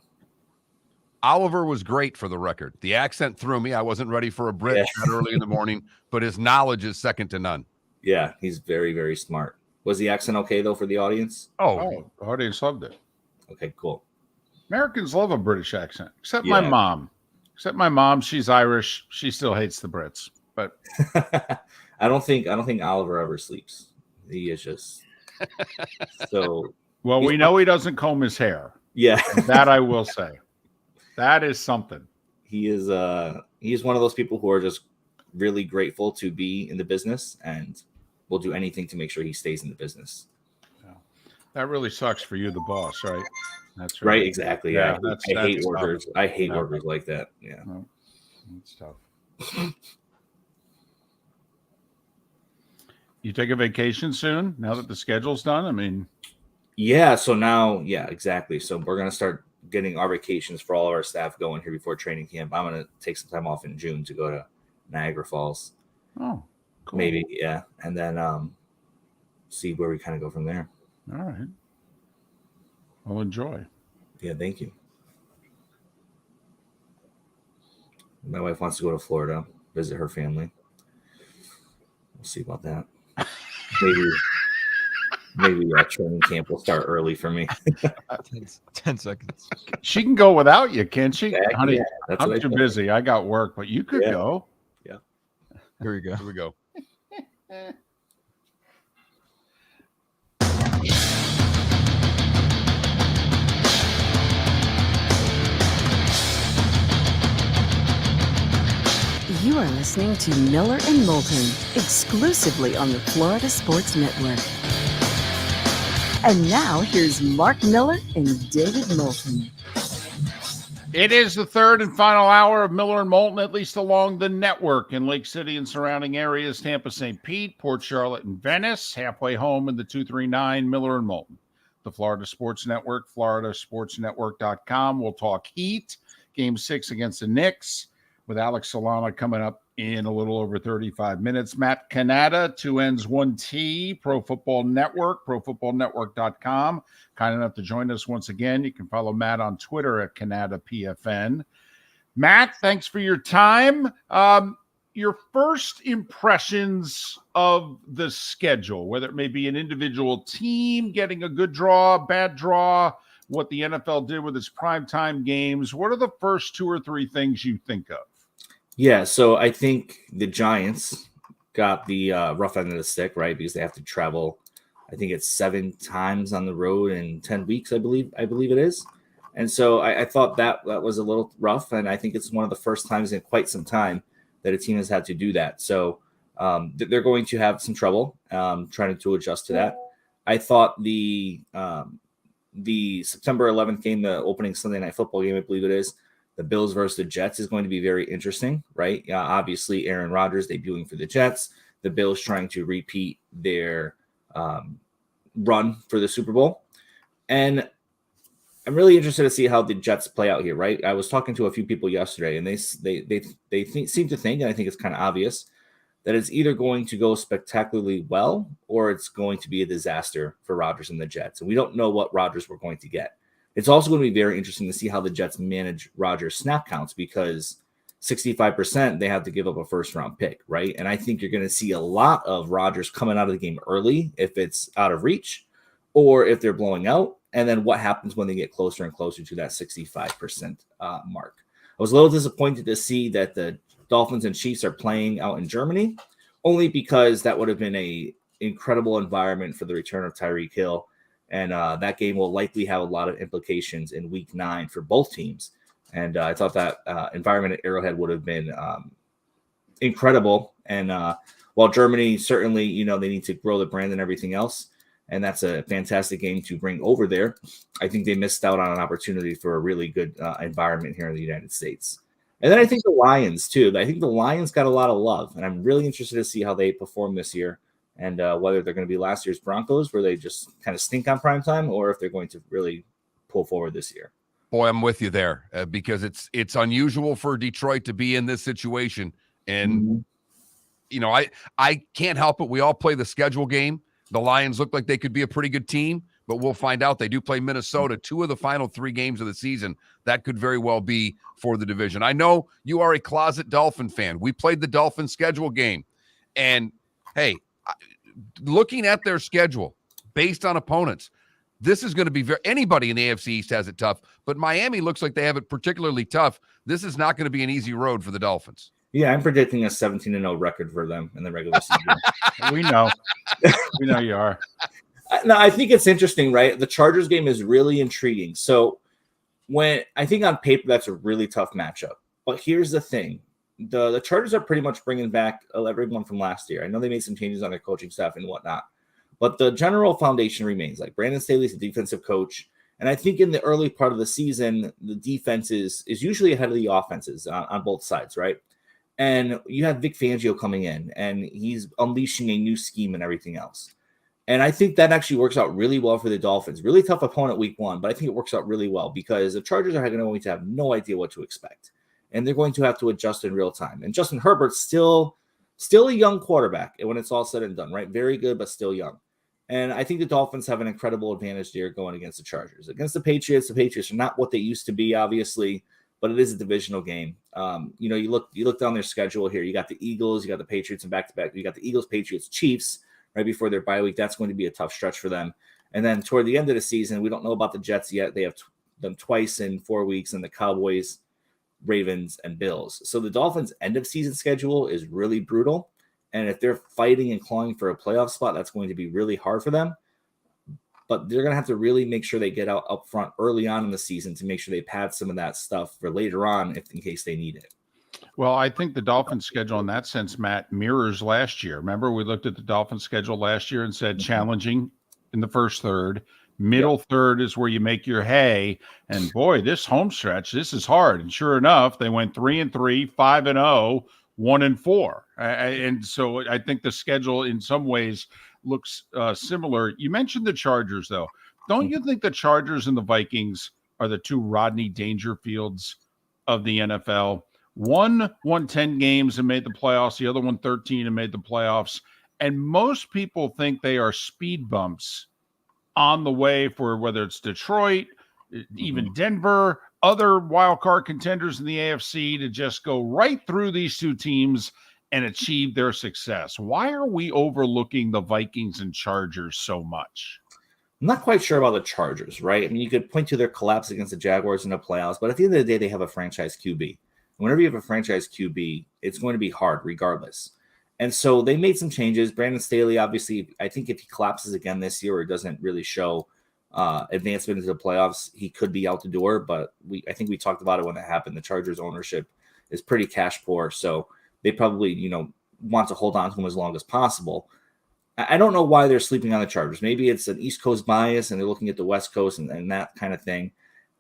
Oliver was great, for the record. The accent threw me. I wasn't ready for a Brit that early in the morning, but his knowledge is second to none. Yeah, he's very, very smart. Was the accent okay, though, for the audience? Oh, the audience loved it. Okay, cool. Americans love a British accent, except my mom. She's Irish. She still hates the Brits. But I don't think Oliver ever sleeps. He is just so. Well, we know he doesn't comb his hair. Yeah, that I will say. That is something. He is. He's one of those people who are just really grateful to be in the business and will do anything to make sure he stays in the business. Yeah. That really sucks for you, the boss, right? That's right. Exactly. Yeah. I hate workers. Tough. I hate workers like that. Yeah. No, it's tough. You take a vacation soon now that the schedule's done? I mean, yeah. So now, yeah, exactly. So we're going to start getting our vacations for all of our staff going here before training camp. I'm going to take some time off in June to go to Niagara Falls. Oh, cool. Maybe. Yeah. And then see where we kind of go from there. All right. Well, enjoy. Yeah. Thank you. My wife wants to go to Florida, visit her family. We'll see about that. Maybe training camp will start early for me. 10 seconds. She can go without you, can't she? Honey, yeah, I'm too busy. I got work, but you could go. Yeah. Here we go. Here we go. You're listening to Miller and Moulton, exclusively on the Florida Sports Network. And now, here's Mark Miller and David Moulton. It is the third and final hour of Miller and Moulton, at least along the network in Lake City and surrounding areas, Tampa, St. Pete, Port Charlotte, and Venice. Halfway home in the 239, Miller and Moulton. The Florida Sports Network, floridasportsnetwork.com. We'll talk Heat, Game 6 against the Knicks, with Alex Solana coming up in a little over 35 minutes. Matt Cannata, 2 N's, 1 T, Pro Football Network, profootballnetwork.com. Kind enough to join us once again. You can follow Matt on Twitter at CannataPFN. Matt, thanks for your time. Your first impressions of the schedule, whether it may be an individual team getting a good draw, bad draw, what the NFL did with its primetime games. What are the first 2 or 3 things you think of? Yeah, so I think the Giants got the rough end of the stick, right? Because they have to travel, I think it's 7 times on the road in 10 weeks, I believe it is. And so I thought that was a little rough, and I think it's one of the first times in quite some time that a team has had to do that. So they're going to have some trouble trying to adjust to that. I thought the September 11th game, the opening Sunday Night Football game, I believe it is, the Bills versus the Jets is going to be very interesting, right? Obviously, Aaron Rodgers debuting for the Jets, the Bills trying to repeat their run for the Super Bowl. And I'm really interested to see how the Jets play out here, right? I was talking to a few people yesterday, and they seem to think, and I think it's kind of obvious, that it's either going to go spectacularly well or it's going to be a disaster for Rodgers and the Jets. And we don't know what Rodgers we're going to get. It's also going to be very interesting to see how the Jets manage Rodgers' snap counts, because 65% they have to give up a first-round pick, right? And I think you're going to see a lot of Rodgers coming out of the game early if it's out of reach or if they're blowing out. And then what happens when they get closer and closer to that 65% mark. I was a little disappointed to see that the Dolphins and Chiefs are playing out in Germany, only because that would have been an incredible environment for the return of Tyreek Hill. And that game will likely have a lot of implications in Week 9 for both teams. And I thought that environment at Arrowhead would have been incredible. And while Germany, certainly, they need to grow the brand and everything else, and that's a fantastic game to bring over there, I think they missed out on an opportunity for a really good environment here in the United States. And then I think the Lions, too. I think the Lions got a lot of love, and I'm really interested to see how they perform this year, and whether they're going to be last year's Broncos, where they just kind of stink on primetime, or if they're going to really pull forward this year. Boy, I'm with you there, because it's unusual for Detroit to be in this situation. And, I can't help it. We all play the schedule game. The Lions look like they could be a pretty good team, but we'll find out. They do play Minnesota 2 of the final 3 games of the season. That could very well be for the division. I know you are a closet Dolphin fan. We played the Dolphin schedule game. And, hey, looking at their schedule based on opponents, this is going to be anybody in the AFC East has it tough, but Miami looks like they have it particularly tough. This is not going to be an easy road for the Dolphins. Yeah, I'm predicting a 17-0 record for them in the regular season. We know. We know you are. No, I think it's interesting, right? The Chargers game is really intriguing. So I think on paper, that's a really tough matchup. But here's the thing. The Chargers are pretty much bringing back everyone from last year. I know they made some changes on their coaching staff and whatnot, but the general foundation remains. Like, Brandon Staley's the defensive coach. And I think in the early part of the season, the defense is usually ahead of the offenses on both sides, right? And you have Vic Fangio coming in, and he's unleashing a new scheme and everything else. And I think that actually works out really well for the Dolphins. Really tough opponent week 1, but I think it works out really well because the Chargers are going to have no idea what to expect. And they're going to have to adjust in real time. And Justin Herbert's still a young quarterback when it's all said and done, right? Very good, but still young. And I think the Dolphins have an incredible advantage there going against the Chargers. Against the Patriots are not what they used to be, obviously, but it is a divisional game. You look down their schedule here. You got the Eagles, you got the Patriots, and back-to-back. You got the Eagles, Patriots, Chiefs right before their bye week. That's going to be a tough stretch for them. And then toward the end of the season, we don't know about the Jets yet. They have them twice in 4 weeks, and the Cowboys, Ravens, and Bills. So the Dolphins' end-of-season schedule is really brutal. And if they're fighting and clawing for a playoff spot, that's going to be really hard for them. But they're going to have to really make sure they get out up front early on in the season to make sure they pad some of that stuff for later on in case they need it. Well, I think the Dolphins' schedule in that sense, Matt, mirrors last year. Remember, we looked at the Dolphins' schedule last year and said challenging in the first third. Middle third is where you make your hay. And boy, this home stretch, this is hard. And sure enough, they went 3-3, 5-0, 1-4. And so I think the schedule in some ways looks similar. You mentioned the Chargers, though. Don't you think the Chargers and the Vikings are the two Rodney Dangerfields of the NFL? One won 10 games and made the playoffs. The other one 13 and made the playoffs. And most people think they are speed bumps on the way for whether it's Detroit, even Denver, other wild card contenders in the AFC to just go right through these two teams and achieve their success. Why are we overlooking the Vikings and Chargers so much? I'm not quite sure about the Chargers, right? I mean, you could point to their collapse against the Jaguars in the playoffs, but at the end of the day, they have a franchise QB. Whenever you have a franchise QB, it's going to be hard regardless. And so they made some changes. Brandon Staley, obviously, I think if he collapses again this year or doesn't really show advancement into the playoffs, he could be out the door. But I think we talked about it when that happened. The Chargers ownership is pretty cash poor. So they probably, want to hold on to him as long as possible. I don't know why they're sleeping on the Chargers. Maybe it's an East Coast bias and they're looking at the West Coast and that kind of thing.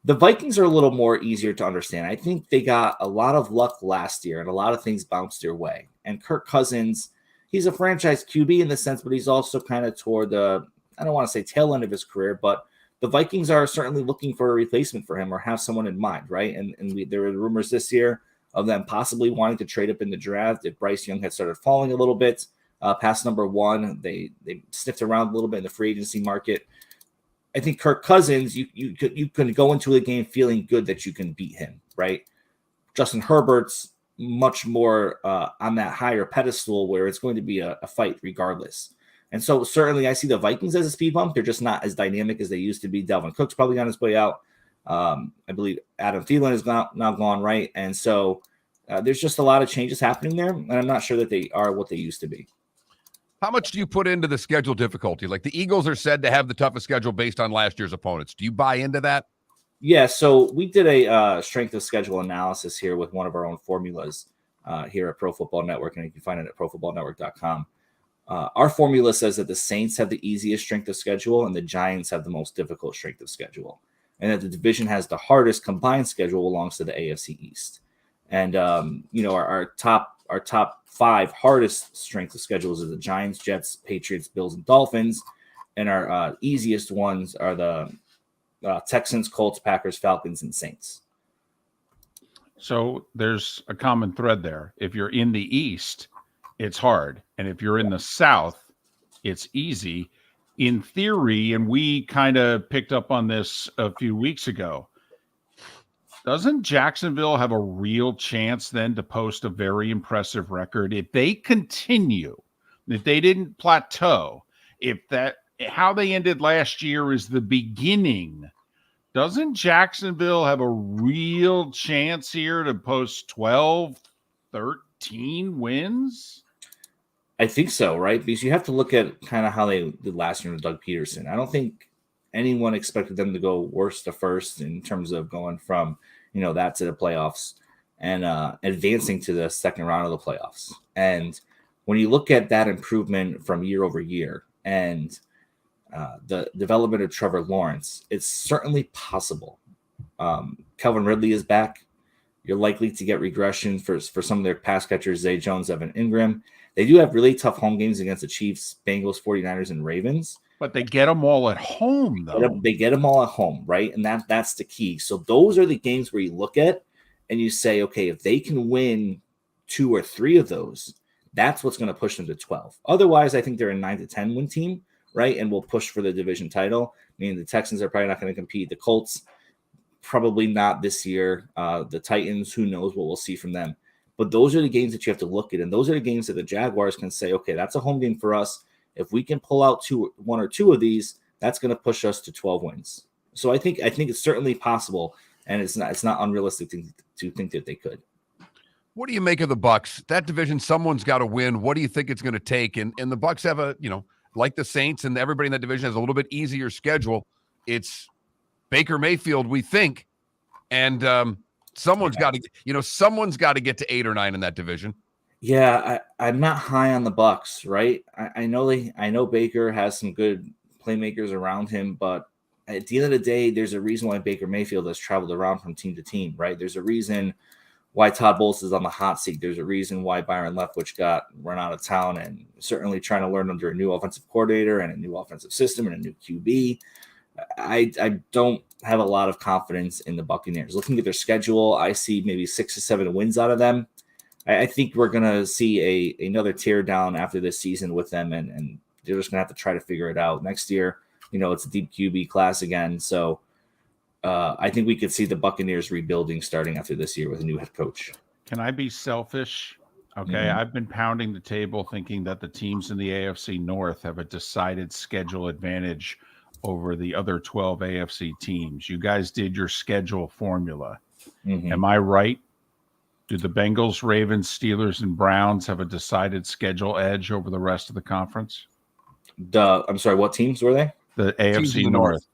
The Vikings are a little more easier to understand. I think they got a lot of luck last year and a lot of things bounced their way. And Kirk Cousins, he's a franchise QB in the sense, but he's also kind of toward the, I don't want to say tail end of his career, but the Vikings are certainly looking for a replacement for him or have someone in mind, right? And there were rumors this year of them possibly wanting to trade up in the draft if Bryce Young had started falling a little bit past number one. They sniffed around a little bit in the free agency market. I think Kirk Cousins, you can go into a game feeling good that you can beat him, right? Justin Herbert's much more on that higher pedestal where it's going to be a fight regardless. And so certainly I see the Vikings as a speed bump. They're just not as dynamic as they used to be. Dalvin Cook's probably on his way out. I believe Adam Thielen is now gone, right? And so there's just a lot of changes happening there, and I'm not sure that they are what they used to be. How much do you put into the schedule difficulty? Like the Eagles are said to have the toughest schedule based on last year's opponents. Do you buy into that? Yeah, so we did a strength of schedule analysis here with one of our own formulas here at Pro Football Network, and you can find it at profootballnetwork.com. Our formula says that the Saints have the easiest strength of schedule and the Giants have the most difficult strength of schedule, and that the division has the hardest combined schedule belongs to the AFC East. And our top five hardest strength of schedules are the Giants, Jets, Patriots, Bills, and Dolphins, and our easiest ones are the Texans, Colts, Packers, Falcons, and Saints. So there's a common thread there. If you're in the East, it's hard. And if you're in the South, it's easy. In theory, and we kind of picked up on this a few weeks ago, doesn't Jacksonville have a real chance then to post a very impressive record if they continue, if they didn't plateau, if that how they ended last year is the beginning? Doesn't Jacksonville have a real chance here to post 12, 13 wins? I think so, right? Because you have to look at kind of how they did last year with Doug Peterson. I don't think anyone expected them to go worst to first in terms of going from, that to the playoffs and advancing to the second round of the playoffs. And when you look at that improvement from year over year and the development of Trevor Lawrence, it's certainly possible. Calvin Ridley is back. You're likely to get regression for some of their pass catchers, Zay Jones, Evan Ingram. They do have really tough home games against the Chiefs, Bengals, 49ers, and Ravens. But they get them all at home, though. They get them all at home, right? And that's the key. So those are the games where you look at and you say, okay, if they can win 2 or 3 of those, that's what's going to push them to 12. Otherwise, I think they're a 9 to 10 win team, right? And will push for the division title. Meaning the Texans are probably not going to compete. The Colts, probably not this year. The Titans, who knows what we'll see from them. But those are the games that you have to look at. And those are the games that the Jaguars can say, okay, that's a home game for us. If we can pull out 1 or 2 of these, that's going to push us to 12 wins. So I think it's certainly possible, and it's not unrealistic to think that they could. What do you make of the Bucs? That division, someone's got to win. What do you think it's going to take? And the Bucs have a, like the Saints and everybody in that division has a little bit easier schedule. It's Baker Mayfield, we think, and Someone's got to get to 8 or 9 in that division. Yeah, I'm not high on the Bucks, right? I know Baker has some good playmakers around him, but at the end of the day, there's a reason why Baker Mayfield has traveled around from team to team, right? There's a reason why Todd Bowles is on the hot seat. There's a reason why Byron Leftwich got run out of town, and certainly trying to learn under a new offensive coordinator and a new offensive system and a new QB. I don't have a lot of confidence in the Buccaneers. Looking at their schedule, I see maybe 6 to 7 wins out of them. I think we're going to see another tear down after this season with them, and they're just going to have to try to figure it out. Next year, it's a deep QB class again. So I think we could see the Buccaneers rebuilding starting after this year with a new head coach. Can I be selfish? Okay, Mhm. I've been pounding the table thinking that the teams in the AFC North have a decided schedule advantage over the other 12 AFC teams. You guys did your schedule formula. Mhm. Am I right? Do the Bengals, Ravens, Steelers, and Browns have a decided schedule edge over the rest of the conference? I'm sorry, what teams were they? The AFC North.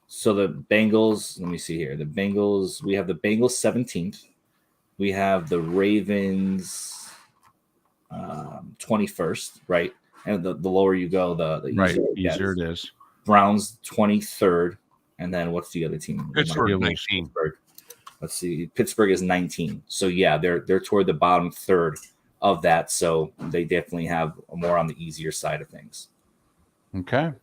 So the Bengals, let me see here. We have the Bengals 17th. We have the Ravens 21st, right? And the lower you go, the easier it is. Browns 23rd. And then what's the other team? Pittsburgh 19. Let's see. Pittsburgh is 19. So yeah, they're toward the bottom third of that. So they definitely have more on the easier side of things. Okay.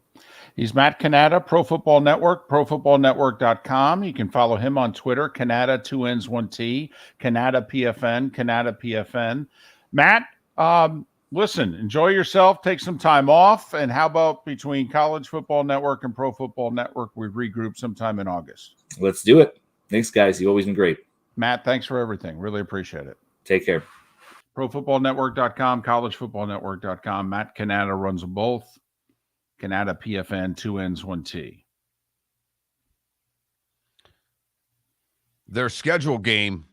He's Matt Cannata, Pro Football Network, profootballnetwork.com. You can follow him on Twitter, Cannata, 2 N's, 1 T, Cannata PFN, Cannata PFN. Matt, listen, enjoy yourself, take some time off. And how about between College Football Network and Pro Football Network, we regroup sometime in August? Let's do it. Thanks, guys. You've always been great. Matt, thanks for everything. Really appreciate it. Take care. ProFootballNetwork.com, CollegeFootballNetwork.com. Matt Cannata runs them both. Cannata PFN, 2 N's, 1 T. Their schedule game,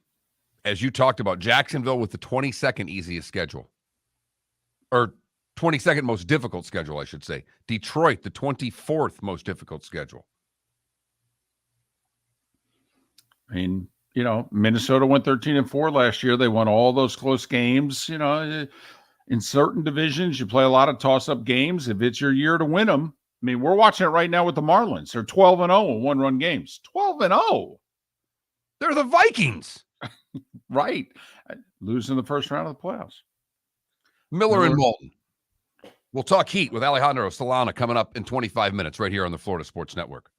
as you talked about, Jacksonville with the 22nd easiest schedule. Or 22nd most difficult schedule, I should say. Detroit, the 24th most difficult schedule. I mean, Minnesota went 13-4 last year. They won all those close games. In certain divisions, you play a lot of toss-up games. If it's your year to win them, I mean, we're watching it right now with the Marlins. They're 12-0 in one-run games. 12-0. They're the Vikings. Right. Losing the first round of the playoffs. Miller and Moulton. We'll talk Heat with Alejandro Solana coming up in 25 minutes right here on the Florida Sports Network.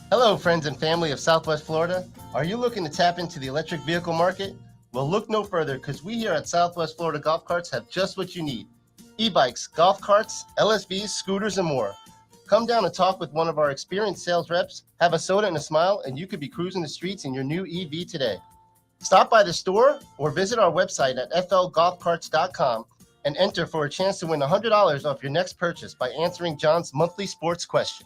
Hello, friends and family of Southwest Florida. Are you looking to tap into the electric vehicle market? Well, look no further, because we here at Southwest Florida Golf Carts have just what you need. E-bikes, golf carts, LSVs, scooters, and more. Come down and talk with one of our experienced sales reps, have a soda and a smile, and you could be cruising the streets in your new EV today. Stop by the store or visit our website at flgolfcarts.com and enter for a chance to win $100 off your next purchase by answering John's monthly sports question.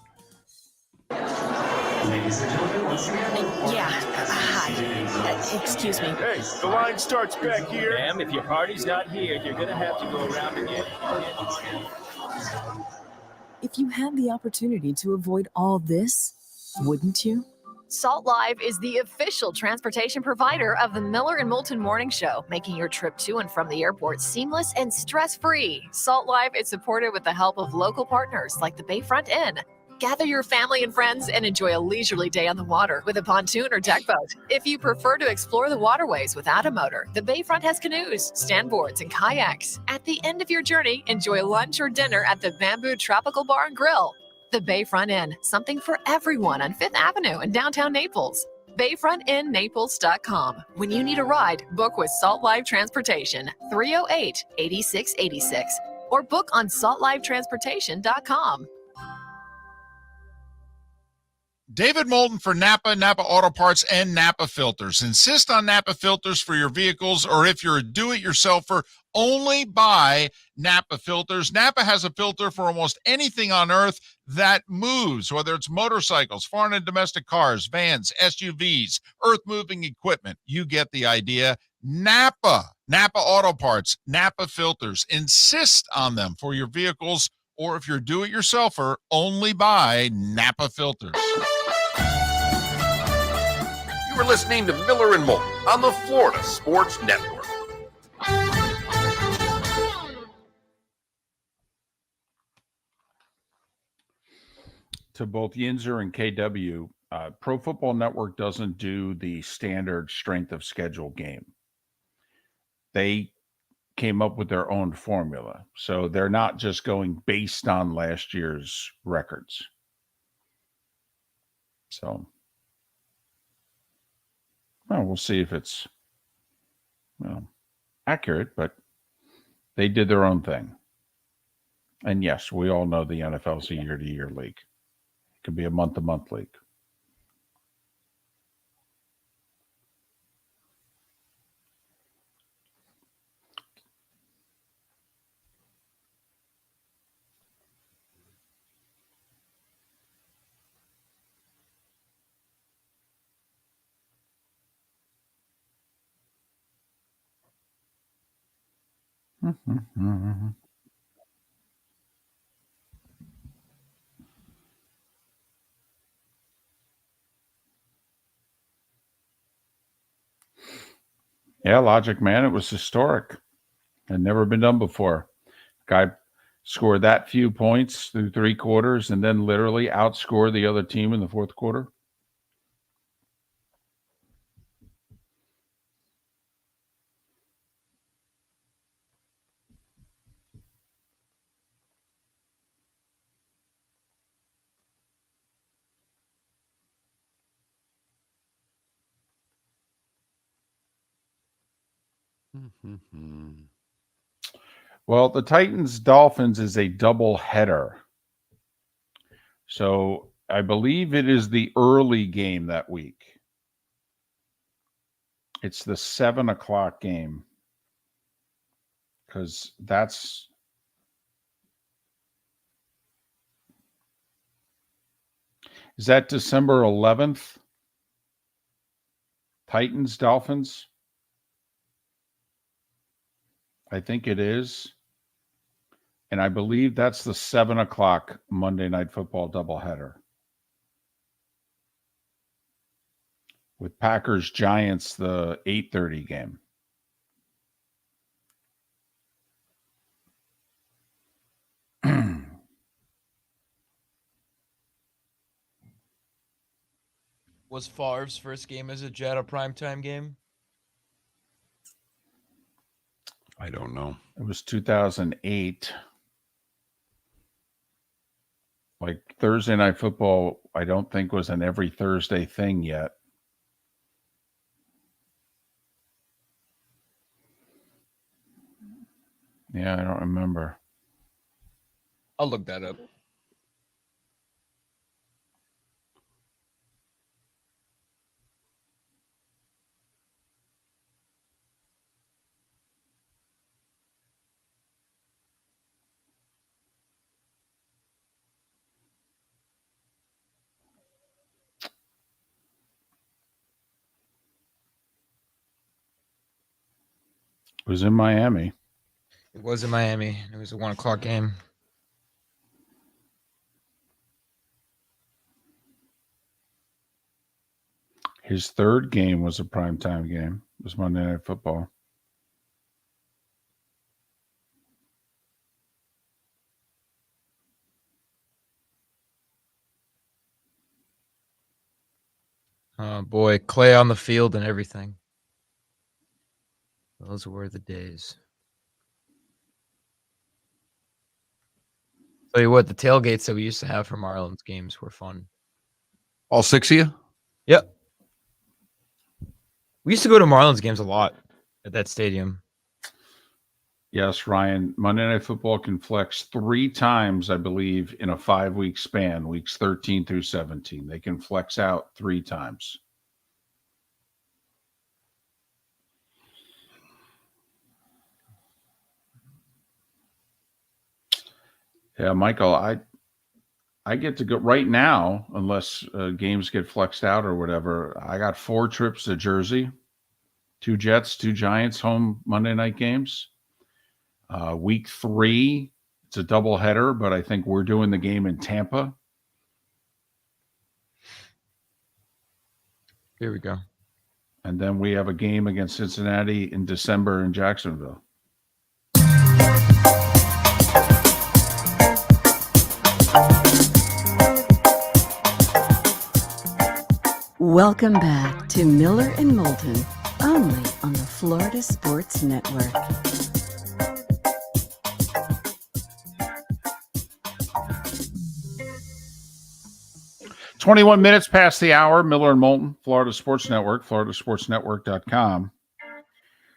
Ladies and gentlemen, once again. Yeah. Hi. Excuse me. Hey, the line starts back here. Ma'am, if your party's not here, you're going to have to go around again. If you had the opportunity to avoid all this, wouldn't you? Salt Live is the official transportation provider of the Miller and Moulton Morning Show, making your trip to and from the airport seamless and stress-free. Salt Live is supported with the help of local partners like the Bayfront Inn. Gather your family and friends and enjoy a leisurely day on the water with a pontoon or deck boat. If you prefer to explore the waterways without a motor, the Bayfront has canoes, standboards, and kayaks. At the end of your journey, enjoy lunch or dinner at the Bamboo Tropical Bar and Grill. The Bayfront Inn, something for everyone on 5th Avenue in downtown Naples. BayfrontInNaples.com. When you need a ride, book with Salt Live Transportation, 308-8686, or book on saltlivetransportation.com. David Moulton for Napa Auto Parts, and Napa Filters. Insist on Napa filters for your vehicles, or if you're a do-it-yourselfer, only buy Napa filters. Napa has a filter for almost anything on earth that moves, whether it's motorcycles, foreign and domestic cars, vans, SUVs, earth-moving equipment. You get the idea. Napa Auto Parts, Napa filters. Insist on them for your vehicles, or if you're a do-it-yourselfer, only buy Napa filters. You are listening to Miller and Moulton on the Florida Sports Network. To both Yinzer and KW, Pro Football Network doesn't do the standard strength of schedule game. They came up with their own formula. So they're not just going based on last year's records. So, well, we'll see if it's accurate, but they did their own thing. And yes, we all know the NFL's a year-to-year league. It could be a month-to-month league. Yeah, Logic Man, it was historic. Had never been done before. Guy scored that few points through 3 quarters and then literally outscored the other team in the 4th quarter. Well, the Titans-Dolphins is a double header. So I believe it is the early game that week. It's the 7 o'clock game. Because that's... Is that December 11th? Titans-Dolphins? I think it is. And I believe that's the 7 o'clock Monday Night Football doubleheader. With Packers-Giants, the 8:30 game. Was Favre's first game as a Jet a primetime game? I don't know. It was 2008. Like Thursday Night Football, I don't think was an every Thursday thing yet. Yeah, I don't remember. I'll look that up. It was in Miami. It was in Miami. It was a 1 o'clock game. His third game was a primetime game. It was Monday Night Football. Oh boy, Clay on the field and everything. Those were the days. Tell you what, the tailgates that we used to have for Marlins games were fun. All 6 of you? Yep. We used to go to Marlins games a lot at that stadium. Yes, Ryan. Monday Night Football can flex 3 times, I believe, in a 5-week span, weeks 13 through 17. They can flex out 3 times. Yeah, Michael, I get to go right now, unless games get flexed out or whatever. I got 4 trips to Jersey, 2 Jets, 2 Giants home Monday night games. Week 3, it's a doubleheader, but I think we're doing the game in Tampa. Here we go. And then we have a game against Cincinnati in December in Jacksonville. Welcome back to Miller and Moulton, only on the Florida Sports Network. "21 minutes past the hour, Miller and Moulton, Florida Sports Network, floridasportsnetwork.com.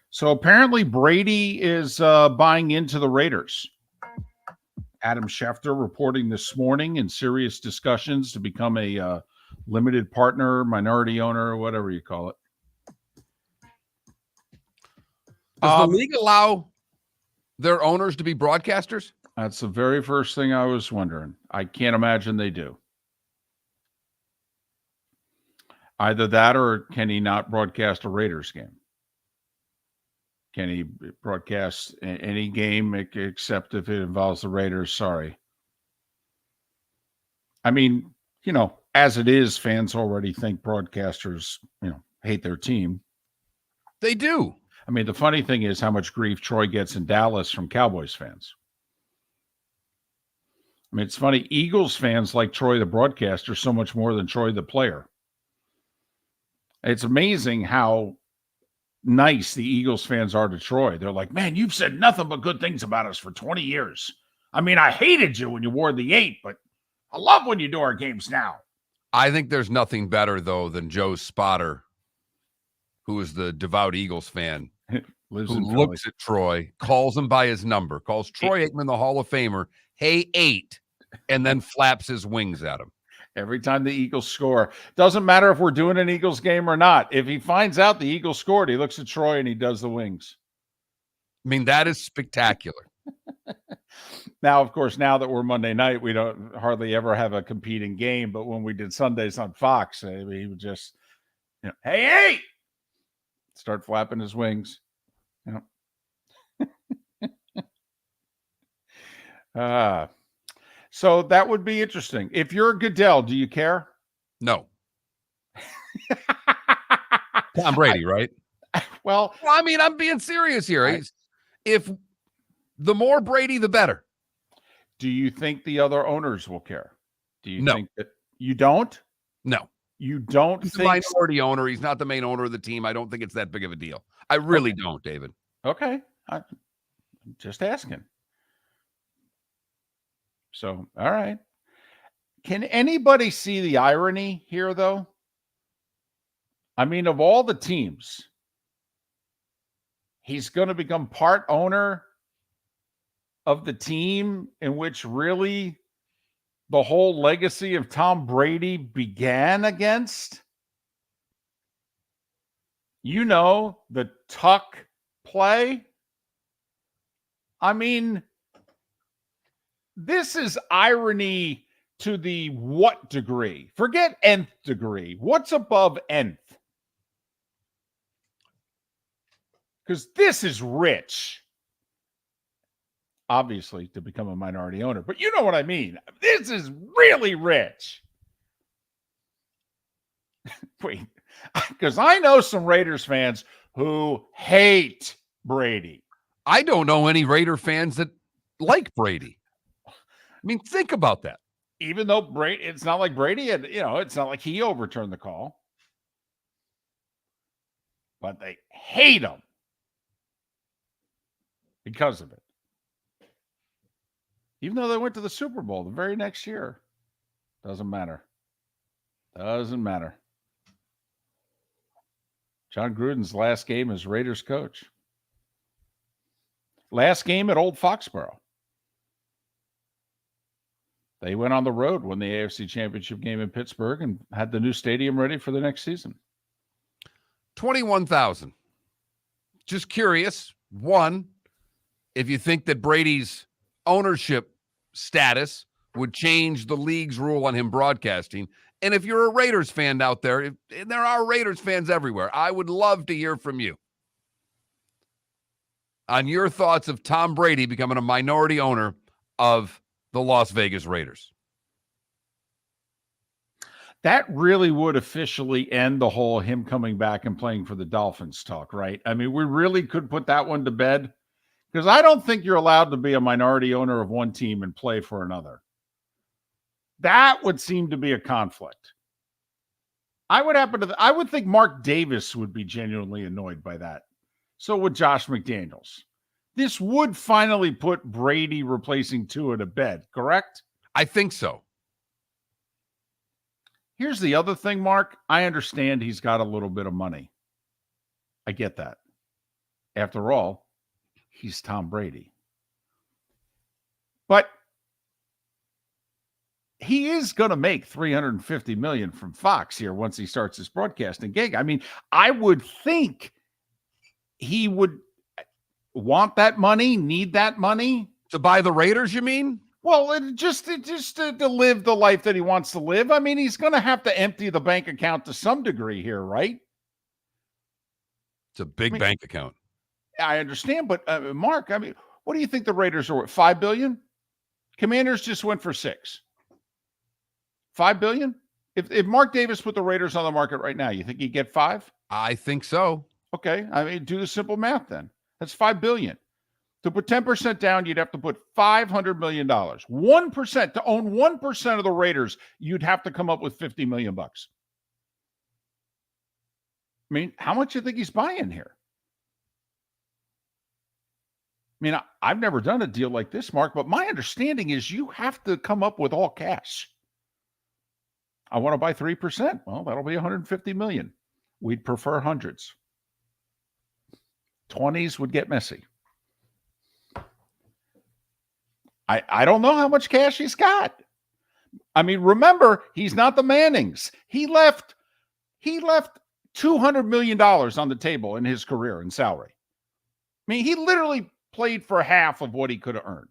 So apparently Brady is buying into the Raiders. Adam Schefter reporting this morning in serious discussions to become a limited partner, minority owner, whatever you call it. Does the league allow their owners to be broadcasters? That's the very first thing I was wondering. I can't imagine they do. Either that or can he not broadcast a Raiders game? Can he broadcast any game except if it involves the Raiders? Sorry. I mean, you know, as it is, fans already think broadcasters, you know, hate their team. They do. I mean, the funny thing is how much grief Troy gets in Dallas from Cowboys fans. I mean, it's funny. Eagles fans like Troy the broadcaster so much more than Troy the player. It's amazing how nice the Eagles fans are to Troy. They're like, man, you've said nothing but good things about us for 20 years. I mean, I hated you when you wore the 8, but I love when you do our games now. I think there's nothing better, though, than Joe Spotter, who is the devout Eagles fan, who looks at Troy, calls him by his number, calls Troy Aikman, the Hall of Famer, hey, 8, and then flaps his wings at him. Every time the Eagles score. Doesn't matter if we're doing an Eagles game or not. If he finds out the Eagles scored, he looks at Troy and he does the wings. I mean, that is spectacular. Now, of course, now that we're Monday night, we don't hardly ever have a competing game. But when we did Sundays on Fox, he would just, you know, hey, start flapping his wings. You know. So that would be interesting. If you're Goodell, do you care? No. Tom Brady, right? Well, I mean, I'm being serious here. If the more Brady, the better. Do you think the other owners will care? Do you No. think that you don't? No. You don't He's think the minority owner. He's not the main owner of the team. I don't think it's that big of a deal. I really don't, David. Okay. I'm just asking. So, all right. Can anybody see the irony here, though? I mean, of all the teams, he's going to become part owner of the team in which really the whole legacy of Tom Brady began against. You know, the tuck play. I mean, this is irony to the what degree? Forget nth degree. What's above nth? Because this is rich. Obviously, to become a minority owner. But you know what I mean. This is really rich. Wait, because I know some Raiders fans who hate Brady. I don't know any Raider fans that like Brady. I mean, think about that. Even though Brady, it's not like Brady had, you know, it's not like he overturned the call. But they hate him because of it. Even though they went to the Super Bowl the very next year. Doesn't matter. Doesn't matter. John Gruden's last game as Raiders coach. Last game at Old Foxborough. They went on the road, won the AFC Championship game in Pittsburgh, and had the new stadium ready for the next season. 21,000. Just curious. One, if you think that Brady's ownership status would change the league's rule on him broadcasting. And if you're a Raiders fan out there, and there are Raiders fans everywhere, I would love to hear from you on your thoughts of Tom Brady becoming a minority owner of the Las Vegas Raiders. That really would officially end the whole him coming back and playing for the Dolphins talk, right? I mean, we really could put that one to bed, because I don't think you're allowed to be a minority owner of one team and play for another. That would seem to be a conflict. I would think Mark Davis would be genuinely annoyed by that. So would Josh McDaniels. This would finally put Brady replacing Tua to bed, correct? I think so. Here's the other thing, Mark. I understand he's got a little bit of money. I get that. After all, he's Tom Brady. But he is going to make $350 million from Fox here once he starts his broadcasting gig. I mean, I would think he would want that money, need that money. To buy the Raiders, you mean? Well, just to live the life that he wants to live. I mean, he's going to have to empty the bank account to some degree here, right? It's a big bank account. I understand, but Mark, I mean, what do you think the Raiders are worth? $5 billion? Commanders just went for $6 billion. $5 billion? If Mark Davis put the Raiders on the market right now, you think he'd get $5 billion? I think so. Okay, I mean, do the simple math then. That's $5 billion. To put 10% down, you'd have to put $500 million. 1% to own 1% of the Raiders, you'd have to come up with $50 million. I mean, how much do you think he's buying here? I mean, I've never done a deal like this, Mark, but my understanding is you have to come up with all cash. I want to buy 3%. Well, that'll be $150 million. We'd prefer hundreds. 20s would get messy. I don't know how much cash he's got. I mean, remember, he's not the Mannings. He left $200 million on the table in his career in salary. I mean, he literally played for half of what he could have earned.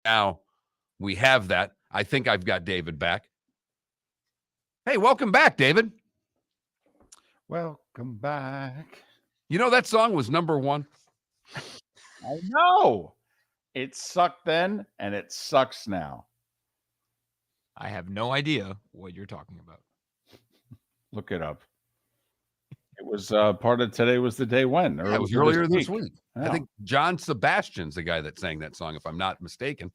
Now we have that. I think I've got David back. Hey, welcome back, David. Welcome back. You know, that song was #1. I know. It sucked then, and it sucks now. I have no idea what you're talking about. Look it up. It was part of Today Was the Day When. Yeah, it was earlier this week. Yeah. I think John Sebastian's the guy that sang that song, if I'm not mistaken.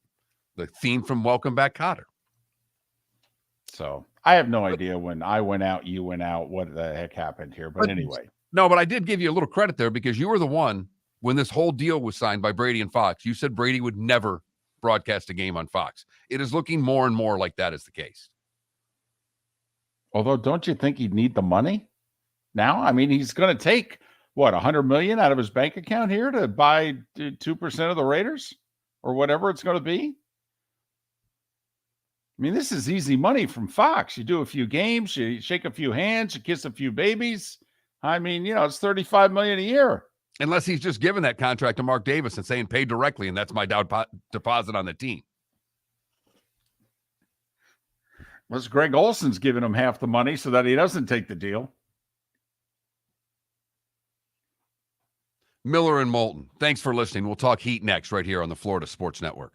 The theme from Welcome Back, Kotter. So I have no idea when I went out, you went out, what the heck happened here. But anyway. No, but I did give you a little credit there because you were the one when this whole deal was signed by Brady and Fox. You said Brady would never broadcast a game on Fox. It is looking more and more like that is the case. Although, don't you think he'd need the money now? I mean, he's going to take, what, $100 million out of his bank account here to buy 2% of the Raiders or whatever it's going to be? I mean, this is easy money from Fox. You do a few games, you shake a few hands, you kiss a few babies. I mean, you know, it's $35 million a year. Unless he's just giving that contract to Mark Davis and saying pay directly, and that's my deposit on the team. Unless Greg Olson's giving him half the money so that he doesn't take the deal. Miller and Moulton. Thanks for listening. We'll talk Heat next right here on the Florida Sports Network.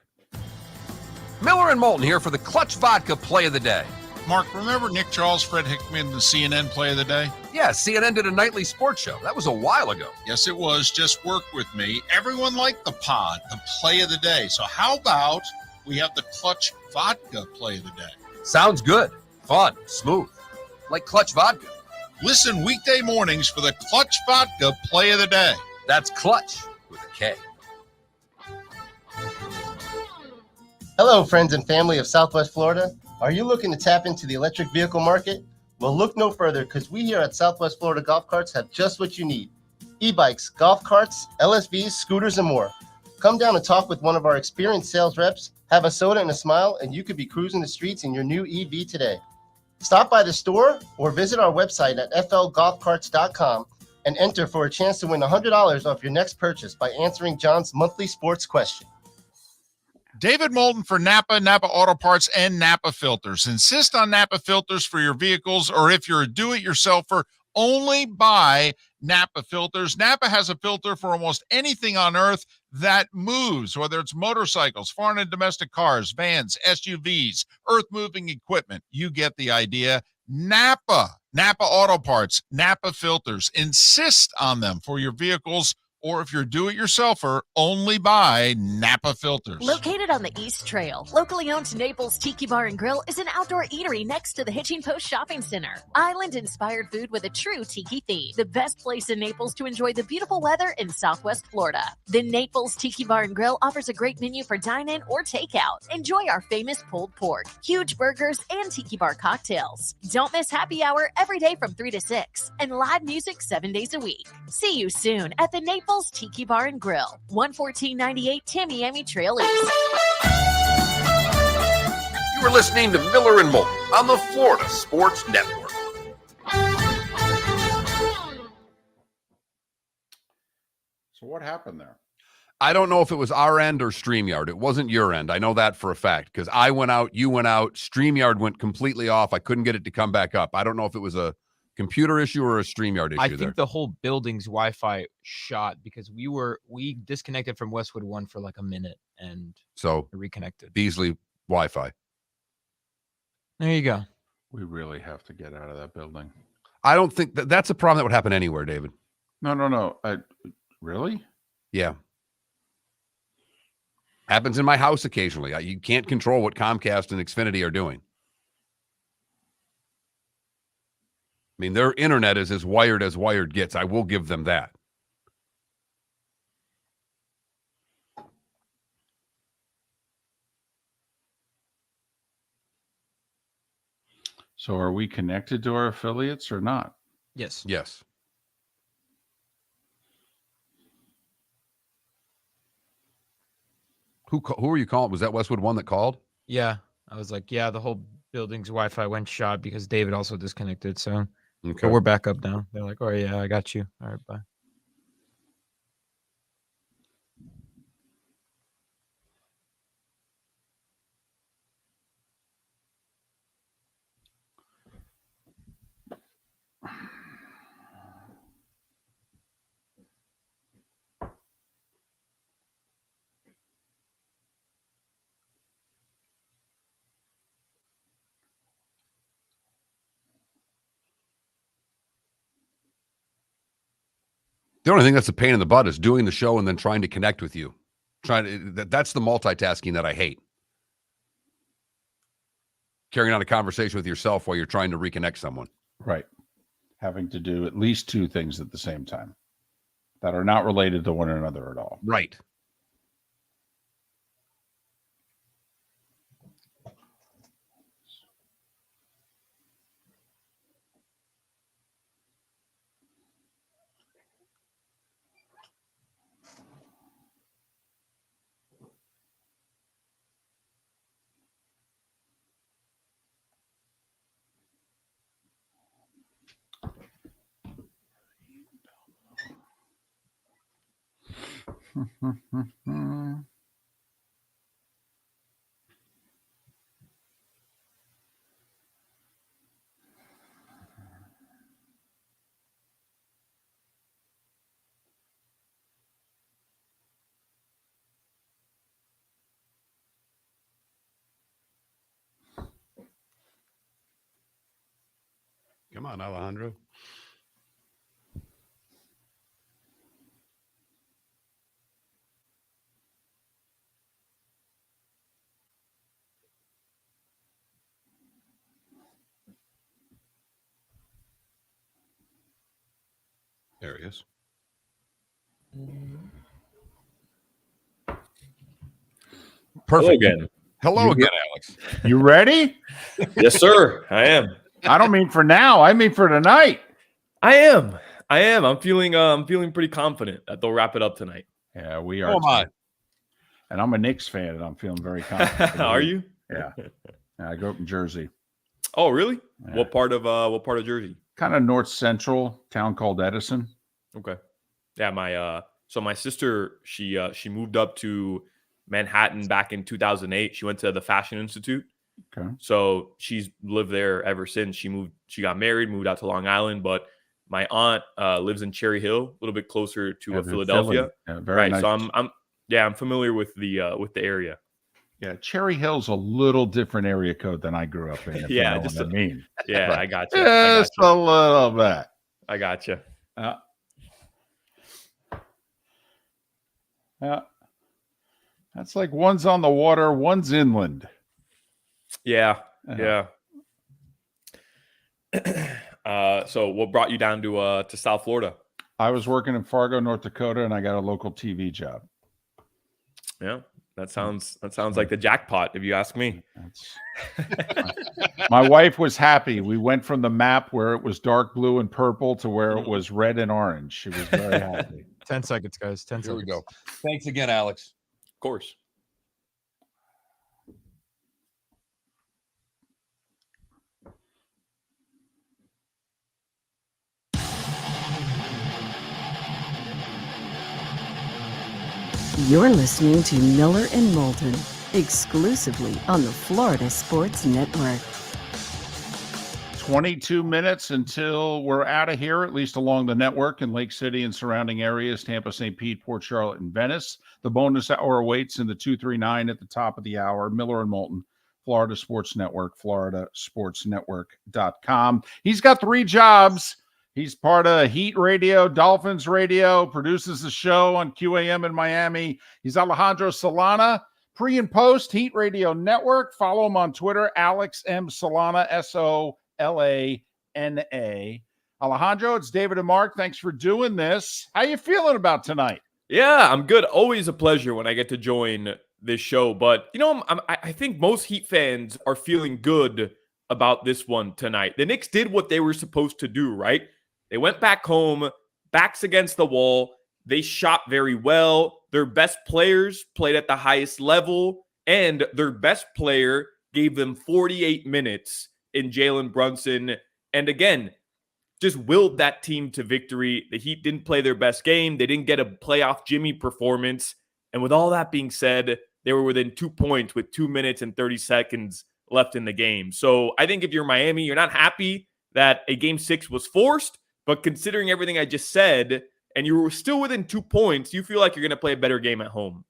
Miller and Moulton here for the Clutch Vodka Play of the Day. Mark, remember Nick Charles, Fred Hickman, the CNN Play of the Day? Yeah, CNN did a nightly sports show. That was a while ago. Yes, it was. Just work with me. Everyone liked the pod, the Play of the Day. So how about we have the Clutch Vodka Play of the Day? Sounds good. Fun. Smooth. Like Clutch Vodka. Listen weekday mornings for the Clutch Vodka Play of the Day. That's Clutch with a K. Hello, friends and family of Southwest Florida. Are you looking to tap into the electric vehicle market? Well, look no further because we here at Southwest Florida Golf Carts have just what you need. E-bikes, golf carts, LSVs, scooters, and more. Come down and talk with one of our experienced sales reps, have a soda and a smile, and you could be cruising the streets in your new EV today. Stop by the store or visit our website at flgolfcarts.com and enter for a chance to win $100 off your next purchase by answering John's monthly sports question. David Moulton for Napa, Napa Auto Parts, and Napa Filters. Insist on Napa filters for your vehicles, or if you're a do-it-yourselfer, only buy Napa filters. Napa has a filter for almost anything on earth that moves, whether it's motorcycles, foreign and domestic cars, vans, SUVs, earth-moving equipment. You get the idea. Napa Auto Parts, Napa filters. Insist on them for your vehicles, or if you're do-it-yourselfer, only buy Napa filters. Located on the East Trail, locally owned Naples Tiki Bar and Grill is an outdoor eatery next to the Hitching Post Shopping Center. Island-inspired food with a true tiki theme. The best place in Naples to enjoy the beautiful weather in Southwest Florida. The Naples Tiki Bar and Grill offers a great menu for dine-in or takeout. Enjoy our famous pulled pork, huge burgers, and tiki bar cocktails. Don't miss happy hour every day from 3 to 6 and live music 7 days a week. See you soon at the Naples Tiki Bar and Grill, 11498 Tamiami Trail East. You were listening to Miller and Moulton on the Florida Sports Network. So what happened there? I don't know if it was our end or StreamYard. It wasn't your end. I know that for a fact because I went out, you went out, StreamYard went completely off. I couldn't get it to come back up. I don't know if it was a computer issue or a StreamYard issue. I think there. the whole building's Wi-Fi shot because we disconnected from Westwood 1 for like a minute and so reconnected. Beasley Wi-Fi. There you go. We really have to get out of that building. I don't think that's a problem that would happen anywhere, David. No. Really? Yeah. Happens in my house occasionally. You can't control what Comcast and Xfinity are doing. I mean, their internet is as wired gets. I will give them that. So are we connected to our affiliates or not? Yes. Yes. Who are you calling? Was that Westwood 1 that called? Yeah. I was like, yeah, the whole building's Wi-Fi went shot because David also disconnected. So, okay. We're back up now. They're like, oh, yeah, I got you. All right, bye. The only thing that's a pain in the butt is doing the show and then trying to connect with you. That's the multitasking that I hate. Carrying on a conversation with yourself while you're trying to reconnect someone. Right. Having to do at least two things at the same time that are not related to one another at all. Right. Come on, Alejandro. There he is. Perfect. Hello again. Hello again, Alex. You ready? Yes, sir. I am. I don't mean for now. I mean for tonight. I am. I'm feeling pretty confident that they'll wrap it up tonight. Yeah, we are. Oh my. And I'm a Knicks fan, and I'm feeling very confident. Are you? Yeah. I grew up in Jersey. Oh, really? Yeah. What part of Jersey? Kind of north central town called Edison. Okay. Yeah, my sister, she moved up to Manhattan back in 2008. She went to the Fashion Institute. Okay. So she's lived there ever since. She got married, moved out to Long Island, but my aunt lives in Cherry Hill, a little bit closer to Philadelphia. Yeah, very right. nice. So I'm familiar with the area. Yeah, Cherry Hill's a little different area code than I grew up in. If Yeah, you know just what I mean. Yeah, But I got you. Just a little bit. I got you. Yeah. That's like one's on the water, one's inland. Yeah. So what brought you down to South Florida? I was working in Fargo, North Dakota, and I got a local TV job. Yeah, that sounds like the jackpot, if you ask me. My wife was happy. We went from the map where it was dark blue and purple to where it was red and orange. She was very happy. 10 seconds, guys. 10 Here seconds. we go. Thanks again, Alex. Of course. You're listening to Miller and Moulton, exclusively on the Florida Sports Network. 22 minutes until we're out of here, at least along the network in Lake City and surrounding areas, Tampa, St. Pete, Port Charlotte, and Venice. The bonus hour awaits in the 239 at the top of the hour. Miller and Moulton, Florida Sports Network, floridasportsnetwork.com. He's got 3 jobs. He's part of Heat Radio, Dolphins Radio, produces the show on QAM in Miami. He's Alejandro Solana, pre and post Heat Radio Network. Follow him on Twitter, Alex M. Solana, Solana. Alejandro, it's David and Mark. Thanks for doing this. How you feeling about tonight? Yeah, I'm good. Always a pleasure when I get to join this show. But, I think most Heat fans are feeling good about this one tonight. The Knicks did what they were supposed to do, right? They went back home, backs against the wall. They shot very well. Their best players played at the highest level, and their best player gave them 48 minutes in Jalen Brunson. And again, just willed that team to victory. The Heat didn't play their best game. They didn't get a playoff Jimmy performance. And with all that being said, they were within 2 points with 2 minutes and 30 seconds left in the game. So I think if you're Miami, you're not happy that a game 6 was forced. But considering everything I just said, and you were still within 2 points, you feel like you're going to play a better game at home.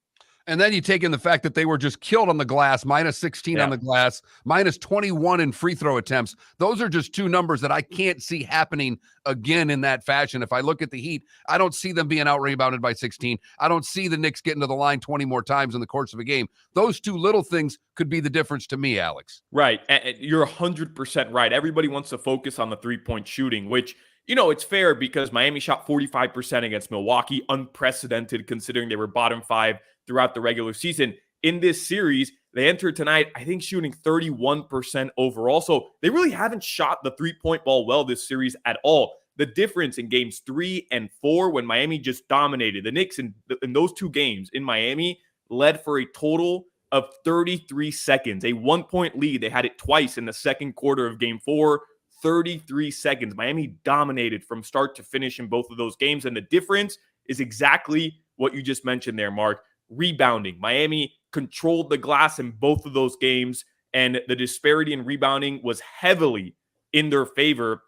And then you take in the fact that they were just killed on the glass, minus 16 on the glass, minus 21 in free throw attempts. Those are just 2 numbers that I can't see happening again in that fashion. If I look at the Heat, I don't see them being out-rebounded by 16. I don't see the Knicks getting to the line 20 more times in the course of a game. Those 2 little things could be the difference to me, Alex. Right. You're 100% right. Everybody wants to focus on the three-point shooting, which – it's fair because Miami shot 45% against Milwaukee, unprecedented considering they were bottom 5 throughout the regular season. In this series, they entered tonight, I think, shooting 31% overall. So they really haven't shot the three-point ball well this series at all. The difference in games 3 and 4 when Miami just dominated. The Knicks in those 2 games in Miami led for a total of 33 seconds, a 1-point lead. They had it twice in the second quarter of game 4. 33 seconds. Miami dominated from start to finish in both of those games. And the difference is exactly what you just mentioned there, Mark. Rebounding. Miami controlled the glass in both of those games, and the disparity in rebounding was heavily in their favor.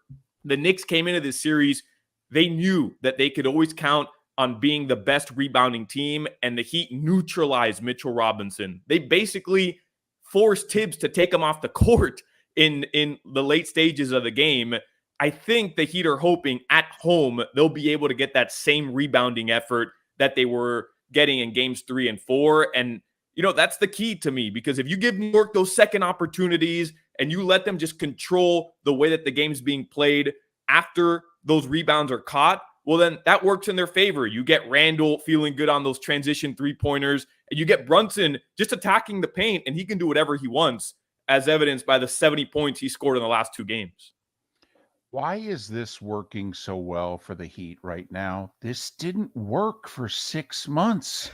The Knicks came into this series. They knew that they could always count on being the best rebounding team, and the Heat neutralized Mitchell Robinson. They basically forced Tibbs to take him off the court in the late stages of the game I think the Heat are hoping at home they'll be able to get that same rebounding effort that they were getting in games 3 and 4. And, that's the key to me, because if you give New York those second opportunities and you let them just control the way that the game's being played after those rebounds are caught, well, then that works in their favor. You get Randall feeling good on those transition three-pointers, and you get Brunson just attacking the paint, and he can do whatever he wants, as evidenced by the 70 points he scored in the last 2 games. Why is this working so well for the Heat right now? This didn't work for 6 months.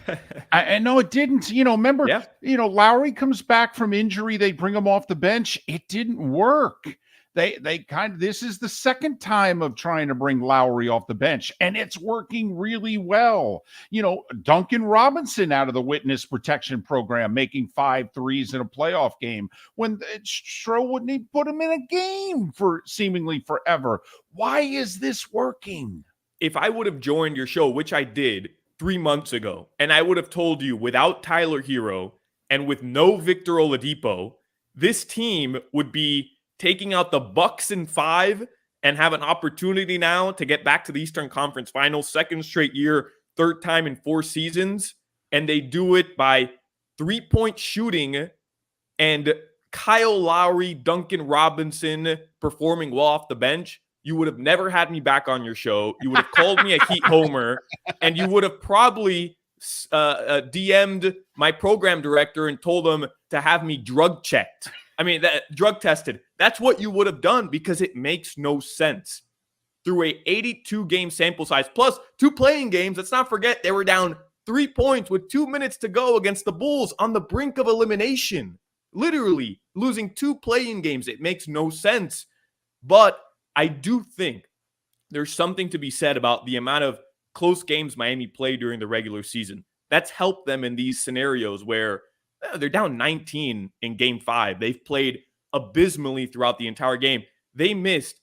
I know it didn't. Remember, Lowry comes back from injury. They bring him off the bench. It didn't work. This is the second time of trying to bring Lowry off the bench, and it's working really well. Duncan Robinson out of the witness protection program, making 5 threes in a playoff game when Stroh wouldn't even put him in a game for seemingly forever. Why is this working? If I would have joined your show, which I did 3 months ago, and I would have told you without Tyler Hero and with no Victor Oladipo, this team would be taking out the Bucks in 5 and have an opportunity now to get back to the Eastern Conference Finals, second straight year, third time in 4 seasons, and they do it by 3-point shooting and Kyle Lowry, Duncan Robinson performing well off the bench, you would have never had me back on your show. You would have called me a Heat homer, and you would have probably DM'd my program director and told him to have me drug checked. Drug tested. That's what you would have done, because it makes no sense. Through a 82-game sample size, plus 2 playing games, let's not forget they were down 3 points with 2 minutes to go against the Bulls on the brink of elimination. Literally losing 2 playing games. It makes no sense. But I do think there's something to be said about the amount of close games Miami played during the regular season. That's helped them in these scenarios where they're down 19 in game 5. They've played abysmally throughout the entire game. They missed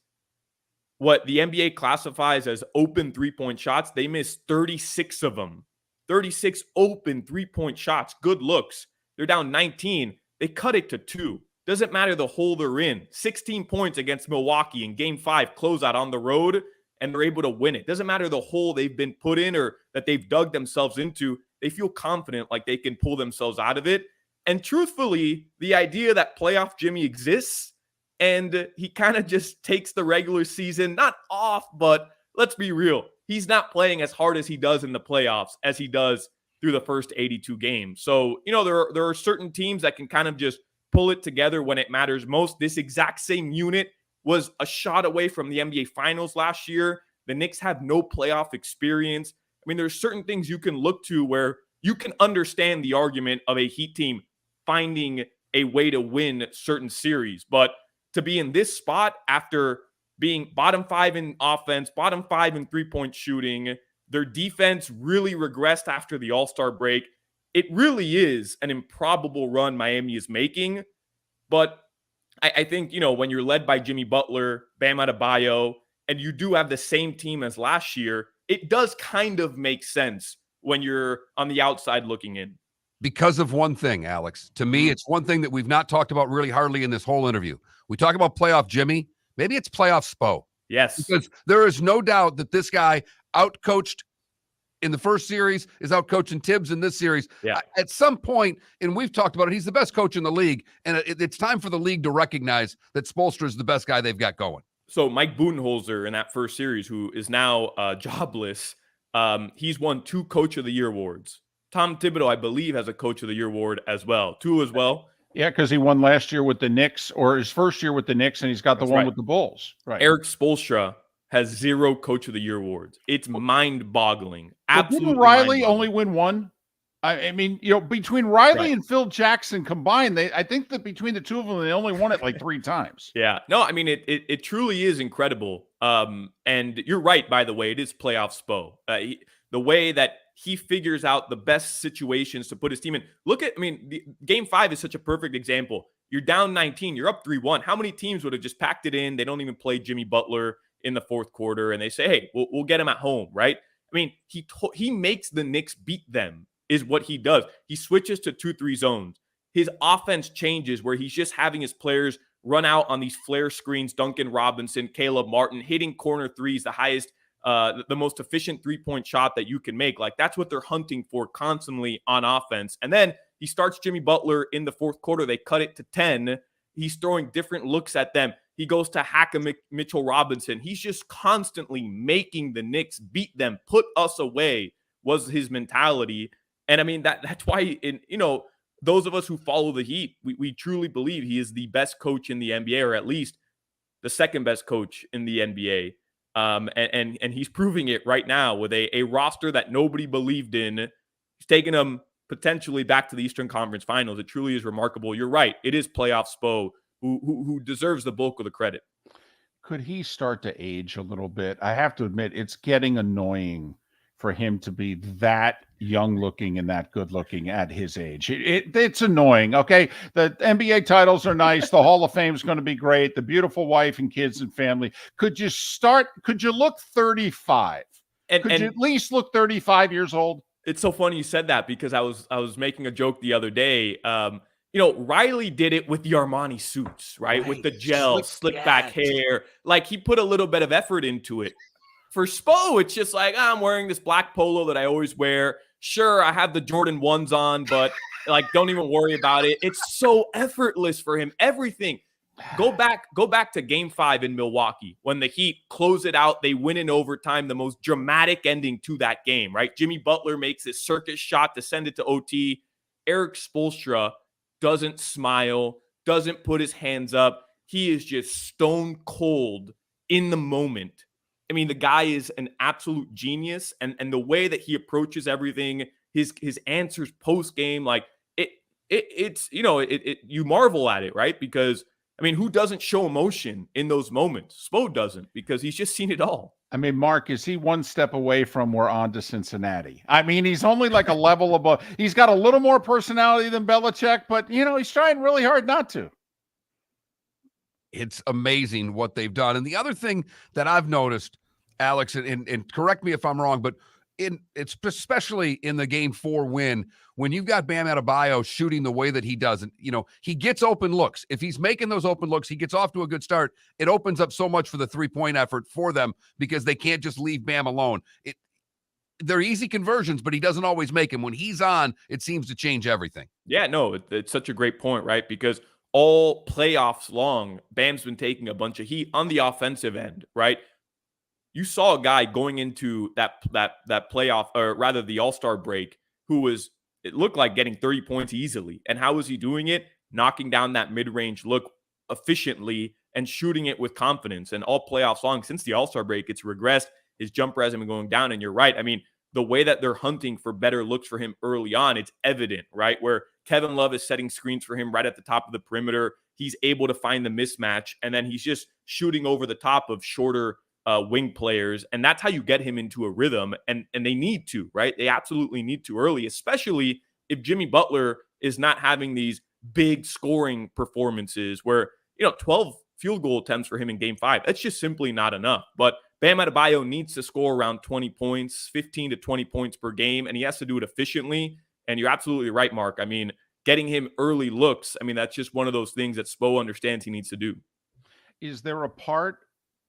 what the NBA classifies as open 3-point shots. They missed 36 of them. 36 open 3-point shots. Good looks. They're down 19. They cut it to 2. Doesn't matter the hole they're in. 16 points against Milwaukee in game 5, closeout on the road, and they're able to win it. Doesn't matter the hole they've been put in or that they've dug themselves into. They feel confident like they can pull themselves out of it. And truthfully, the idea that playoff Jimmy exists and he kind of just takes the regular season, not off, but let's be real. He's not playing as hard as he does in the playoffs as he does through the first 82 games. So, there are certain teams that can kind of just pull it together when it matters most. This exact same unit was a shot away from the NBA Finals last year. The Knicks have no playoff experience. There's certain things you can look to where you can understand the argument of a Heat team finding a way to win certain series. But to be in this spot after being bottom 5 in offense, bottom 5 in 3-point shooting, their defense really regressed after the All-Star break. It really is an improbable run Miami is making. But I think, when you're led by Jimmy Butler, Bam Adebayo, and you do have the same team as last year, it does kind of make sense when you're on the outside looking in. Because of one thing, Alex. To me, it's one thing that we've not talked about really hardly in this whole interview. We talk about playoff Jimmy. Maybe it's playoff Spo. Yes. Because there is no doubt that this guy outcoached in the first series, is outcoaching Tibbs in this series. Yeah. At some point, and we've talked about it, he's the best coach in the league, and it's time for the league to recognize that Spoelstra is the best guy they've got going. So Mike Budenholzer in that first series, who is now jobless, he's won 2 Coach of the Year awards. Tom Thibodeau, I believe, has a Coach of the Year award as well. 2 as well. Yeah, because he won last year with the Knicks, or his first year with the Knicks, and he's got the one with the Bulls. Right. Eric Spoelstra has 0 Coach of the Year awards. It's mind-boggling. Absolutely. Didn't Riley only win 1? Between Riley and Phil Jackson combined, I think that between the 2 of them, they only won it like 3 times. Yeah. No, it truly is incredible. And you're right, by the way, it is playoff Spo. The way that he figures out the best situations to put his team in. Look at, game 5 is such a perfect example. You're down 19, you're up 3-1. How many teams would have just packed it in? They don't even play Jimmy Butler in the fourth quarter, and they say, hey, we'll get him at home, right? He makes the Knicks beat them, is what he does. He switches to 2-3 zones. His offense changes where he's just having his players run out on these flare screens, Duncan Robinson, Caleb Martin, hitting corner threes, the highest, the most efficient three-point shot that you can make. Like, that's what they're hunting for constantly on offense. And then he starts Jimmy Butler in the fourth quarter. They cut it to 10. He's throwing different looks at them. He goes to Hackam Mitchell Robinson. He's just constantly making the Knicks beat them, put us away was his mentality. And I mean, that's why, those of us who follow the Heat, we truly believe he is the best coach in the NBA, or at least the second best coach in the NBA. And he's proving it right now with a roster that nobody believed in. He's taking them potentially back to the Eastern Conference Finals. It truly is remarkable. You're right. It is playoff Spo who deserves the bulk of the credit. Could he start to age a little bit? I have to admit, it's getting annoying for him to be that young looking and that good looking at his age. It's annoying. Okay. The NBA titles are nice. The Hall of Fame is going to be great. The beautiful wife and kids and family. Could you look 35? Could you at least look 35 years old? It's so funny you said that, because I was making a joke the other day. Riley did it with the Armani suits, right? With the gel, slick back hair. Like, he put a little bit of effort into it. For Spo, it's just like, I'm wearing this black polo that I always wear. Sure, I have the Jordan 1s on, but like, don't even worry about it. It's so effortless for him. Everything. Go back to Game 5 in Milwaukee when the Heat close it out. They win in overtime, the most dramatic ending to that game, right? Jimmy Butler makes this circus shot to send it to OT. Eric Spoelstra doesn't smile, doesn't put his hands up. He is just stone cold in the moment. I mean, the guy is an absolute genius, and the way that he approaches everything, his answers post game, like it's you marvel at it, right? Because I mean, who doesn't show emotion in those moments? Spo doesn't, because he's just seen it all. I mean, Mark, is he one step away from we're on to Cincinnati? I mean, he's only like a level above. He's got a little more personality than Belichick, but he's trying really hard not to. It's amazing what they've done. And the other thing that I've noticed, Alex, and correct me if I'm wrong, but it's especially in the Game 4 win, when you've got Bam Adebayo shooting the way that he does, and he gets open looks. If he's making those open looks, he gets off to a good start. It opens up so much for the three-point effort for them, because they can't just leave Bam alone. They're easy conversions, but he doesn't always make them. When he's on, it seems to change everything. Yeah, no, it's such a great point, right? Because all playoffs long, Bam's been taking a bunch of heat on the offensive end, right? You saw a guy going into that playoff, or rather the All-Star break, who it looked like getting 30 points easily. And how was he doing it? Knocking down that mid-range look efficiently and shooting it with confidence. And all playoffs long, since the All-Star break, it's regressed. His jumper hasn't been going down. And you're right. I mean, the way that they're hunting for better looks for him early on, it's evident, right? Where Kevin Love is setting screens for him right at the top of the perimeter. He's able to find the mismatch, and then he's just shooting over the top of shorter wing players. And that's how you get him into a rhythm. And they need to, right? They absolutely need to early, especially if Jimmy Butler is not having these big scoring performances where, 12 field goal attempts for him in Game 5. That's just simply not enough. But Bam Adebayo needs to score around 20 points, 15 to 20 points per game, and he has to do it efficiently. And you're absolutely right, Mark. I mean, getting him early looks, I mean, that's just one of those things that Spo understands he needs to do. Is there a part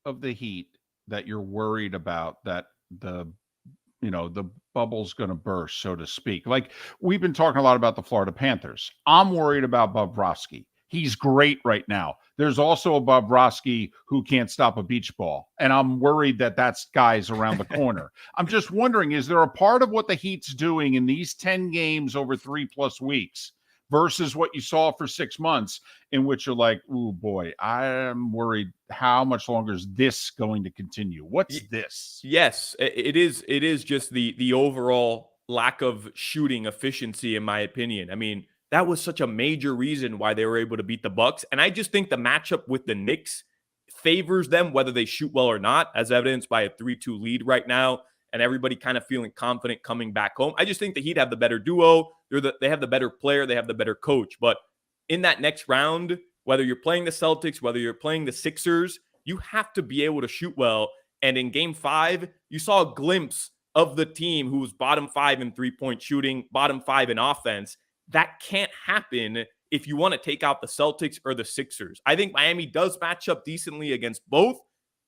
of the Heat that you're worried about that the bubble's going to burst, so to speak? Like, we've been talking a lot about the Florida Panthers. I'm worried about Bobrovsky. He's great right now. There's also a Bobrovsky who can't stop a beach ball, and I'm worried that that's guys around the corner. I'm just wondering, is there a part of what the Heat's doing in these 10 games over 3+ weeks versus what you saw for 6 months, in which you're like, ooh, boy, I'm worried, how much longer is this going to continue? What's this? Yes, it is. It is just the overall lack of shooting efficiency, in my opinion. I mean, that was such a major reason why they were able to beat the Bucks. And I just think the matchup with the Knicks favors them, whether they shoot well or not, as evidenced by a 3-2 lead right now, and everybody kind of feeling confident coming back home. I just think the Heat have the better duo. They have the better player. They have the better coach. But in that next round, whether you're playing the Celtics, whether you're playing the Sixers, you have to be able to shoot well. And in Game 5, you saw a glimpse of the team who was bottom 5 in 3-point shooting, bottom 5 in offense. That can't happen if you want to take out the Celtics or the Sixers. I think Miami does match up decently against both,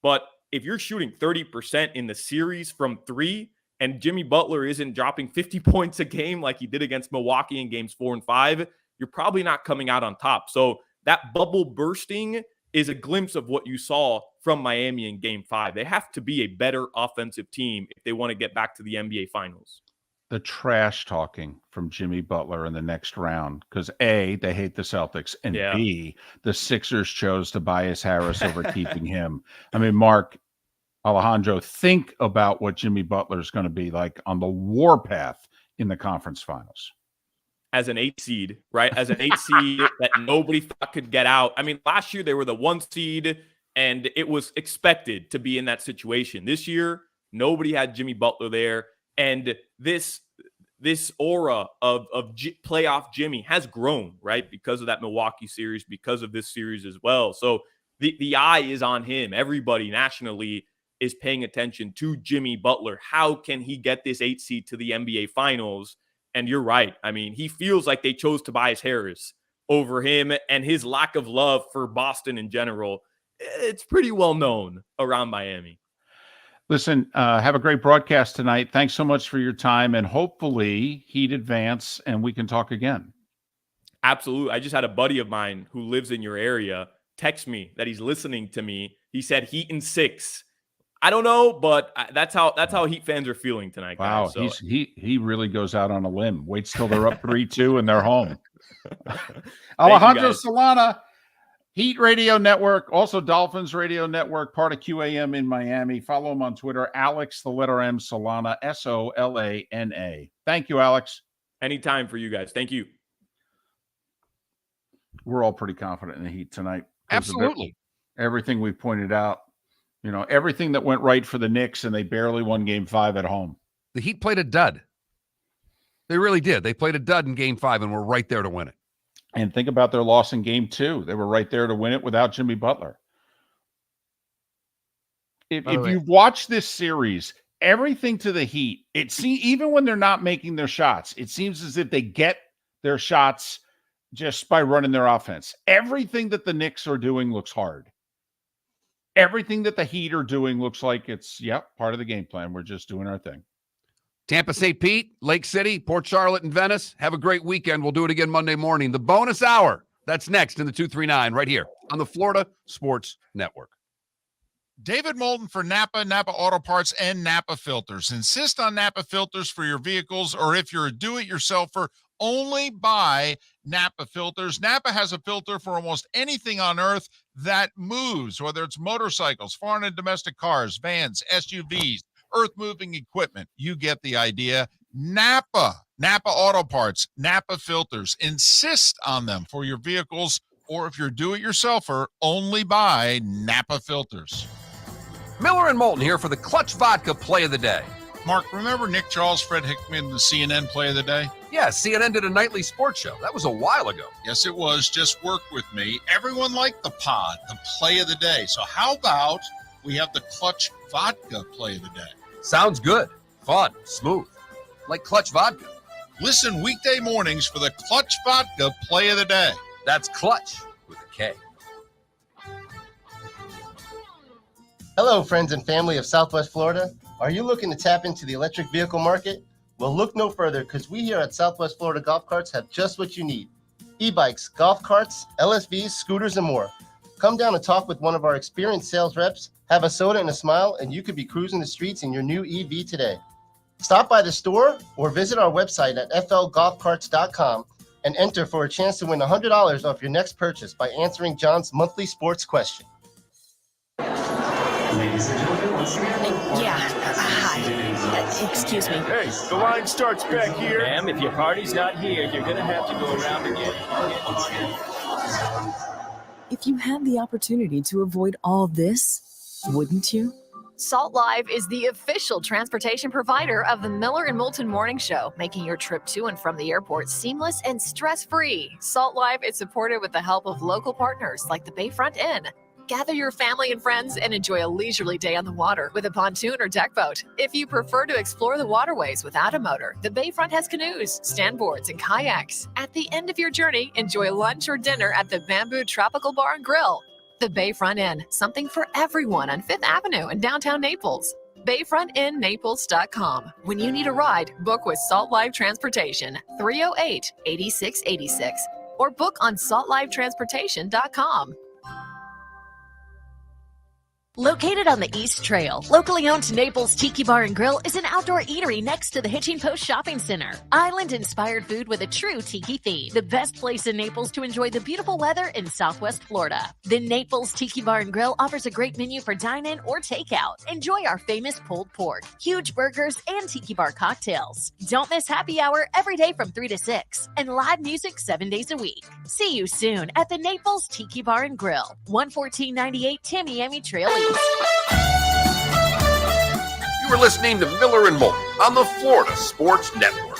but if you're shooting 30% in the series from three and Jimmy Butler isn't dropping 50 points a game like he did against Milwaukee in games 4 and 5, you're probably not coming out on top. So that bubble bursting is a glimpse of what you saw from Miami in game 5. They have to be a better offensive team if they want to get back to the NBA Finals. The trash talking from Jimmy Butler in the next round, because A, they hate the Celtics, and B, the Sixers chose Tobias Harris over keeping him. I mean, Mark, Alejandro, think about what Jimmy Butler is going to be like on the warpath in the conference finals. As an 8 seed, right? As an 8 seed that nobody thought could get out. I mean, last year they were the 1 seed, and it was expected to be in that situation. This year, nobody had Jimmy Butler there. And this aura of playoff Jimmy has grown, right? Because of that Milwaukee series, because of this series as well. So the eye is on him. Everybody nationally is paying attention to Jimmy Butler. How can he get this 8 seed to the NBA Finals? And you're right. I mean, he feels like they chose Tobias Harris over him, and his lack of love for Boston in general, it's pretty well known around Miami. Listen, have a great broadcast tonight. Thanks so much for your time, and hopefully Heat advance and we can talk again. Absolutely. I just had a buddy of mine who lives in your area text me that he's listening to me. He said Heat in 6. I don't know, but that's how Heat fans are feeling tonight. Wow, guys, so. he really goes out on a limb. Waits till they're up 3-2 and they're home. Alejandro Solana, Heat Radio Network, also Dolphins Radio Network, part of QAM in Miami. Follow him on Twitter, Alex, the letter M, Solana, Solana. Thank you, Alex. Anytime for you guys. Thank you. We're all pretty confident in the Heat tonight. Absolutely. Everything we pointed out, you know, everything that went right for the Knicks, and they barely won game 5 at home. The Heat played a dud. They really did. They played a dud in game 5 and were right there to win it. And think about their loss in game 2. They were right there to win it without Jimmy Butler. If you've watched this series, everything to the Heat, even when they're not making their shots, it seems as if they get their shots just by running their offense. Everything that the Knicks are doing looks hard. Everything that the Heat are doing looks like it's, part of the game plan. We're just doing our thing. Tampa, St. Pete, Lake City, Port Charlotte, and Venice. Have a great weekend. We'll do it again Monday morning. The bonus hour, that's next in the 239 right here on the Florida Sports Network. David Moulton for Napa, Napa Auto Parts, and Napa Filters. Insist on Napa filters for your vehicles, or if you're a do-it-yourselfer, only buy Napa filters. Napa has a filter for almost anything on earth that moves, whether it's motorcycles, foreign and domestic cars, vans, SUVs, earth-moving equipment. You get the idea. Napa Auto Parts, Napa filters. Insist on them for your vehicles, or if you're a do-it-yourselfer, only buy Napa filters. Miller and Moulton here for the Clutch Vodka Play of the Day. Mark, remember Nick Charles, Fred Hickman, the CNN Play of the Day? Yeah, CNN did a nightly sports show. That was a while ago. Yes, it was. Just work with me. Everyone liked the pod, the Play of the Day. So how about we have the Clutch Vodka Play of the Day? Sounds good. Fun. Smooth. Like Clutch Vodka. Listen weekday mornings for the Clutch Vodka Play of the Day. That's Clutch with a K. Hello, friends and family of Southwest Florida. Are you looking to tap into the electric vehicle market? Well, look no further, because we here at Southwest Florida Golf Carts have just what you need. E-bikes, golf carts, LSVs, scooters, and more. Come down and talk with one of our experienced sales reps, have a soda and a smile, and you could be cruising the streets in your new EV today. Stop by the store or visit our website at flgolfcarts.com and enter for a chance to win $100 off your next purchase by answering John's monthly sports question. Ladies and gentlemen, once again. Hi. Excuse me. Hey, the line starts back here. Ma'am, if your party's not here, you're going to have to go around again. If you had the opportunity to avoid all this, wouldn't you? Salt Live is the official transportation provider of the Miller and Moulton Morning Show, making your trip to and from the airport seamless and stress-free. Salt Live is supported with the help of local partners like the Bayfront Inn. Gather your family and friends and enjoy a leisurely day on the water with a pontoon or deck boat. If you prefer to explore the waterways without a motor, the Bayfront has canoes, standboards, and kayaks. At the end of your journey, enjoy lunch or dinner at the Bamboo Tropical Bar and Grill. The Bayfront Inn, something for everyone on 5th Avenue in downtown Naples. BayfrontInNaples.com. When you need a ride, book with Salt Life Transportation, 308-8686, or book on saltlifetransportation.com. Located on the East Trail, locally owned Naples Tiki Bar and Grill is an outdoor eatery next to the Hitching Post Shopping Center. Island-inspired food with a true tiki theme. The best place in Naples to enjoy the beautiful weather in Southwest Florida. The Naples Tiki Bar and Grill offers a great menu for dine-in or takeout. Enjoy our famous pulled pork, huge burgers, and tiki bar cocktails. Don't miss happy hour every day from 3 to 6, and live music 7 days a week. See you soon at the Naples Tiki Bar and Grill, 11498 Tamiami Trail East. You are listening to Miller and Moulton on the Florida Sports Network.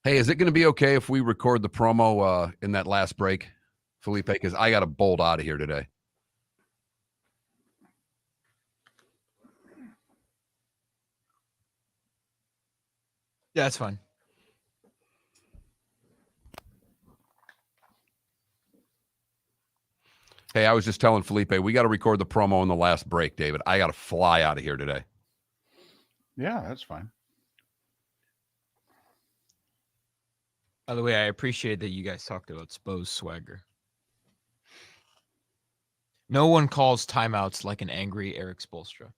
Hey, is it going to be okay if we record the promo in that last break, Felipe? Because I got to bolt out of here today. Yeah, that's fine. Hey, I was just telling Felipe, we got to record the promo in the last break, David. I got to fly out of here today. Yeah, that's fine. By the way, I appreciate that you guys talked about Spo's swagger. No one calls timeouts like an angry Eric Spoelstra.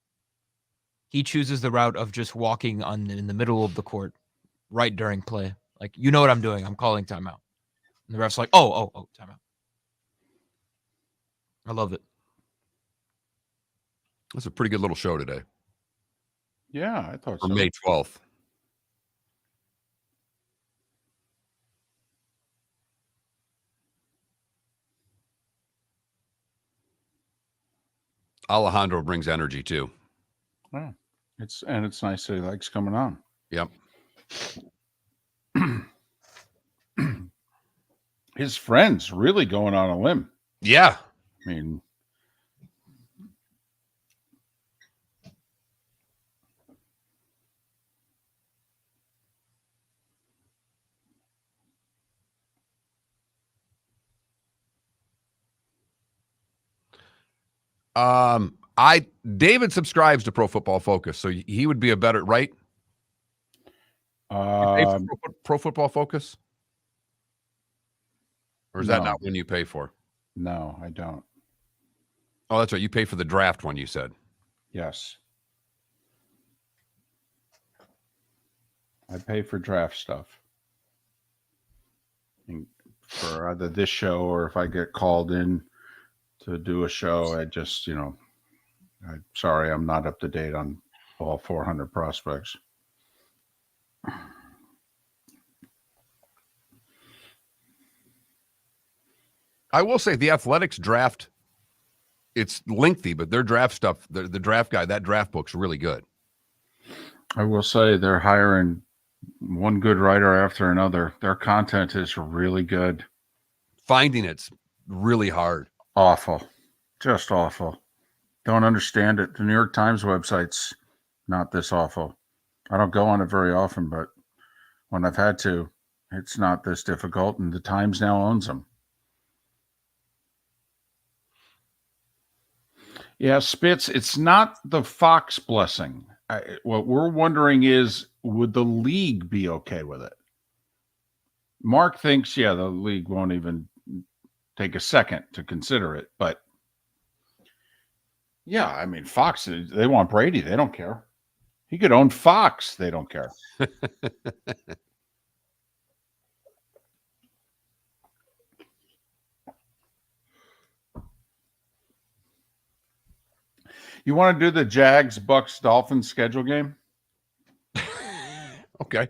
He chooses the route of just walking in the middle of the court right during play. Like, you know what I'm doing. I'm calling timeout. And the ref's like, oh, timeout. I love it. That's a pretty good little show today. Yeah, I thought For so. May 12th. Alejandro brings energy too. Oh, it's nice that he likes coming on. Yep. His friend's really going on a limb. Yeah. I mean, David subscribes to Pro Football Focus, so he would be a better, right? You pay for Pro Football Focus? Or is that not one you pay for? No, I don't. Oh, that's right. You pay for the draft one, you said. Yes. I pay for draft stuff. And for either this show or if I get called in to do a show, I just, I'm sorry, I'm not up to date on all 400 prospects. I will say the Athletics draft, it's lengthy, but their draft stuff, the draft guide, that draft book's really good. I will say they're hiring one good writer after another. Their content is really good. Finding it's really hard. Awful. Just awful. Don't understand it. The New York Times website's not this awful. I don't go on it very often, but when I've had to, it's not this difficult, and the Times now owns them. Yeah, Spitz, it's not the Fox blessing. What we're wondering is, would the league be okay with it? Mark thinks, the league won't even take a second to consider it. But, yeah, I mean, Fox, they want Brady. They don't care. He could own Fox. They don't care. You want to do the Jags, Bucks, Dolphins schedule game? Okay.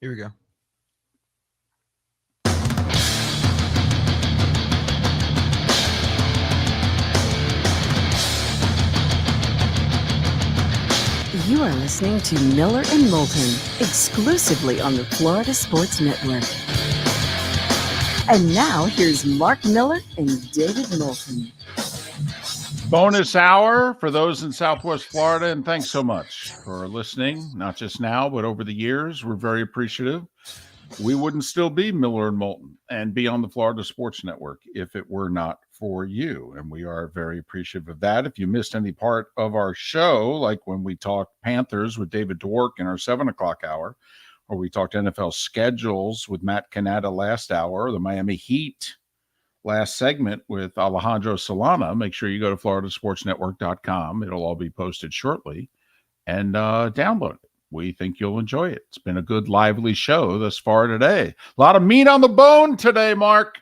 Here we go. You are listening to Miller and Moulton, exclusively on the Florida Sports Network. And now, here's Mark Miller and David Moulton. Bonus hour for those in Southwest Florida, and thanks so much for listening, not just now, but over the years. We're very appreciative. We wouldn't still be Miller and Moulton and be on the Florida Sports Network if it were not for you, and we are very appreciative of that. If you missed any part of our show, like when we talked Panthers with David Dwork in our 7 o'clock hour, or we talked NFL schedules with Matt Cannata last hour, or the Miami Heat last segment with Alejandro Solana, make sure you go to floridasportsnetwork.com. It'll all be posted shortly, and download it. We think you'll enjoy it. It's been a good, lively show thus far today. A lot of meat on the bone today, Mark.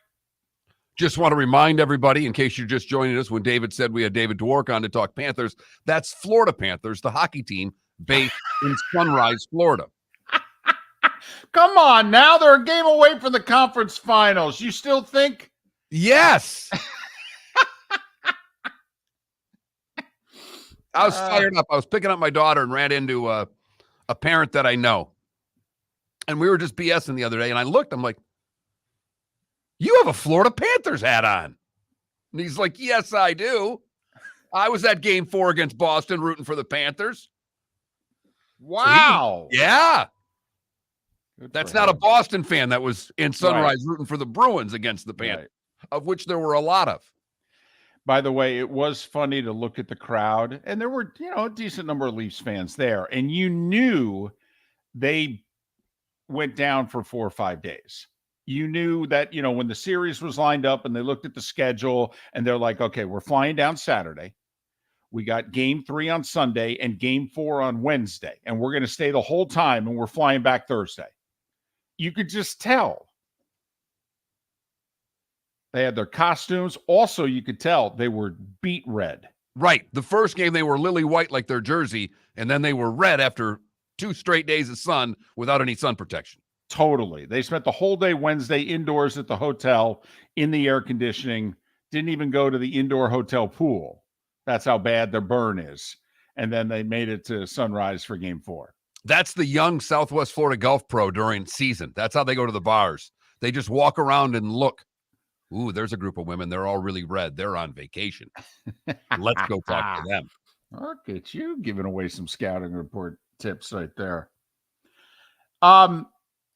Just want to remind everybody, in case you're just joining us, when David said we had David Dwork on to talk Panthers, that's Florida Panthers, the hockey team based in Sunrise, Florida. Come on, now they're a game away from the conference finals. You still think? Yes. I was fired up. I was picking up my daughter and ran into a parent that I know. And we were just BSing the other day, and I looked, I'm like, you have a Florida Panthers hat on. And he's like, yes, I do. I was at game 4 against Boston rooting for the Panthers. Wow. So yeah. Good That's for not him. a Boston fan that was in Sunrise Right. rooting for the Bruins against the Panthers, of which there were a lot of. By the way, it was funny to look at the crowd, and there were, a decent number of Leafs fans there, and you knew they went down for 4 or 5 days. You knew that, when the series was lined up and they looked at the schedule and they're like, okay, we're flying down Saturday. We got game 3 on Sunday and game 4 on Wednesday, and we're going to stay the whole time, and we're flying back Thursday. You could just tell. They had their costumes. Also, you could tell they were beet red. Right. The first game, they were lily white like their jersey, and then they were red after 2 straight days of sun without any sun protection. Totally. They spent the whole day Wednesday indoors at the hotel in the air conditioning, didn't even go to the indoor hotel pool. That's how bad their burn is. And then they made it to Sunrise for game 4. That's the young Southwest Florida Golf Pro during season. That's how they go to the bars. They just walk around and look. Ooh, there's a group of women. They're all really red. They're on vacation. Let's go talk to them. Look at you giving away some scouting report tips right there. All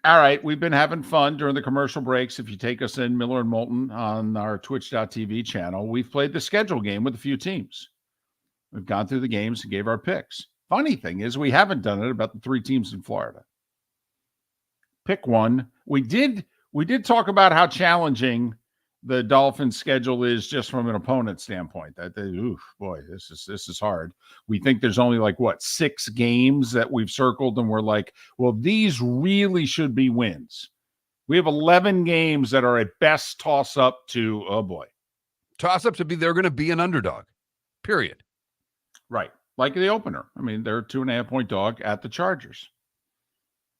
right. We've been having fun during the commercial breaks. If you take us in, Miller and Moulton on our twitch.tv channel, we've played the schedule game with a few teams. We've gone through the games and gave our picks. Funny thing is we haven't done it about the 3 teams in Florida. Pick one. We did talk about how challenging the Dolphins' schedule is just from an opponent standpoint. This is hard. We think there's only 6 games that we've circled, and we're like, well, these really should be wins. We have 11 games that are at best toss up to, oh boy. Toss up to be they're going to be an underdog, period. Right. Like the opener. I mean, they're a 2.5-point dog at the Chargers.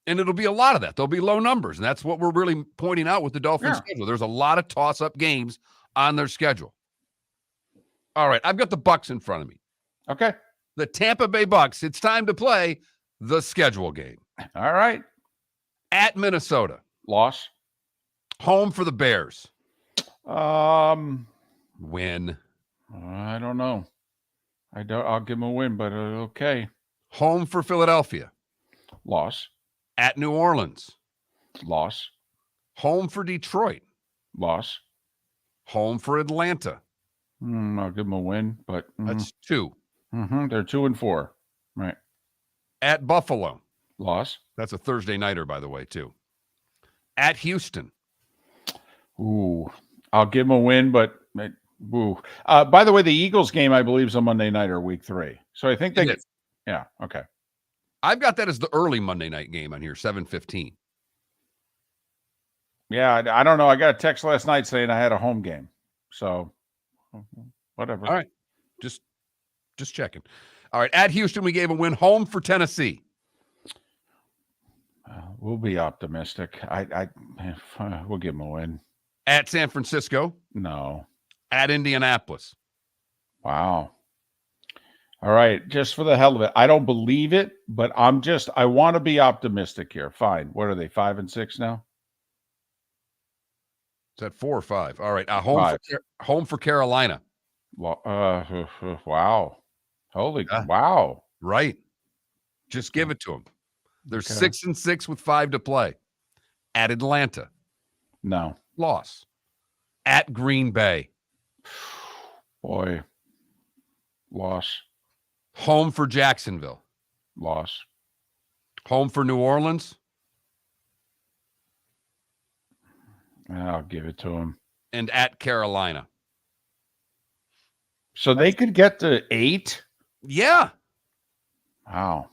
And it'll be a lot of that. There'll be low numbers. And that's what we're really pointing out with the Dolphins schedule. There's a lot of toss-up games on their schedule. All right. I've got the Bucks in front of me. Okay. The Tampa Bay Bucks. It's time to play the schedule game. All right. At Minnesota. Loss. Home for the Bears. Win. I don't know. I'll give them a win, but okay. Home for Philadelphia. Loss. At New Orleans. Loss. Home for Detroit. Loss. Home for Atlanta. I'll give them a win, but that's 2. They're 2-4. Right. At Buffalo. Loss. That's a Thursday nighter, by the way, too. At Houston. Ooh, I'll give them a win, but ooh. By the way, the Eagles game, I believe, is a Monday nighter, week 3. So I think they get. Yeah. Okay. I've got that as the early Monday night game on here, 7:15. Yeah, I don't know. I got a text last night saying I had a home game. So, whatever. All right. Just checking. All right. At Houston, we gave a win. Home for Tennessee. We'll be optimistic. We'll give them a win. At San Francisco. No. At Indianapolis. Wow. All right. Just for the hell of it. I don't believe it, but I want to be optimistic here. Fine. What are they, 5-6 now? Is that 4 or 5? All right. Home for Carolina. Wow. Wow. Right. Just give it to them. They're 6-6 with 5 to play. At Atlanta. No. Loss. At Green Bay. Boy. Loss. Home for Jacksonville. Loss. Home for New Orleans. I'll give it to them. And at Carolina. So they could get to 8? Yeah. Wow.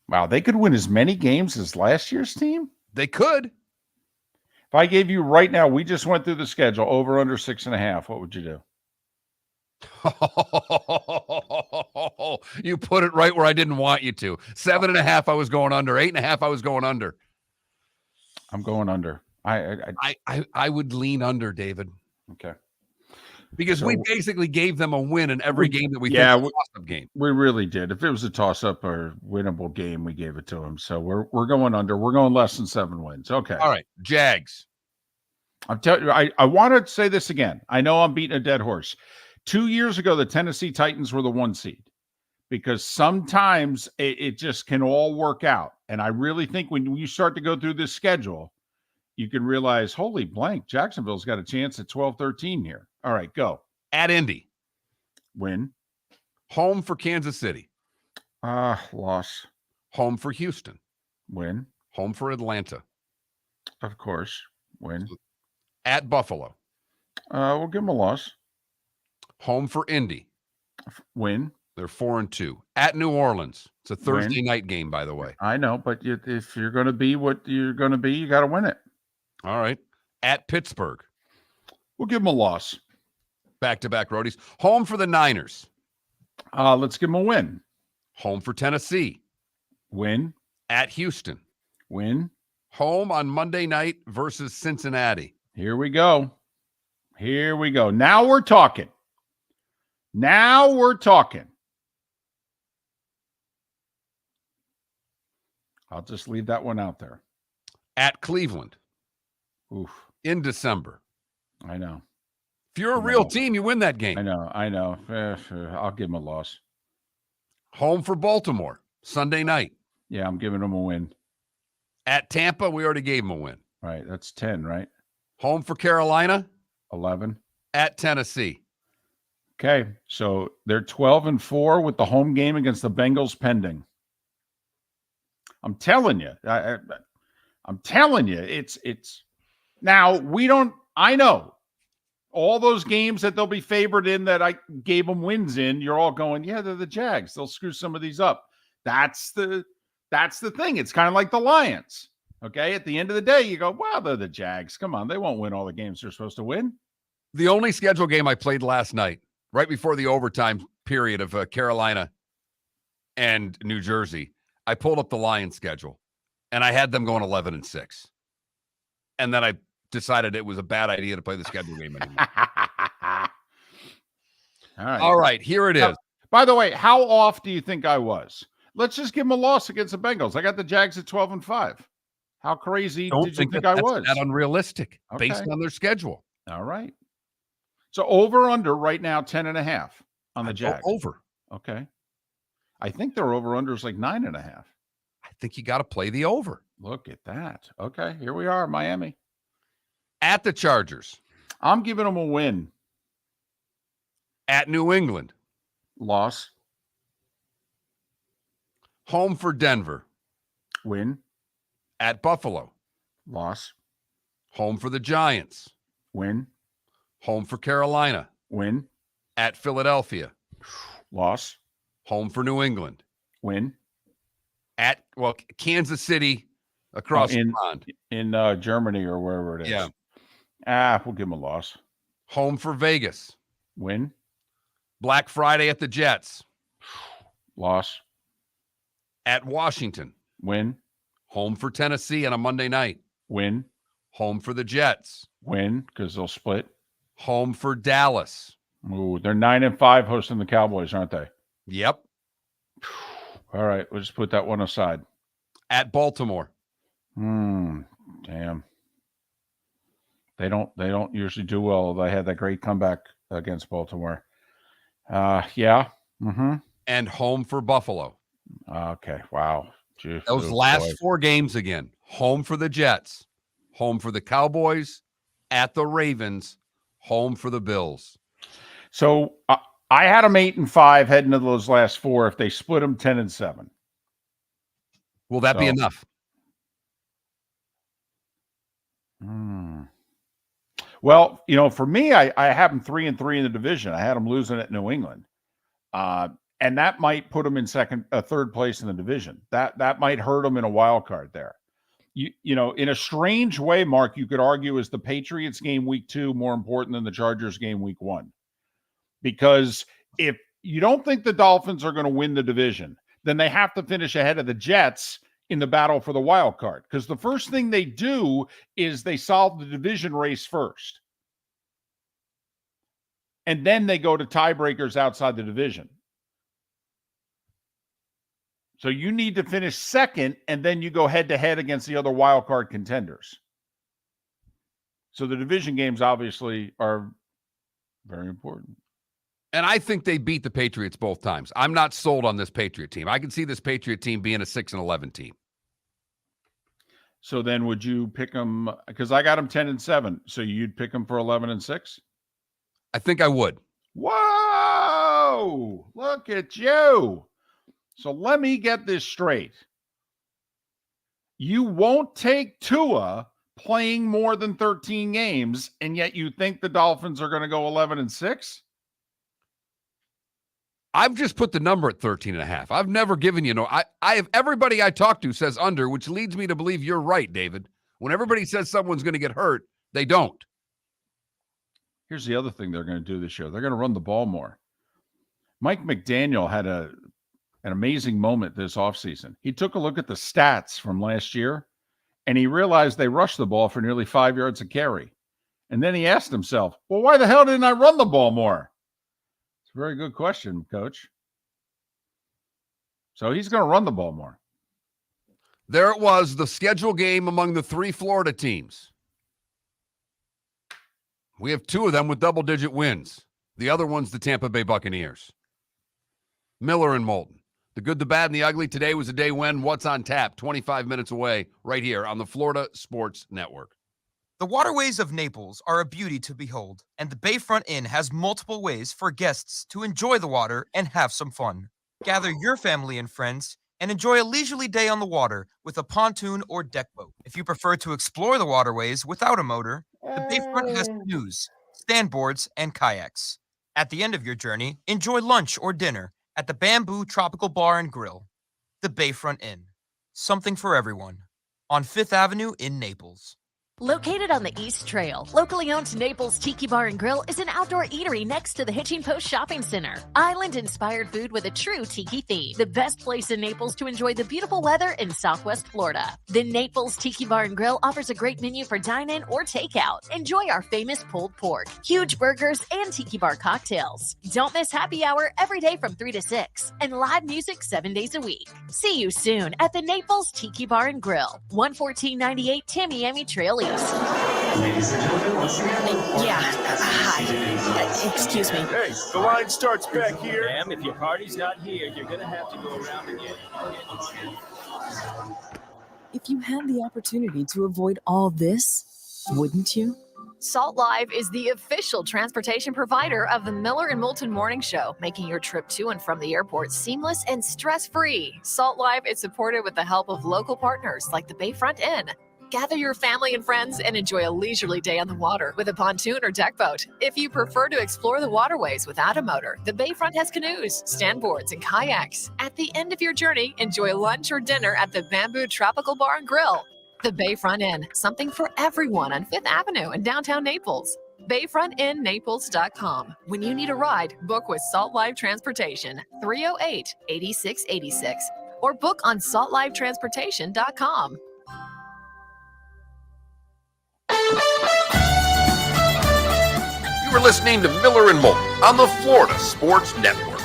Wow, they could win as many games as last year's team? They could. If I gave you right now, we just went through the schedule, over under 6.5, what would you do? You put it right where I didn't want you to. 7.5, I was going under. 8.5, I was going under. I'm going under. I would lean under, David. Okay. Because we basically gave them a win in every game that we think was a toss-up game. We really did. If it was a toss-up or winnable game, we gave it to them. So we're going under. We're going less than 7 wins. Okay. All right. Jags. I'm telling you, I want to say this again. I know I'm beating a dead horse. 2 years ago, the Tennessee Titans were the 1 seed because sometimes it just can all work out. And I really think when you start to go through this schedule, you can realize, holy blank, Jacksonville's got a chance at 12-13 here. All right, go. At Indy. Win. Home for Kansas City. Loss. Home for Houston. Win. Home for Atlanta. Of course. Win. At Buffalo. We'll give them a loss. Home for Indy. Win. They're 4-2. At New Orleans. It's a Thursday night game, by the way. I know, but if you're going to be what you're going to be, you got to win it. All right. At Pittsburgh. We'll give them a loss. Back-to-back roadies. Home for the Niners. Let's give them a win. Home for Tennessee. Win. At Houston. Win. Home on Monday night versus Cincinnati. Here we go. Here we go. Now we're talking. Now we're talking. I'll just leave that one out there. At Cleveland. Oof. In December. I know. If you're a real team, you win that game. I know. I'll give them a loss. Home for Baltimore. Sunday night. Yeah, I'm giving them a win. At Tampa, we already gave them a win. Right. That's 10, right? Home for Carolina. 11. At Tennessee. Okay. So they're 12-4 with the home game against the Bengals pending. I'm telling you. I'm telling you. It's now I know all those games that they'll be favored in that I gave them wins in, you're all going, yeah, they're the Jags. They'll screw some of these up. That's the thing. It's kind of like the Lions. Okay. At the end of the day, you go, wow, they're the Jags. Come on. They won't win all the games they're supposed to win. The only schedule game I played last night, right before the overtime period of Carolina and New Jersey, I pulled up the Lions schedule and I had them going 11-6. And then I decided it was a bad idea to play the schedule game anymore. All right, here it is. Now, by the way, how off do you think I was? Let's just give them a loss against the Bengals. I got the Jags at 12-5. How crazy did you think I was? That's unrealistic based on their schedule. All right. So over under right now 10.5 on the Jags. Over. Okay. I think their over under is like 9.5. I think you got to play the over. Look at that. Okay, here we are, Miami. At the Chargers. I'm giving them a win. At New England. Loss. Home for Denver. Win. At Buffalo. Loss. Home for the Giants. Win. Home for Carolina. Win. At Philadelphia. Loss. Home for New England. Win. At, Kansas City across the pond. In Germany or wherever it is. Yeah. We'll give them a loss. Home for Vegas. Win. Black Friday at the Jets. Loss. At Washington. Win. Home for Tennessee on a Monday night. Win. Home for the Jets. Win, because they'll split. Home for Dallas. Ooh, they're 9-5 hosting the Cowboys, aren't they? Yep. All right, we'll just put that one aside. At Baltimore. Damn. They don't usually do well. They had that great comeback against Baltimore. Yeah. Mm-hmm. And home for Buffalo. Okay. Wow. Jeez. Those last 4 games again. Home for the Jets. Home for the Cowboys. At the Ravens. Home for the Bills. So I had them 8-5 heading to those last 4. If they split them 10-7. Will that be enough? Well, for me, I have them 3-3 in the division. I had them losing at New England. And that might put them in third place in the division. That might hurt them in a wild card there. In a strange way, Mark, you could argue is the Patriots game week 2 more important than the Chargers game week 1? Because if you don't think the Dolphins are going to win the division, then they have to finish ahead of the Jets in the battle for the wild card. Because the first thing they do is they solve the division race first. And then they go to tiebreakers outside the division. So you need to finish second, and then you go head-to-head against the other wild card contenders. So the division games obviously are very important. And I think they beat the Patriots both times. I'm not sold on this Patriot team. I can see this Patriot team being a 6-11 team. So then would you pick them, because I got them 10-7, so you'd pick them for 11-6? I think I would. Whoa! Look at you. So let me get this straight. You won't take Tua playing more than 13 games, and yet you think the Dolphins are going to go 11-6? I've just put the number at 13.5. I've never given you I have everybody I talk to says under, which leads me to believe you're right, David. When everybody says someone's going to get hurt, they don't. Here's the other thing they're going to do this year. They're going to run the ball more. Mike McDaniel had an amazing moment this offseason. He took a look at the stats from last year, and he realized they rushed the ball for nearly 5 yards a carry. And then he asked himself, well, why the hell didn't I run the ball more? It's a very good question, Coach. So he's going to run the ball more. There it was, the schedule game among the 3 Florida teams. We have 2 of them with double-digit wins. The other one's the Tampa Bay Buccaneers. Miller and Moulton. The good, the bad, and the ugly. Today was a day when What's on Tap, 25 minutes away, right here on the Florida Sports Network. The waterways of Naples are a beauty to behold, and the Bayfront Inn has multiple ways for guests to enjoy the water and have some fun. Gather your family and friends and enjoy a leisurely day on the water with a pontoon or deck boat. If you prefer to explore the waterways without a motor, the Bayfront has canoes, standboards, and kayaks. At the end of your journey, enjoy lunch or dinner at the Bamboo Tropical Bar and Grill. The Bayfront Inn. Something for everyone. On 5th Avenue in Naples. Located on the East Trail, locally owned Naples Tiki Bar and Grill is an outdoor eatery next to the Hitching Post Shopping Center. Island-inspired food with a true tiki theme. The best place in Naples to enjoy the beautiful weather in Southwest Florida. The Naples Tiki Bar and Grill offers a great menu for dine-in or takeout. Enjoy our famous pulled pork, huge burgers, and tiki bar cocktails. Don't miss happy hour every day from 3 to 6, and live music 7 days a week. See you soon at the Naples Tiki Bar and Grill, 11498 Tamiami Trail East. Ladies and gentlemen, once again. Yeah. Hi. Excuse me. Hey, the line starts back here. Ma'am, if your party's not here, you're gonna have to go around again. If you had the opportunity to avoid all this, wouldn't you? Salt Live is the official transportation provider of the Miller and Moulton Morning Show, making your trip to and from the airport seamless and stress-free. Salt Live is supported with the help of local partners like the Bayfront Inn. Gather your family and friends and enjoy a leisurely day on the water with a pontoon or deck boat. If you prefer to explore the waterways without a motor, the Bayfront has canoes, standboards, and kayaks. At the end of your journey, enjoy lunch or dinner at the Bamboo Tropical Bar and Grill. The Bayfront Inn, something for everyone on 5th Avenue in downtown Naples. BayfrontInNaples.com. When you need a ride, book with Salt Live Transportation, 308-8686. or book on saltlifetransportation.com. You were listening to Miller and Moulton on the Florida Sports Network.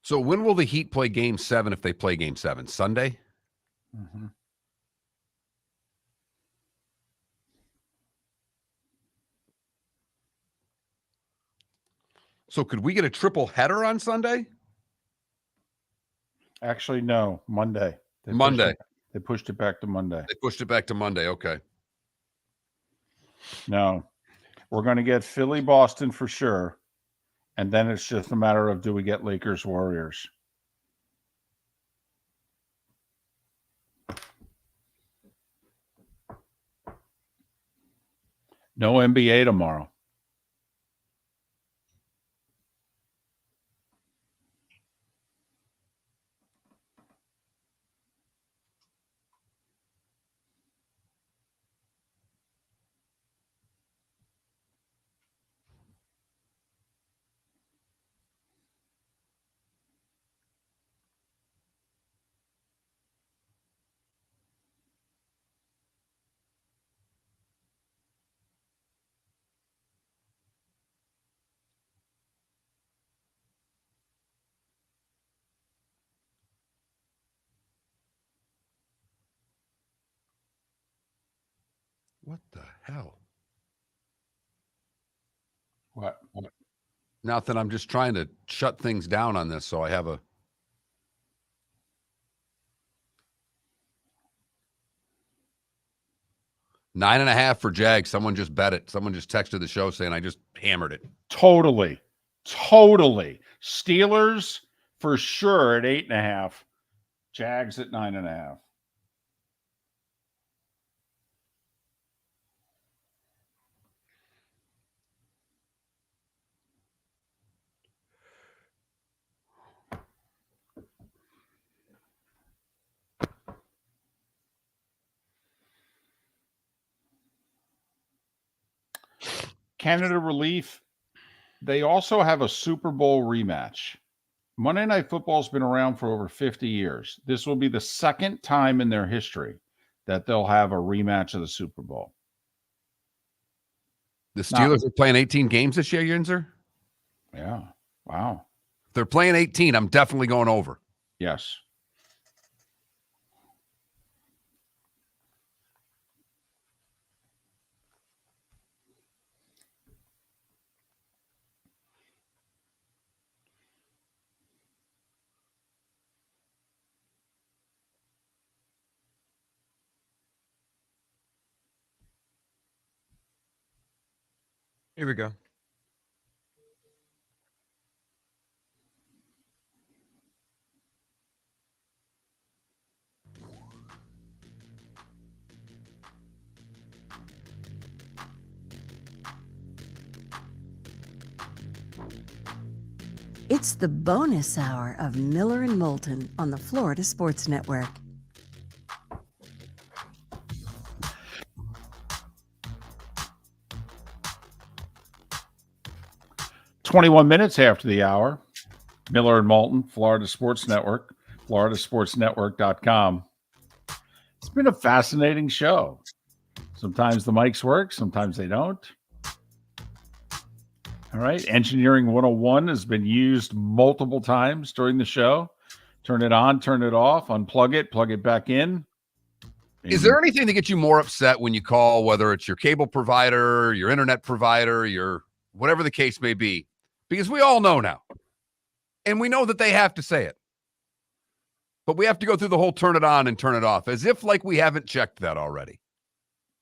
So when will the Heat play Game 7 if they play Game 7? Sunday? Mm-hmm. So could we get a triple header on Sunday? Actually, no. Monday. Monday. They pushed it back to Monday. They pushed it back to Monday. Okay. No. We're going to get Philly, Boston for sure. And then it's just a matter of, do we get Lakers, Warriors? No NBA tomorrow. What the hell? What? Nothing. I'm just trying to shut things down on this so I have a... Nine and a half for Jags. Someone just bet it. Someone just texted the show saying I just hammered it. Totally. Steelers for sure at 8.5. Jags at 9.5. Canada Relief, they also have a Super Bowl rematch. Monday Night Football's been around for over 50 years. This will be the second time in their history that they'll have a rematch of the Super Bowl. The Steelers are playing 18 games this year, Yinzer? Yeah. Wow. If they're playing 18, I'm definitely going over. Yes. Here we go. It's the bonus hour of Miller and Moulton on the Florida Sports Network. "21 minutes after the hour. Miller and Moulton, Florida Sports Network, floridasportsnetwork.com. It's been a fascinating show. Sometimes the mics work, sometimes they don't. All right. Engineering 101 has been used multiple times during the show. Turn it on, turn it off, unplug it, plug it back in. Is there anything that gets you more upset when you call, whether it's your cable provider, your internet provider, your whatever the case may be? Because we all know now. And we know that they have to say it. But we have to go through the whole turn it on and turn it off, as if like we haven't checked that already.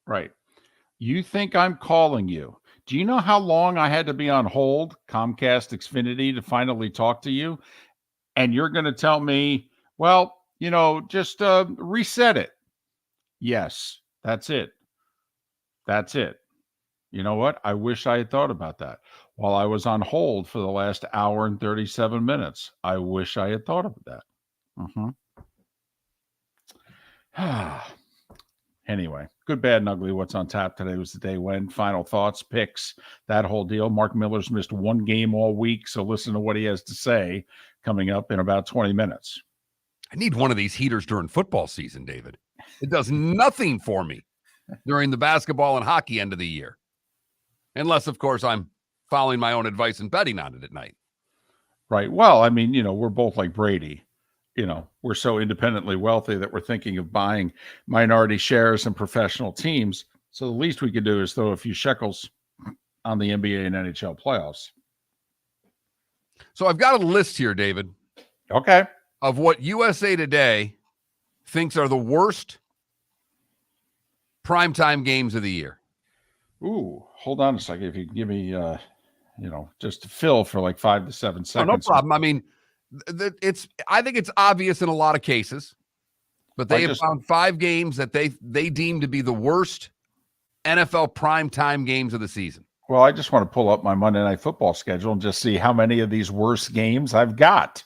Right. You think I'm calling you. Do you know how long I had to be on hold, Comcast Xfinity, to finally talk to you? And you're going to tell me, well, just reset it. Yes, that's it. That's it. You know what? I wish I had thought about that while I was on hold for the last hour and 37 minutes. I wish I had thought of that. Anyway, good, bad, and ugly. What's on tap today was the day when. Final thoughts, picks, that whole deal. Mark Miller's missed one game all week, so listen to what he has to say coming up in about 20 minutes. I need one of these heaters during football season, David. It does nothing for me during the basketball and hockey end of the year. Unless, of course, I'm following my own advice and betting on it at night. Right. Well, I mean, we're both like Brady. We're so independently wealthy that we're thinking of buying minority shares in professional teams. So the least we could do is throw a few shekels on the NBA and NHL playoffs. So I've got a list here, David. Okay. Of what USA Today thinks are the worst primetime games of the year. Ooh, hold on a second. If you can give me, just to fill for like 5 to 7 seconds. Oh, no problem. I mean, I think it's obvious in a lot of cases, but they have found 5 games that they deem to be the worst NFL primetime games of the season. Well, I just want to pull up my Monday Night Football schedule and just see how many of these worst games I've got.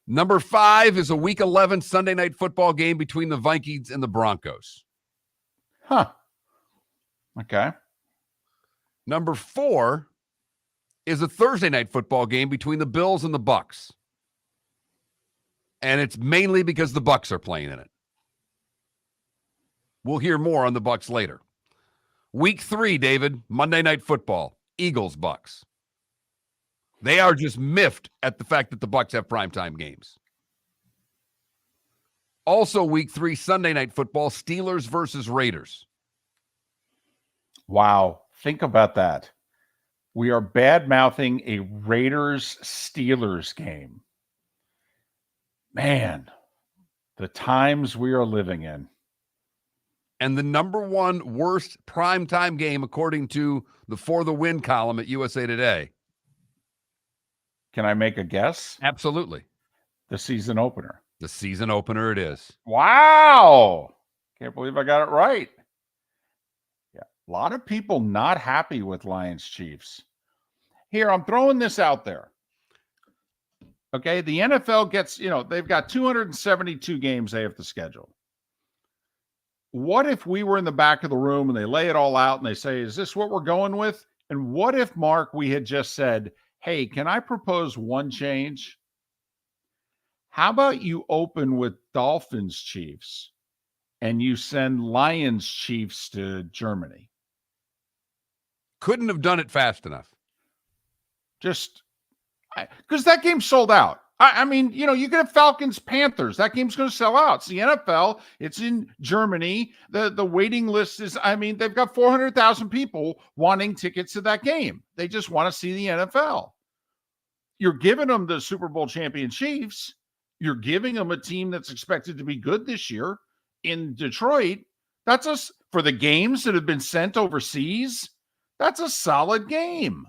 Number 5 is a Week 11 Sunday Night Football game between the Vikings and the Broncos. Huh. Okay. Number 4 is a Thursday Night Football game between the Bills and the Bucks. And it's mainly because the Bucks are playing in it. We'll hear more on the Bucks later. Week 3, David, Monday Night Football, Eagles, Bucks. They are just miffed at the fact that the Bucks have primetime games. Also, Week 3, Sunday Night Football, Steelers versus Raiders. Wow. Think about that. We are bad-mouthing a Raiders-Steelers game. Man, the times we are living in. And the number 1 worst primetime game, according to the For the Win column at USA Today. Can I make a guess? Absolutely. The season opener. The season opener it is. Wow. Can't believe I got it right. Yeah. A lot of people not happy with Lions Chiefs. Here, I'm throwing this out there. Okay, the NFL gets, they've got 272 games they have to schedule. What if we were in the back of the room and they lay it all out and they say, is this what we're going with? And what if, Mark, we had just said, hey, can I propose one change? How about you open with Dolphins Chiefs and you send Lions Chiefs to Germany? Couldn't have done it fast enough. Just because that game sold out. I mean, you could have Falcons Panthers. That game's going to sell out. It's the NFL. It's in Germany. The waiting list is, they've got 400,000 people wanting tickets to that game. They just want to see the NFL. You're giving them the Super Bowl champion Chiefs. You're giving them a team that's expected to be good this year in Detroit. That's us for the games that have been sent overseas That's a solid game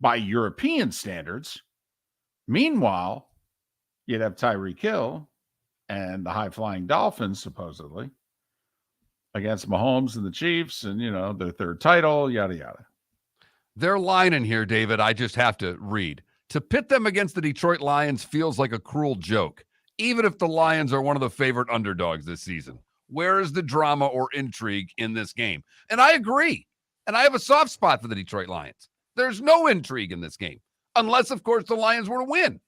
by European standards. Meanwhile, you'd have Tyreek Hill and the high-flying Dolphins, supposedly, against Mahomes and the Chiefs and, their third title, yada, yada. Their line in here, David, I just have to read. To pit them against the Detroit Lions feels like a cruel joke, even if the Lions are one of the favorite underdogs this season. Where is the drama or intrigue in this game? And I agree. And I have a soft spot for the Detroit Lions. There's no intrigue in this game, unless, of course, the Lions were to win.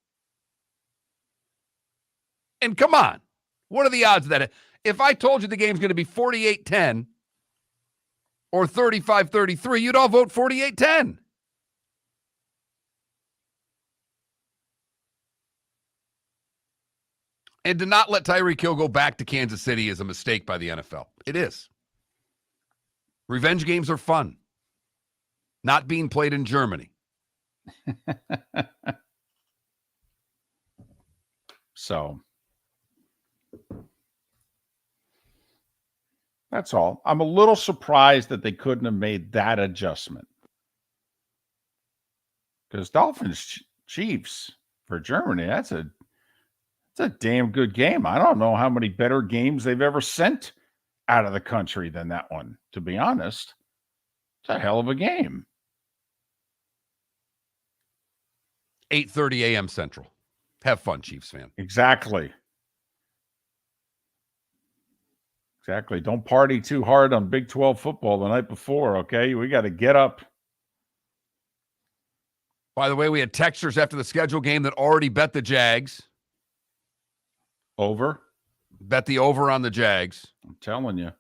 And come on, what are the odds of that? If I told you the game's going to be 48-10 or 35-33, you'd all vote 48-10. And to not let Tyreek Hill go back to Kansas City is a mistake by the NFL. It is. Revenge games are fun. Not being played in Germany. So that's all. I'm a little surprised that they couldn't have made that adjustment. Because Dolphins Chiefs for Germany, that's a damn good game. I don't know how many better games they've ever sent out of the country than that one, to be honest. It's a hell of a game. 8:30 a.m. Central. Have fun, Chiefs fan. Exactly. Don't party too hard on Big 12 football the night before, okay? We got to get up. By the way, we had texters after the schedule game that already bet the Jags. Over? Bet the over on the Jags. I'm telling you.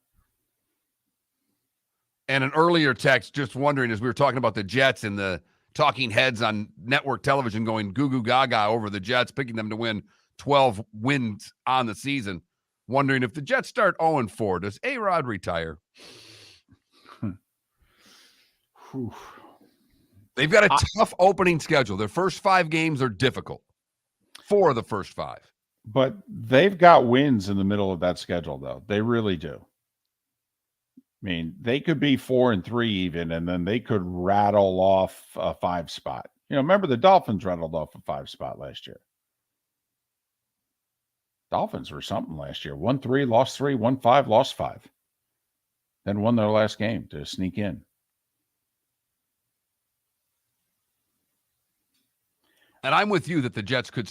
And an earlier text just wondering, as we were talking about the Jets and the talking heads on network television going goo goo gaga over the Jets, picking them to win 12 wins on the season, wondering if the Jets start 0-4, does A-Rod retire? They've got a tough opening schedule. Their first 5 games are difficult. 4 of the first 5. But they've got wins in the middle of that schedule, though. They really do. I mean, they could be 4-3 even, and then they could rattle off a 5 spot. Remember the Dolphins rattled off a 5 spot last year. Dolphins were something last year. 1-3, lost 3, 1-5, lost 5. Then won their last game to sneak in. And I'm with you that the Jets could,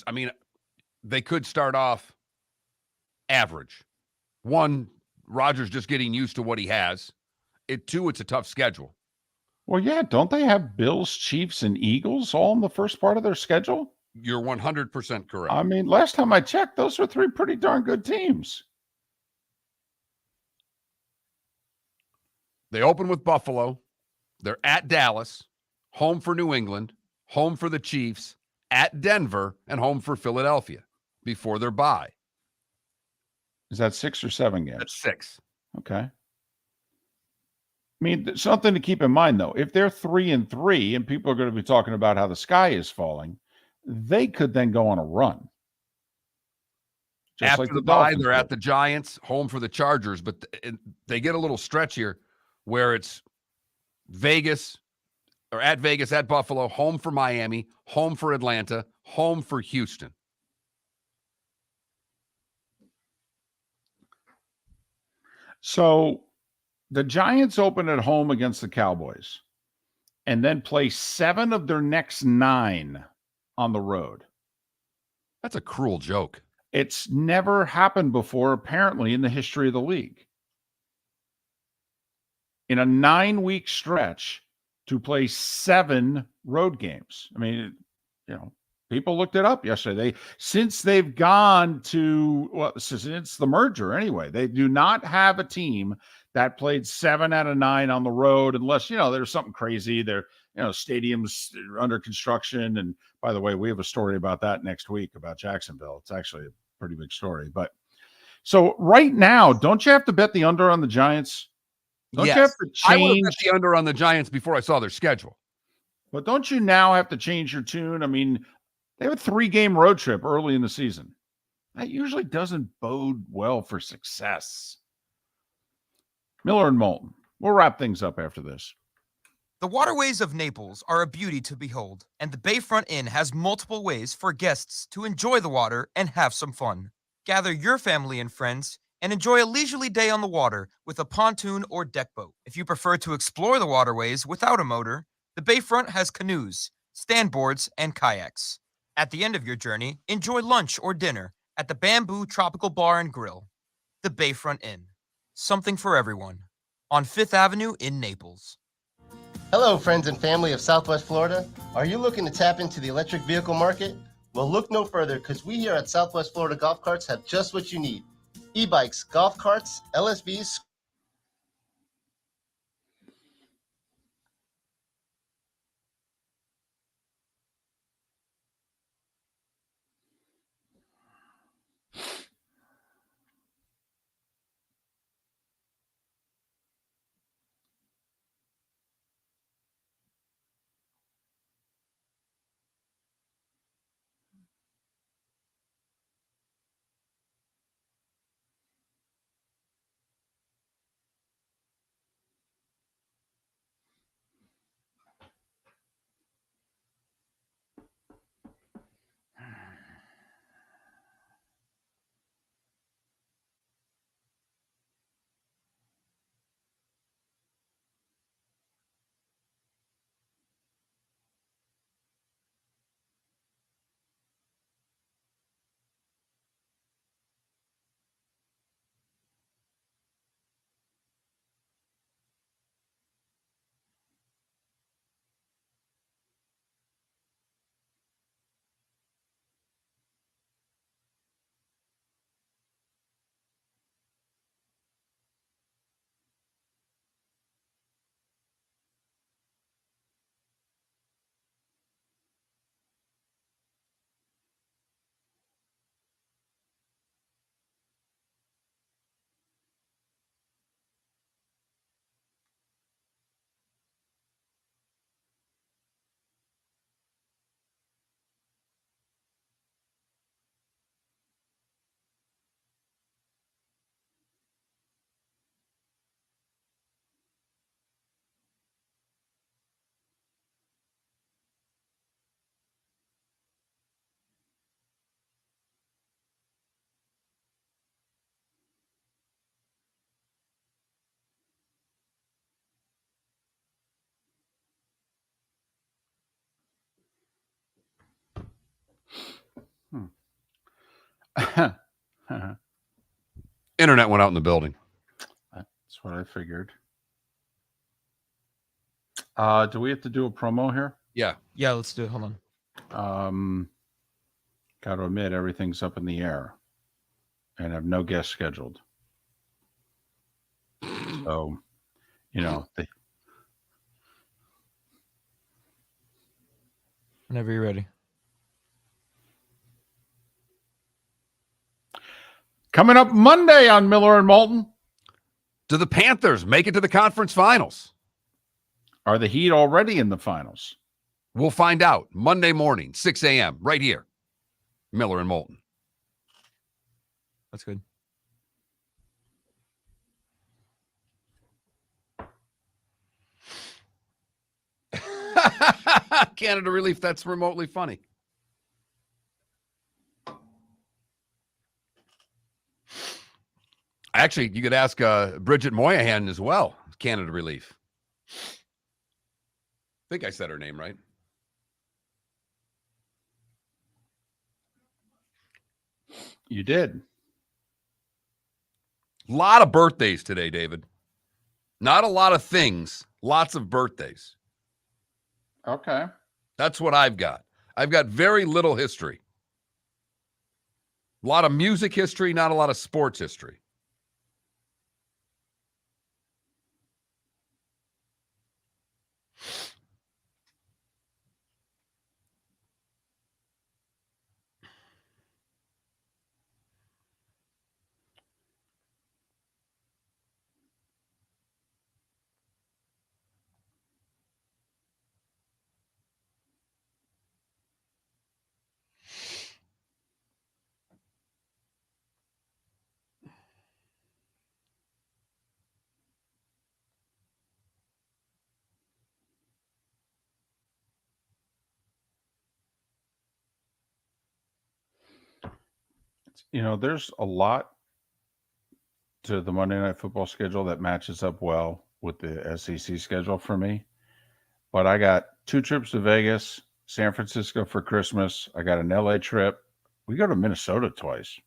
they could start off average. 1, Rodgers just getting used to what he has. 2, it's a tough schedule. Well, yeah, don't they have Bills, Chiefs, and Eagles all in the first part of their schedule? You're 100% correct. Last time I checked, those were 3 pretty darn good teams. They open with Buffalo. They're at Dallas, home for New England, home for the Chiefs, at Denver, and home for Philadelphia before their bye. Is that 6 or 7 games? That's 6. Okay. Something to keep in mind, though. If they're 3-3 and people are going to be talking about how the sky is falling, they could then go on a run. Just after the bye, they're at the Giants, home for the Chargers, but they get a little stretch here where it's Vegas, or at Vegas, at Buffalo, home for Miami, home for Atlanta, home for Houston. So the Giants open at home against the Cowboys and then play 7 of their next 9 on the road. That's a cruel joke. It's never happened before, apparently, in the history of the league. In a 9-week stretch to play 7 road games. People looked it up yesterday. Since they've gone to, since the merger anyway, they do not have a team that played 7 out of 9 on the road, unless, there's something crazy. Stadiums under construction. And by the way, we have a story about that next week about Jacksonville. It's actually a pretty big story. But so right now, don't you have to bet the under on the Giants? Don't you have to change? I would have bet the under on the Giants before I saw their schedule. But don't you now have to change your tune? They have a 3-game road trip early in the season. That usually doesn't bode well for success. Miller and Moulton. We'll wrap things up after this. The waterways of Naples are a beauty to behold, and the Bayfront Inn has multiple ways for guests to enjoy the water and have some fun. Gather your family and friends and enjoy a leisurely day on the water with a pontoon or deck boat. If you prefer to explore the waterways without a motor, the Bayfront has canoes, standboards, and kayaks. At the end of your journey, enjoy lunch or dinner at the Bamboo Tropical Bar and Grill. The Bayfront Inn. Something for everyone. On 5th Avenue in Naples. Hello, friends and family of Southwest Florida. Are you looking to tap into the electric vehicle market? Well, look no further because we here at Southwest Florida Golf Carts have just what you need. E-bikes, golf carts, LSVs. Internet went out in the building. That's what I figured. Do we have to do a promo here? Yeah. Yeah, let's do it. Hold on. Got to admit, everything's up in the air and have no guests scheduled. So, Whenever you're ready. Coming up Monday on Miller and Moulton. Do the Panthers make it to the conference finals? Are the Heat already in the finals? We'll find out Monday morning, 6 a.m., right here. Miller and Moulton. That's good. Canada Relief, that's remotely funny. Actually, you could ask Bridget Moynihan as well, Canada Relief. I think I said her name right. You did. A lot of birthdays today, David. Not a lot of things, lots of birthdays. Okay. That's what I've got. I've got very little history. A lot of music history, not a lot of sports history. There's a lot to the Monday Night Football schedule that matches up well with the SEC schedule for me. But I got 2 trips to Vegas, San Francisco for Christmas. I got an LA trip. We go to Minnesota twice.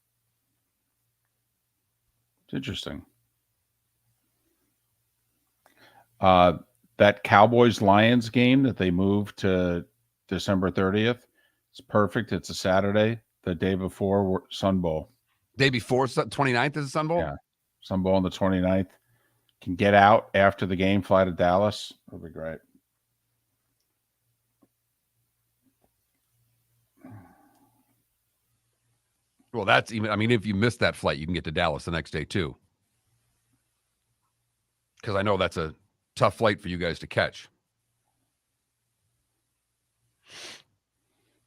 It's interesting. That Cowboys-Lions game that they moved to December 30th, it's perfect. It's a Saturday, the day before Sun Bowl. Day before 29th is the Sun Bowl? Yeah, Sun Bowl on the 29th. Can get out after the game, fly to Dallas. That'll be great. Well, that's even, if you miss that flight, you can get to Dallas the next day too. Because I know that's a tough flight for you guys to catch.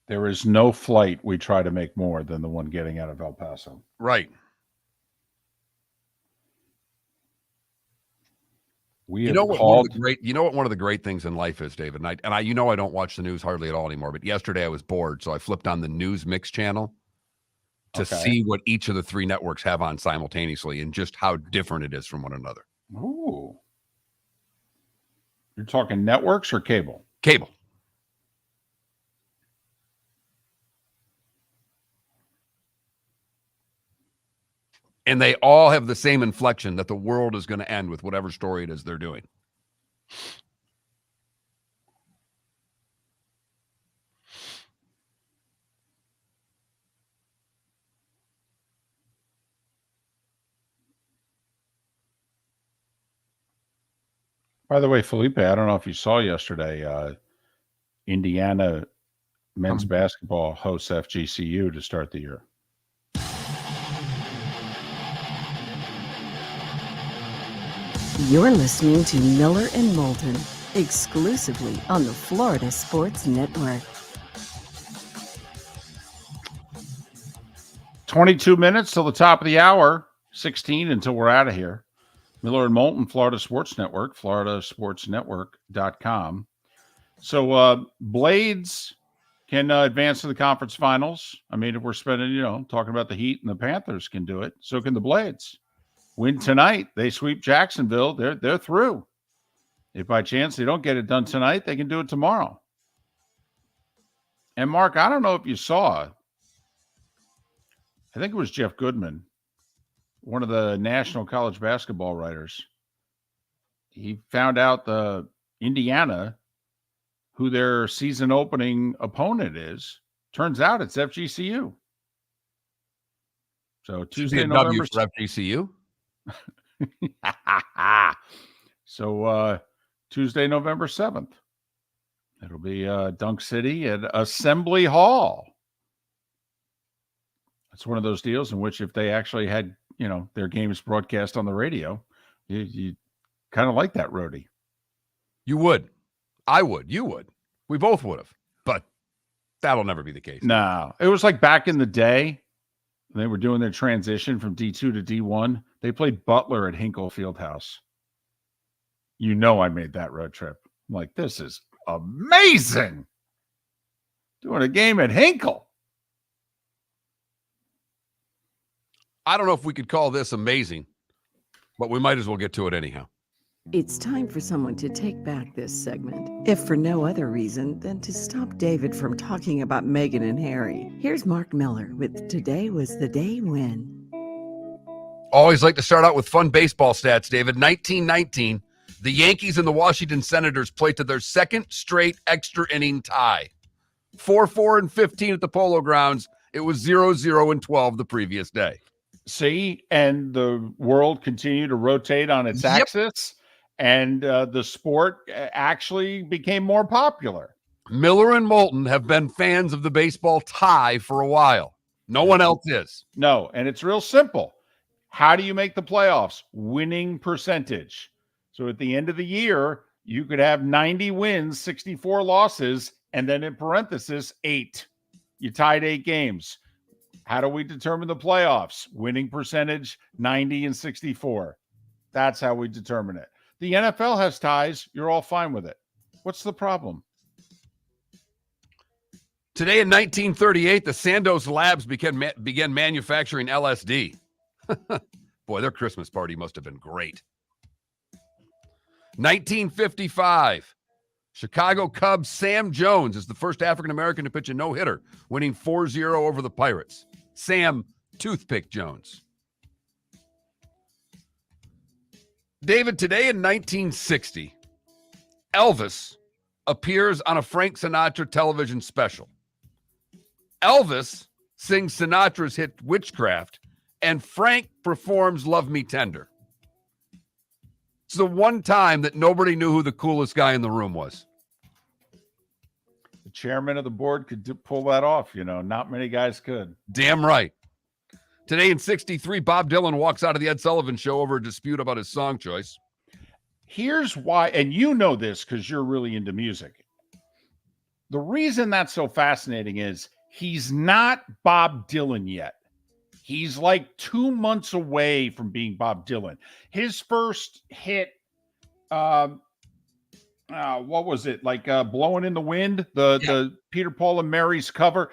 There is no flight we try to make more than the one getting out of El Paso. Right. We what called. One of the great things in life is, David, and I don't watch the news hardly at all anymore. But yesterday I was bored, so I flipped on the News Mix channel to see what each of the 3 networks have on simultaneously and just how different it is from one another. Ooh. You're talking networks or cable? Cable. And they all have the same inflection that the world is going to end with whatever story it is they're doing. By the way, Felipe, I don't know if you saw yesterday, Indiana men's basketball hosts FGCU to start the year. You're listening to Miller and Moulton, exclusively on the Florida Sports Network. 22 minutes till the top of the hour, 16 until we're out of here. Miller and Moulton, Florida Sports Network, floridasportsnetwork.com. So Blades can advance to the conference finals. If we're spending, talking about the Heat and the Panthers can do it. So can the Blades. Win tonight, they sweep Jacksonville. They're through. If by chance they don't get it done tonight, they can do it tomorrow. And Mark, I don't know if you saw, I think it was Jeff Goodman, one of the national college basketball writers. He found out the Indiana, who their season opening opponent is. Turns out it's FGCU. So Tuesday, November for FGCU. So Tuesday, November 7th. It'll be Dunk City at Assembly Hall. It's one of those deals in which if they actually had, their games broadcast on the radio, you kind of like that roadie. You would. I would. You would. We both would have. But that'll never be the case. No. It was like back in the day, they were doing their transition from D2 to D1. They played Butler at Hinkle Fieldhouse. I made that road trip. I'm like, this is amazing. Doing a game at Hinkle. I don't know if we could call this amazing, but we might as well get to it anyhow. It's time for someone to take back this segment, if for no other reason than to stop David from talking about Meghan and Harry. Here's Mark Miller with Today Was the Day When. Always like to start out with fun baseball stats, David. 1919, the Yankees and the Washington Senators played to their second straight extra inning tie. 4-4-15 at the Polo Grounds. It was 0-0-12 the previous day. See, and the world continued to rotate on its axis, and the sport actually became more popular. Miller and Moulton have been fans of the baseball tie for a while. No one else is. No, and it's real simple. How do you make the playoffs? Winning percentage. So at the end of the year, you could have 90 wins, 64 losses, and then in parenthesis, 8. You tied 8 games. How do we determine the playoffs? Winning percentage, 90 and 64. That's how we determine it. The NFL has ties. You're all fine with it. What's the problem? Today in 1938, the Sandoz Labs began manufacturing LSD. Boy, their Christmas party must have been great. 1955, Chicago Cubs Sam Jones is the first African-American to pitch a no-hitter, winning 4-0 over the Pirates. Sam Toothpick Jones. David, today in 1960, Elvis appears on a Frank Sinatra television special. Elvis sings Sinatra's hit Witchcraft, and Frank performs Love Me Tender. It's the one time that nobody knew who the coolest guy in the room was. The chairman of the board could pull that off, Not many guys could. Damn right. Today in 63, Bob Dylan walks out of the Ed Sullivan Show over a dispute about his song choice. Here's why, and you know this because you're really into music. The reason that's so fascinating is he's not Bob Dylan yet. He's like 2 months away from being Bob Dylan. His first hit, what was it? Like Blowing in the Wind, the Peter, Paul and Mary's cover.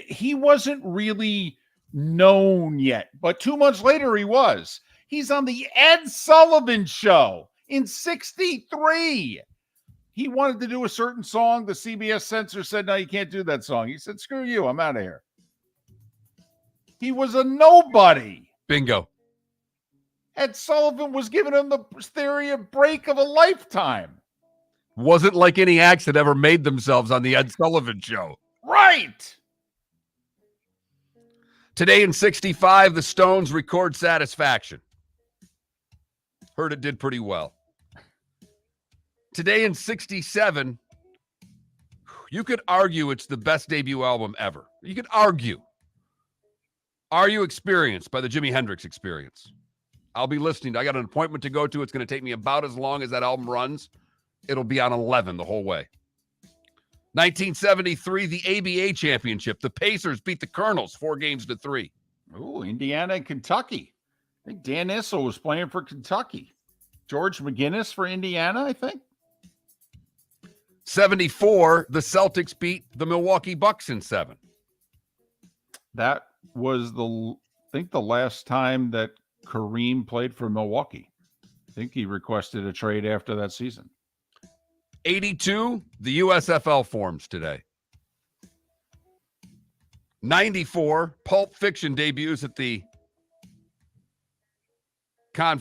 He wasn't really known yet, but 2 months later he was. He's on the Ed Sullivan Show in 63. He wanted to do a certain song. The CBS censor said, no, you can't do that song. He said, screw you, I'm out of here. He was a nobody. Bingo. Ed Sullivan was giving him the theory of break of a lifetime. Wasn't like any acts that ever made themselves on the Ed Sullivan Show. Right. Today in 65, the Stones record Satisfaction. Heard it did pretty well. Today in 67, you could argue it's the best debut album ever. You could argue. Are You Experienced by the Jimi Hendrix Experience? I'll be listening. I got an appointment to go to. It's going to take me about as long as that album runs. It'll be on 11 the whole way. 1973, the ABA championship. The Pacers beat the Colonels 4-3. Ooh, Indiana and Kentucky. I think Dan Issel was playing for Kentucky. George McGinnis for Indiana, I think. 74, the Celtics beat the Milwaukee Bucks in 7. That was the last time that Kareem played for Milwaukee. I think he requested a trade after that season. 82, the USFL forms today. 94, Pulp Fiction debuts at the Cannes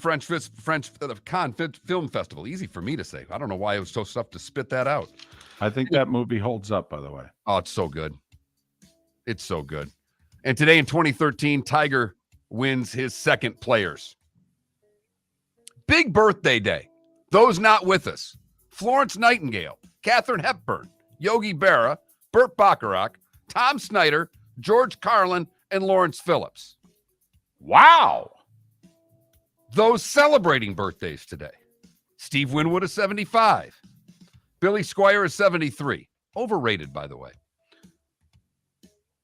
Film Festival. Easy for me to say. I don't know why it was so tough to spit that out. I think that movie holds up, by the way. Oh, it's so good. It's so good. And today in 2013, Tiger wins his second Players. Big birthday day. Those not with us: Florence Nightingale, Katharine Hepburn, Yogi Berra, Burt Bacharach, Tom Snyder, George Carlin, and Lawrence Phillips. Wow. Those celebrating birthdays today: Steve Winwood is 75. Billy Squire is 73. Overrated, by the way.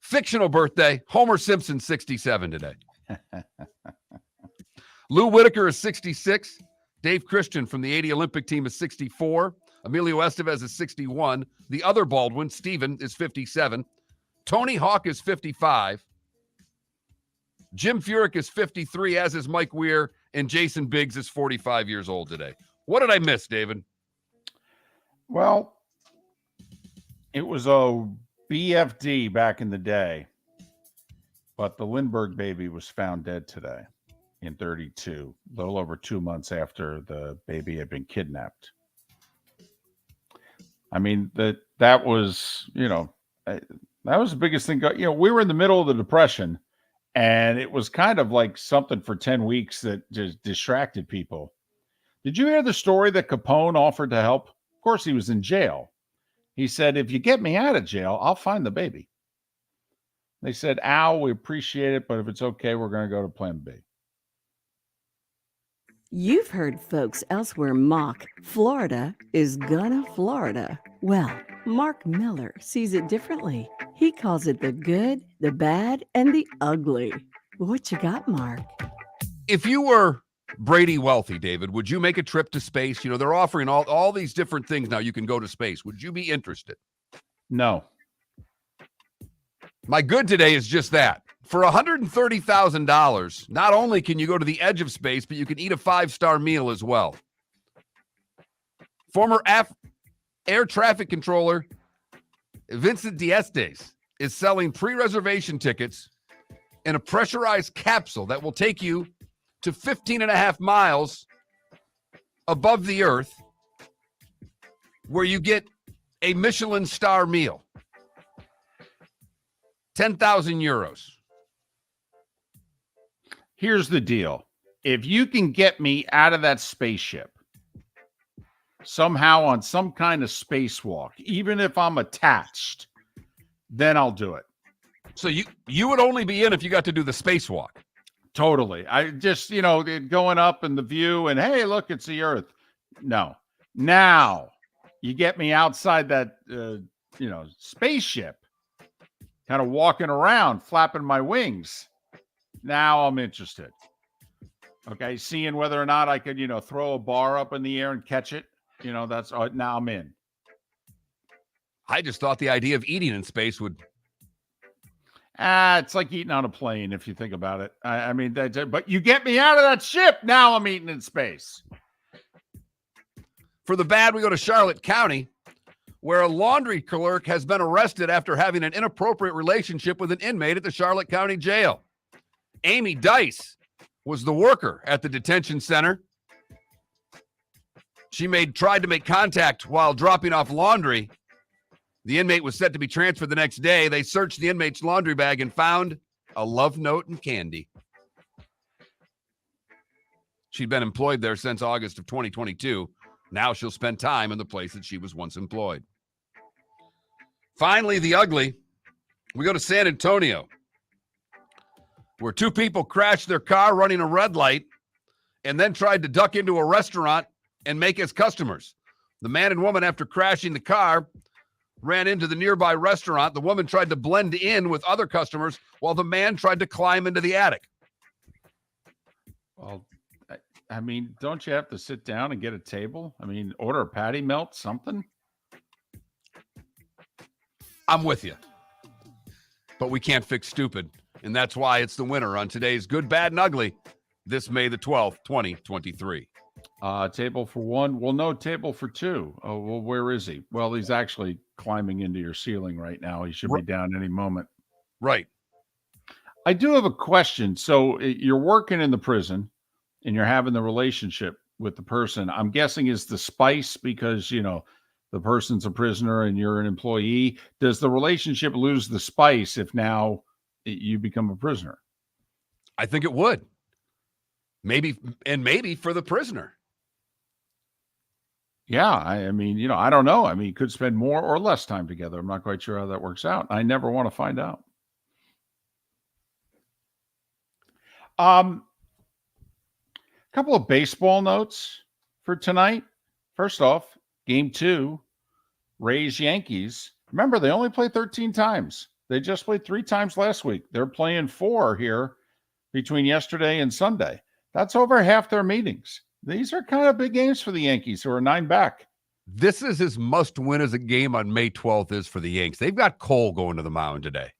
Fictional birthday: Homer Simpson, 67 today. Lou Whitaker is 66. Dave Christian from the 80 Olympic team is 64. Emilio Estevez is 61. The other Baldwin, Steven, is 57. Tony Hawk is 55. Jim Furyk is 53, as is Mike Weir, and Jason Biggs is 45 years old today. What did I miss, David? Well, it was a BFD back in the day, but the Lindbergh baby was found dead today in 32, a little over 2 months after the baby had been kidnapped. I mean, that was, that was the biggest thing. We were in the middle of the Depression, and it was kind of like something for 10 weeks that just distracted people. Did you hear the story that Capone offered to help? Of course, he was in jail. He said, if you get me out of jail, I'll find the baby. They said, Al, we appreciate it, but if it's okay, we're going to go to plan B. You've heard folks elsewhere mock Florida is gonna Florida. Well, Mark Miller sees it differently. He calls it the good, the bad, and the ugly. What you got, Mark? If you were Brady wealthy, David, would you make a trip to space? They're offering all these different things now. You can go to space. Would you be interested? No. My good today is just that. For $130,000, not only can you go to the edge of space, but you can eat a 5-star meal as well. Former air traffic controller Vincent Diestes is selling pre-reservation tickets in a pressurized capsule that will take you to 15 and a half miles above the earth, where you get a Michelin star meal. 10,000 euros. Here's the deal. If you can get me out of that spaceship somehow on some kind of spacewalk, even if I'm attached, then I'll do it. So you would only be in if you got to do the spacewalk. Totally. I just, going up in the view and, hey, look, it's the earth. No. Now you get me outside that, spaceship, kind of walking around, flapping my wings. Now I'm interested. Okay. Seeing whether or not I could, throw a bar up in the air and catch it. That's now I'm in. I just thought the idea of eating in space would. It's like eating on a plane if you think about it. I mean, but you get me out of that ship. Now I'm eating in space. For the bad, we go to Charlotte County, where a laundry clerk has been arrested after having an inappropriate relationship with an inmate at the Charlotte County Jail. Amy Dice was the worker at the detention center. She tried to make contact while dropping off laundry. The inmate was set to be transferred the next day. They searched the inmate's laundry bag and found a love note and candy. She'd been employed there since August of 2022. Now she'll spend time in the place that she was once employed. Finally, the ugly. We go to San Antonio, where two people crashed their car running a red light and then tried to duck into a restaurant and make as customers. The man and woman, after crashing the car, ran into the nearby restaurant. The woman tried to blend in with other customers while the man tried to climb into the attic. Well, I mean, don't you have to sit down and get a table? I mean, order a patty melt, something? I'm with you. But we can't fix stupid. And that's why it's the winner on today's Good, Bad, and Ugly this May the 12th, 2023. Table for one. Well, no, table for two. Oh, well, where is he? Well, he's actually climbing into your ceiling right now. He should be down any moment. Right. I do have a question. So you're working in the prison and you're having the relationship with the person. I'm guessing is the spice because, the person's a prisoner and you're an employee. Does the relationship lose the spice if now you become a prisoner? I think it would. Maybe for the prisoner. Yeah, I mean, I don't know. I mean, you could spend more or less time together. I'm not quite sure how that works out. I never want to find out. Couple of baseball notes for tonight. First off, game 2, Rays Yankees. Remember, they only play 13 times. They just played 3 times last week. They're playing 4 here between yesterday and Sunday. That's over half their meetings. These are kind of big games for the Yankees, who are 9 back. This is as must win as a game on May 12th is for the Yanks. They've got Cole going to the mound today.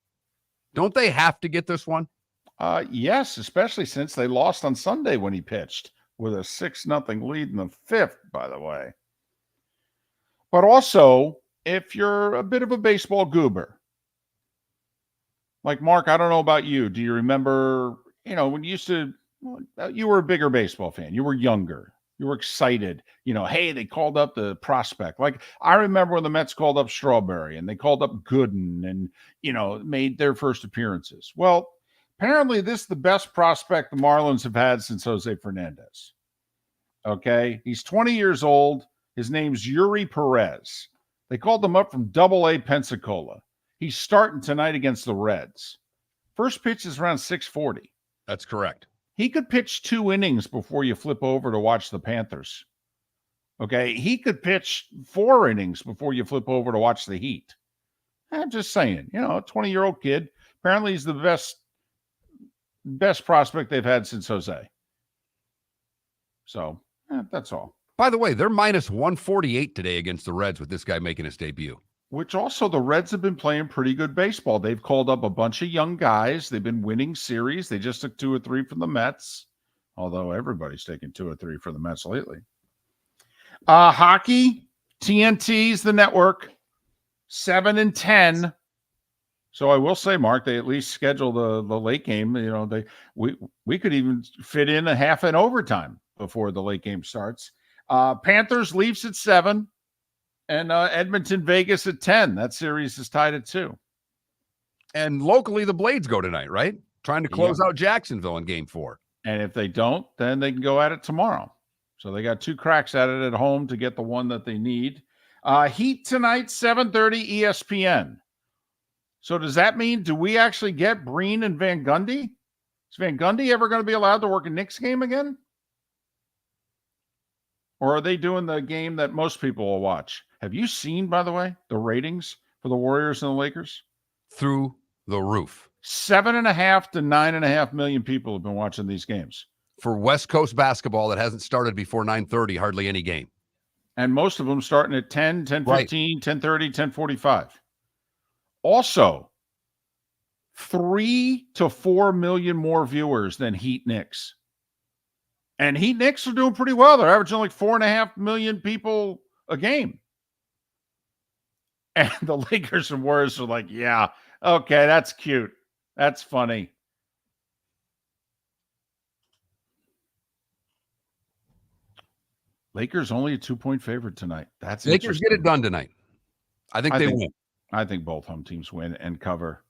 Don't they have to get this one? Yes, especially since they lost on Sunday when he pitched with a 6-0 lead in the 5th, by the way. But also, if you're a bit of a baseball goober, like Mark, I don't know about you. Do you remember, when you were a bigger baseball fan, you were younger, you were excited, hey, they called up the prospect. Like I remember when the Mets called up Strawberry and they called up Gooden and, made their first appearances. Well, apparently this is the best prospect the Marlins have had since Jose Fernandez. Okay. He's 20 years old. His name's Yuri Perez. They called him up from AA Pensacola. He's starting tonight against the Reds. First pitch is around 6:40. That's correct. He could pitch 2 innings before you flip over to watch the Panthers. Okay. He could pitch 4 innings before you flip over to watch the Heat. I'm just saying, a 20-year-old kid. Apparently he's the best prospect they've had since Jose. So that's all. By the way, they're minus 148 today against the Reds with this guy making his debut. Which also the Reds have been playing pretty good baseball. They've called up a bunch of young guys. They've been winning series. They just took 2 or 3 from the Mets, although everybody's taking 2 or 3 for the Mets lately. Hockey, TNT's the network, 7 and 10. So I will say, Mark, they at least schedule the late game. You know, we could even fit in a half an overtime before the late game starts. Panthers, Leafs at 7, and Edmonton, Vegas at 10. That series is tied at 2. And locally, the Blades go tonight, right? Trying to close out Jacksonville in Game 4. And if they don't, then they can go at it tomorrow. So they got 2 cracks at it at home to get the one that they need. Heat tonight, 7:30 ESPN. So does that mean, do we actually get Breen and Van Gundy? Is Van Gundy ever going to be allowed to work a Knicks game again? Or are they doing the game that most people will watch? Have you seen, by the way, the ratings for the Warriors and the Lakers? Through the roof. 7.5 to 9.5 million people have been watching these games. For West Coast basketball that hasn't started before 9:30, hardly any game. And most of them starting at 10, 10:15, 10:30, 10:45. Also, 3 to 4 million more viewers than Heat Knicks. And Heat Knicks are doing pretty well. They're averaging like 4.5 million people a game. And the Lakers and Warriors are like, yeah, okay, that's cute. That's funny. Lakers only a 2-point favorite tonight. That's Lakers get it done tonight. I think they win. I think both home teams win and cover.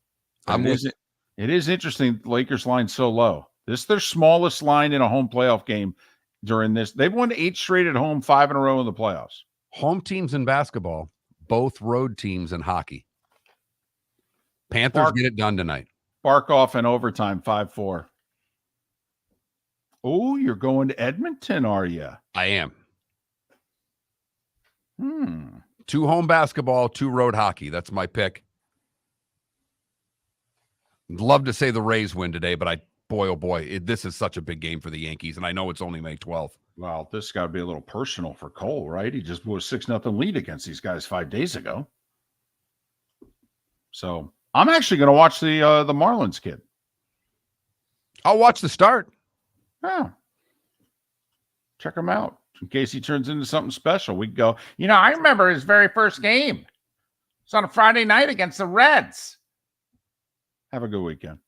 It is interesting. The Lakers line so low. This is their smallest line in a home playoff game during this. They've won 8 straight at home, 5 in a row in the playoffs. Home teams in basketball, both road teams in hockey. Panthers get it done tonight. Barkov in overtime, 5-4. Oh, you're going to Edmonton, are you? I am. 2 home basketball, 2 road hockey. That's my pick. Love to say the Rays win today, but oh boy, this is such a big game for the Yankees, and I know it's only May 12th. Well, this got to be a little personal for Cole, right? He just blew a 6-0 lead against these guys 5 days ago. So I'm actually going to watch the Marlins kid. I'll watch the start. Yeah. Check him out. In case he turns into something special, we go, I remember his very first game. It's on a Friday night against the Reds. Have a good weekend.